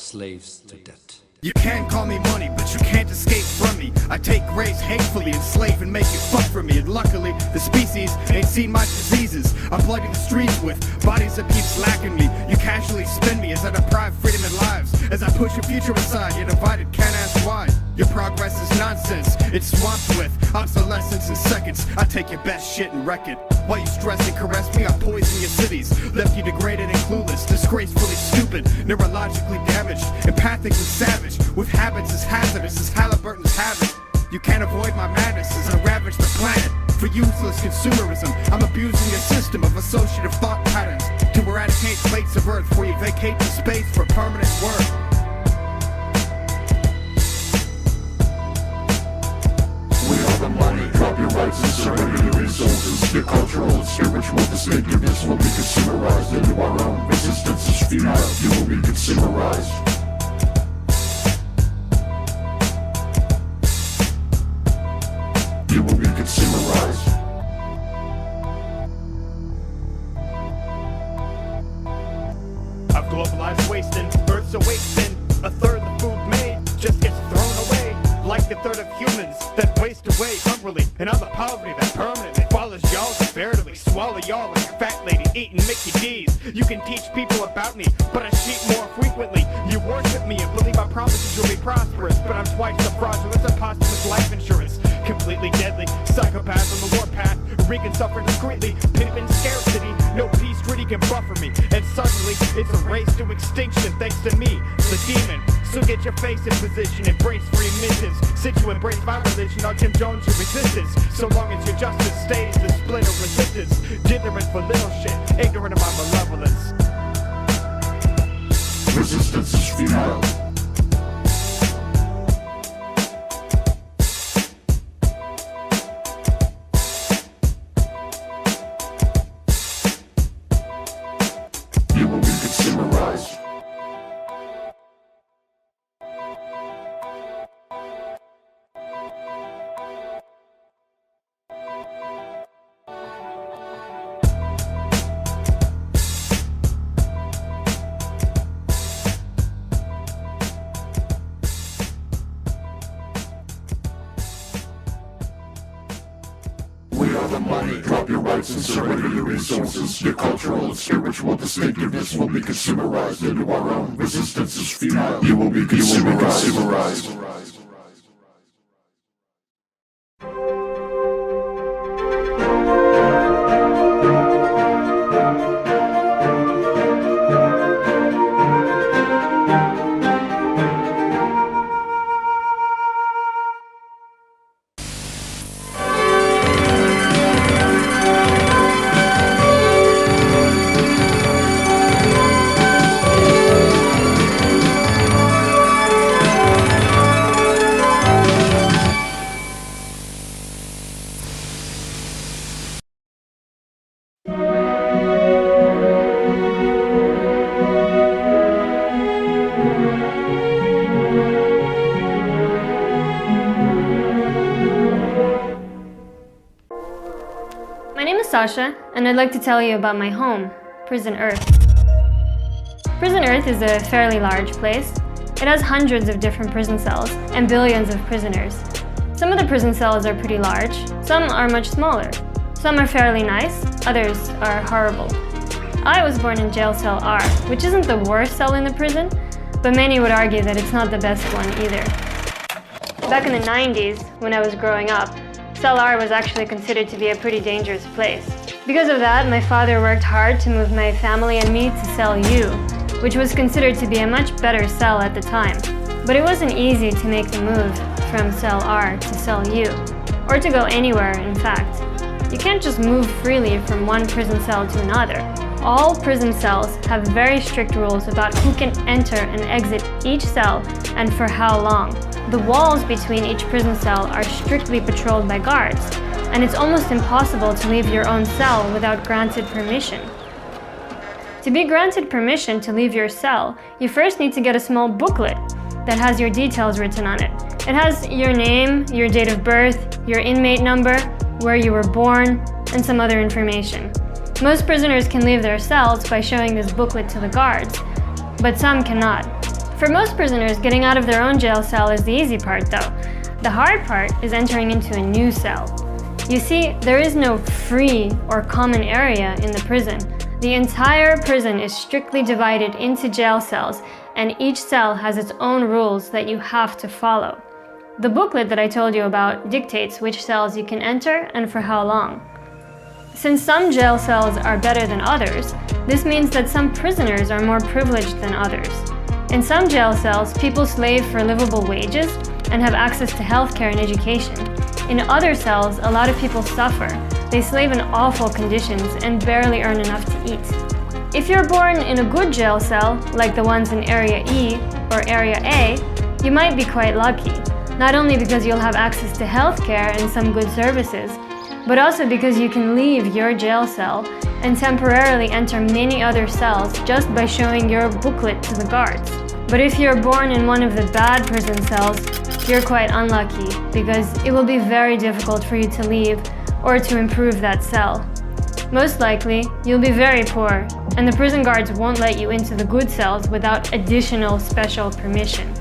S1: slaves to debt.
S11: You can't call me money, but you can't escape from me. I take grace hatefully, enslave and make it fuck for me. And luckily, the species ain't seen my diseases. I bloody the streets with bodies that keep slacking me. You casually spin me as I deprive freedom and lives. As I push your future aside, you're divided, can't ask why. Your progress is nonsense, it's swamped with obsolescence in seconds. I take your best shit and wreck it. While you stress and caress me, I poison your cities. Left you degraded and clueless, disgracefully stupid, neurologically damaged, empathically savage, with habits as hazardous as Halliburton's habit. You can't avoid my madness as I ravage the planet. For useless consumerism, I'm abusing a system of associative thought patterns to eradicate plates of earth before you vacate the space for permanent work.
S5: Money, copyrights, and serenity resources. Your cultural and spiritual distinctiveness will be consumerized into our own. Resistance is futile, you will be consumerized. You will be consumerized.
S11: I've globalized wasting, Earth's a wasting. A third of the food made just gets thrown away. Like the third of humans that waste away hungrily, and other poverty that permanently follows y'all to veritably swallow y'all like a fat lady eating Mickey D's. You can teach people about me, but I cheat more frequently. You worship me and believe I promise you'll be prosperous, but I'm twice the fraudulent as posthumous life insurance. Completely deadly, psychopath on the warpath, wreaking suffer discreetly, pimping scarcity, no peace treaty can buffer me, and suddenly it's a race to extinction thanks to me, the demon. So get your face in position, embrace free missions. Since you embrace my religion, I'll Jim Jones your resistance. So long as your justice stays the split of resistance. Dithering for little shit, ignorant of my malevolence.
S5: Resistance is futile. You will be consumerized. copyrights and surrender your resources. Your cultural and spiritual distinctiveness will be consumerized into our own. Resistance is futile. You will be consumerized.
S2: Sasha, and I'd like to tell you about my home, Prison Earth. Prison Earth is a fairly large place. It has hundreds of different prison cells and billions of prisoners. Some of the prison cells are pretty large, some are much smaller. Some are fairly nice, others are horrible. I was born in jail cell R, which isn't the worst cell in the prison, but many would argue that it's not the best one either. Back in the 90s, when I was growing up, Cell R was actually considered to be a pretty dangerous place. Because of that, my father worked hard to move my family and me to Cell U, which was considered to be a much better cell at the time. But it wasn't easy to make the move from Cell R to Cell U, or to go anywhere, in fact. You can't just move freely from one prison cell to another. All prison cells have very strict rules about who can enter and exit each cell and for how long. The walls between each prison cell are strictly patrolled by guards, and it's almost impossible to leave your own cell without granted permission. To be granted permission to leave your cell, you first need to get a small booklet that has your details written on it. It has your name, your date of birth, your inmate number, where you were born, and some other information. Most prisoners can leave their cells by showing this booklet to the guards, but some cannot. For most prisoners, getting out of their own jail cell is the easy part though. The hard part is entering into a new cell. You see, there is no free or common area in the prison. The entire prison is strictly divided into jail cells, and each cell has its own rules that you have to follow. The booklet that I told you about dictates which cells you can enter and for how long. Since some jail cells are better than others, this means that some prisoners are more privileged than others. In some jail cells, people slave for livable wages and have access to healthcare and education. In other cells, a lot of people suffer. They slave in awful conditions and barely earn enough to eat. If you're born in a good jail cell, like the ones in Area E or Area A, you might be quite lucky. Not only because you'll have access to healthcare and some good services, but also because you can leave your jail cell and temporarily enter many other cells just by showing your booklet to the guards. But if you're born in one of the bad prison cells, you're quite unlucky because it will be very difficult for you to leave or to improve that cell. Most likely, you'll be very poor, and the prison guards won't let you into the good cells without additional special permission.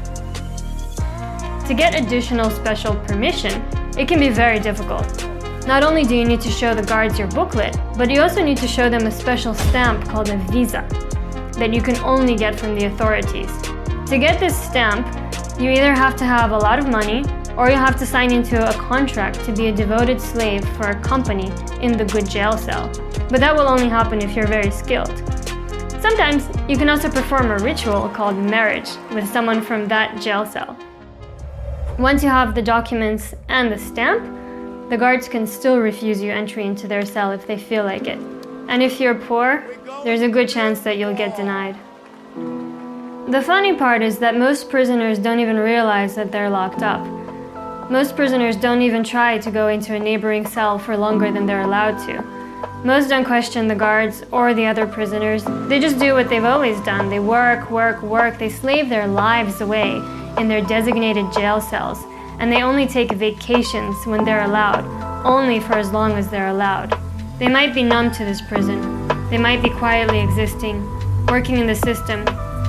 S2: To get additional special permission, it can be very difficult. Not only do you need to show the guards your booklet, but you also need to show them a special stamp called a visa that you can only get from the authorities. To get this stamp, you either have to have a lot of money or you have to sign into a contract to be a devoted slave for a company in the good jail cell. But that will only happen if you're very skilled. Sometimes you can also perform a ritual called marriage with someone from that jail cell. Once you have the documents and the stamp, the guards can still refuse you entry into their cell if they feel like it. And if you're poor, there's a good chance that you'll get denied. The funny part is that most prisoners don't even realize that they're locked up. Most prisoners don't even try to go into a neighboring cell for longer than they're allowed to. Most don't question the guards or the other prisoners. They just do what they've always done. They work. They slave their lives away in their designated jail cells. And they only take vacations when they're allowed, only for as long as they're allowed. They might be numb to this prison. They might be quietly existing, working in the system,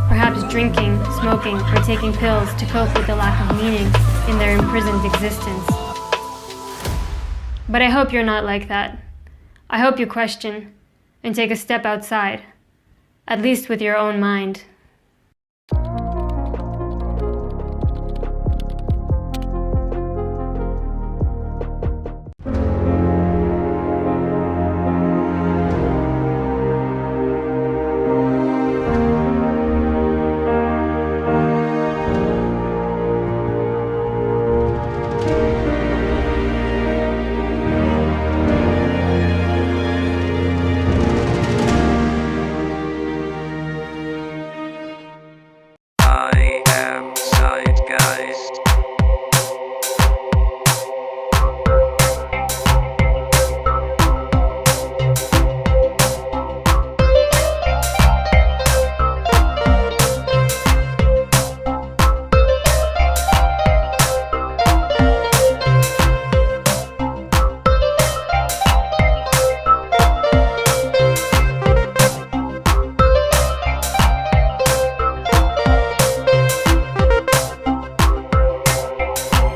S2: perhaps drinking, smoking, or taking pills to cope with the lack of meaning in their imprisoned existence. But I hope you're not like that. I hope you question and take a step outside, at least with your own mind.
S7: I am zeitgeist.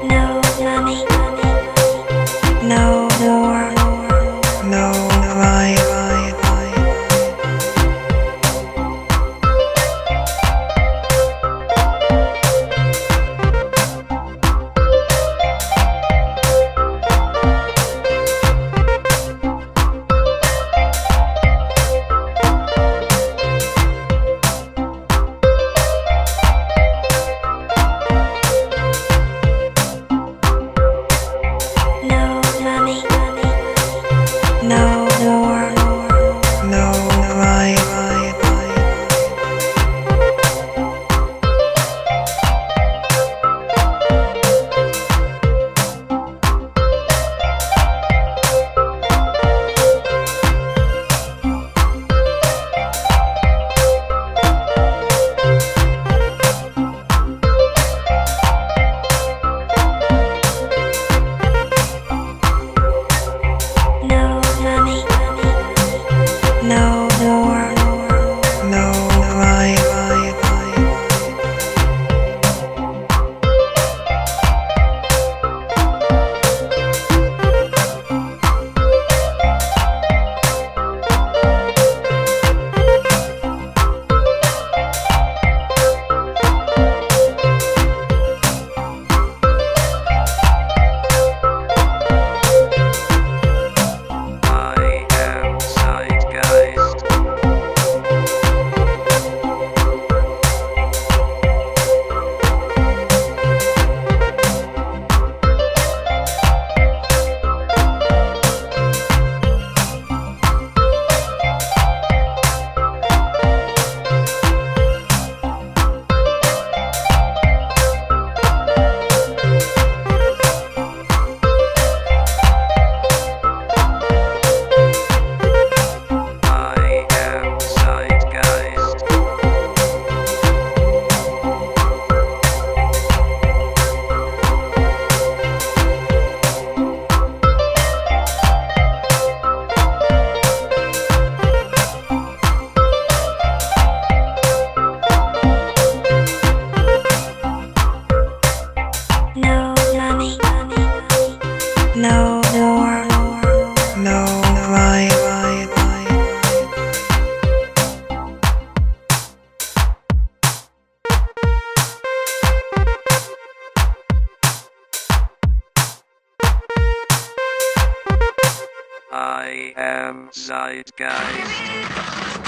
S10: No money, no war, no right. No money, no war, no right. No money, no war, no right.
S7: I am zeitgeist. I am zeitgeist.
S10: No money, no war, no right.
S7: I am zeitgeist.